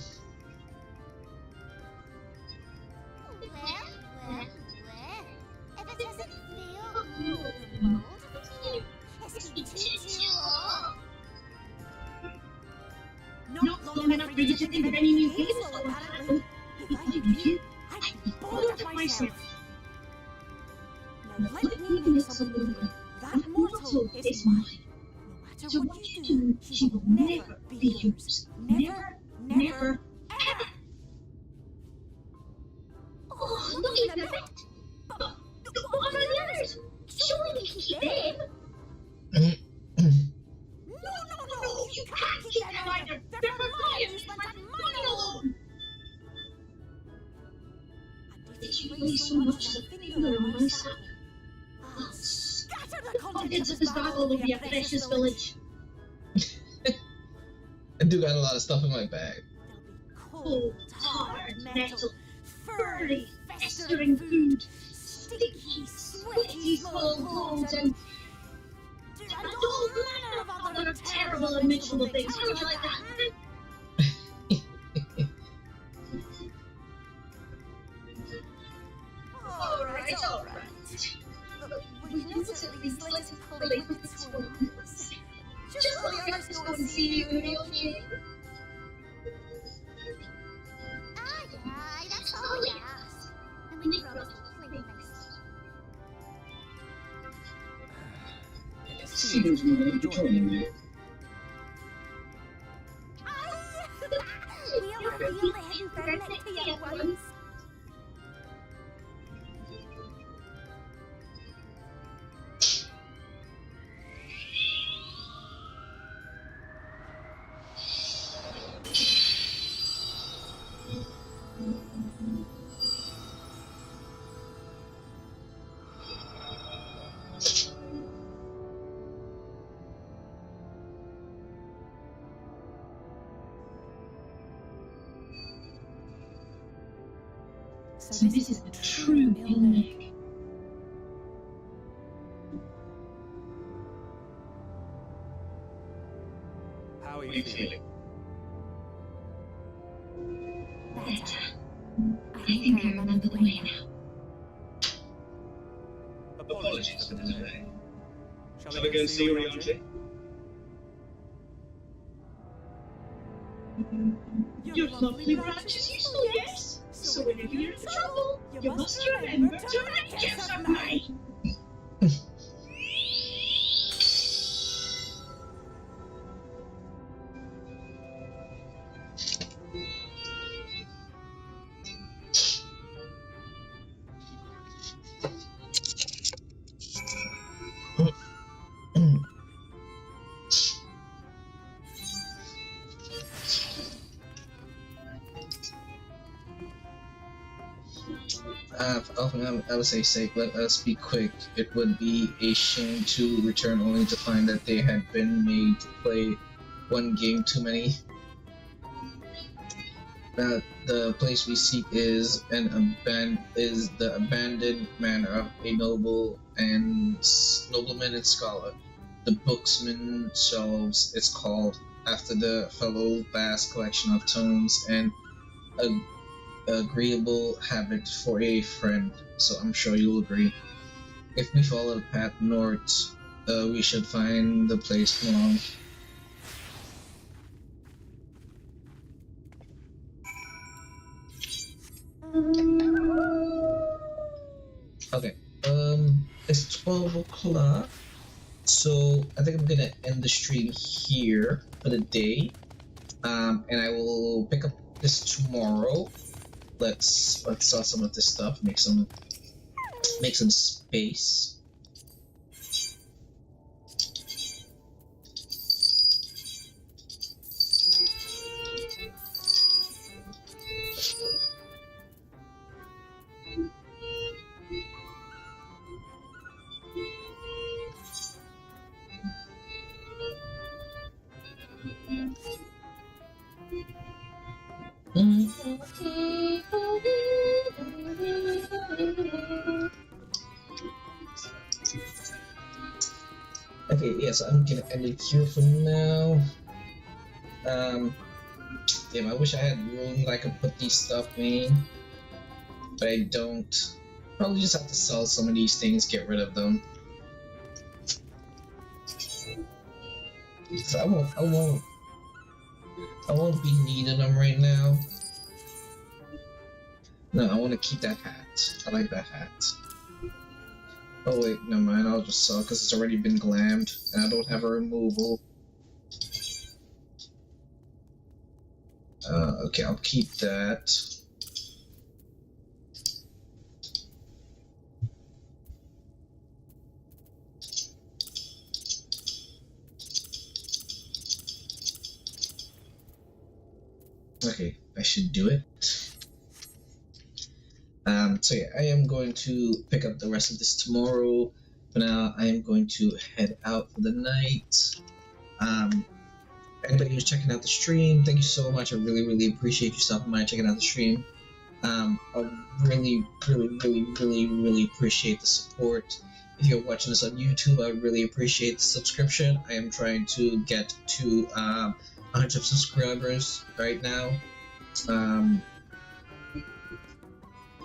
If it doesn't feel good, the mold of you has been too long. Not long enough for you to think of any new hazel, apparently. If I were you, I'd be bored of myself. Now let me make something clear. That mortal is mine. No matter what you do, she will never be yours. Never, ever. Oh, not even a bit. But what about the others? Surely we can keep them. No, you can't keep them either. They're for my amusement and mine alone. And if you place so much as a finger on my sapling, I'll scatter the contents of this battle over your precious village. I do got a lot of stuff in my bag. There'll be cold, hard metal, furry, festering food, sticky, sweaty, small holes, and all manner of other terrible and miserable things. How would you like that? Alright. We can also at least let him play with the swans. Just let the others go and see you, okay? Aye, that's all we ask. And we promise to play nice. Seems we will be joining you. We'll reveal the hidden permit to the other ones. So this is a true illness. How are you feeling? Better. I think I'm out of the way now. Apologies for the delay. Shall we go and see Oriante? Your lovely branch is useful, yes? So whenever you're in trouble, you must remember to wreck of mine. I would say sake, let us be quick. It would be a shame to return only to find that they had been made to play one game too many. The place we seek is the abandoned manor of a nobleman and scholar. The Booksman Shelves, it's called. after the fellow vast collection of tomes and an agreeable habit for a friend, so I'm sure you'll agree. If we follow the path north, we should find the place belong. Okay, it's 12 o'clock, so I think I'm gonna end the stream here for the day, and I will pick up this tomorrow. Let's sell some of this stuff, make some space. Okay, yes, I'm gonna end it here for now. Damn, I wish I had room that I could put these stuff in, but I don't. Probably just have to sell some of these things, get rid of them. So I won't be needing them right now. No, I want to keep that hat. I like that hat. Oh wait, never mind, I'll just sell because it's already been glammed and I don't have a removal. Okay, I'll keep that. Okay, I should do it. So yeah, I am going to pick up the rest of this tomorrow. For now, I am going to head out for the night. Anybody who's checking out the stream, thank you so much. I really appreciate you stopping by and checking out the stream. I really appreciate the support. If you're watching this on YouTube, I really appreciate the subscription. I am trying to get to 100 subscribers right now.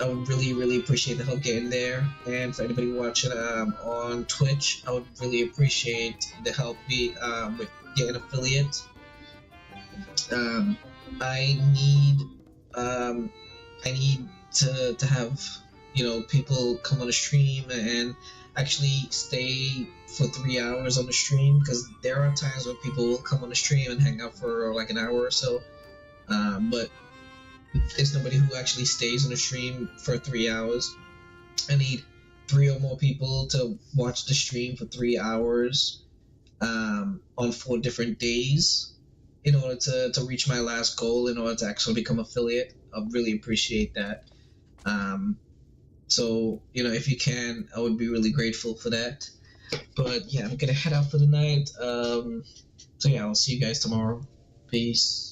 I would really appreciate the help getting there, and for anybody watching on Twitch, I would really appreciate the help with getting affiliate. I need to have, you know, people come on the stream and actually stay for 3 hours on the stream, because there are times when people will come on the stream and hang out for like an hour or so, but there's nobody who actually stays on the stream for 3 hours. I need 3 or more people to watch the stream for 3 hours on 4 different days in order to reach my last goal, in order to actually become affiliate. I really appreciate that. So, you know, if you can, I would be really grateful for that. But yeah, I'm gonna head out for the night. So yeah, I'll see you guys tomorrow. Peace.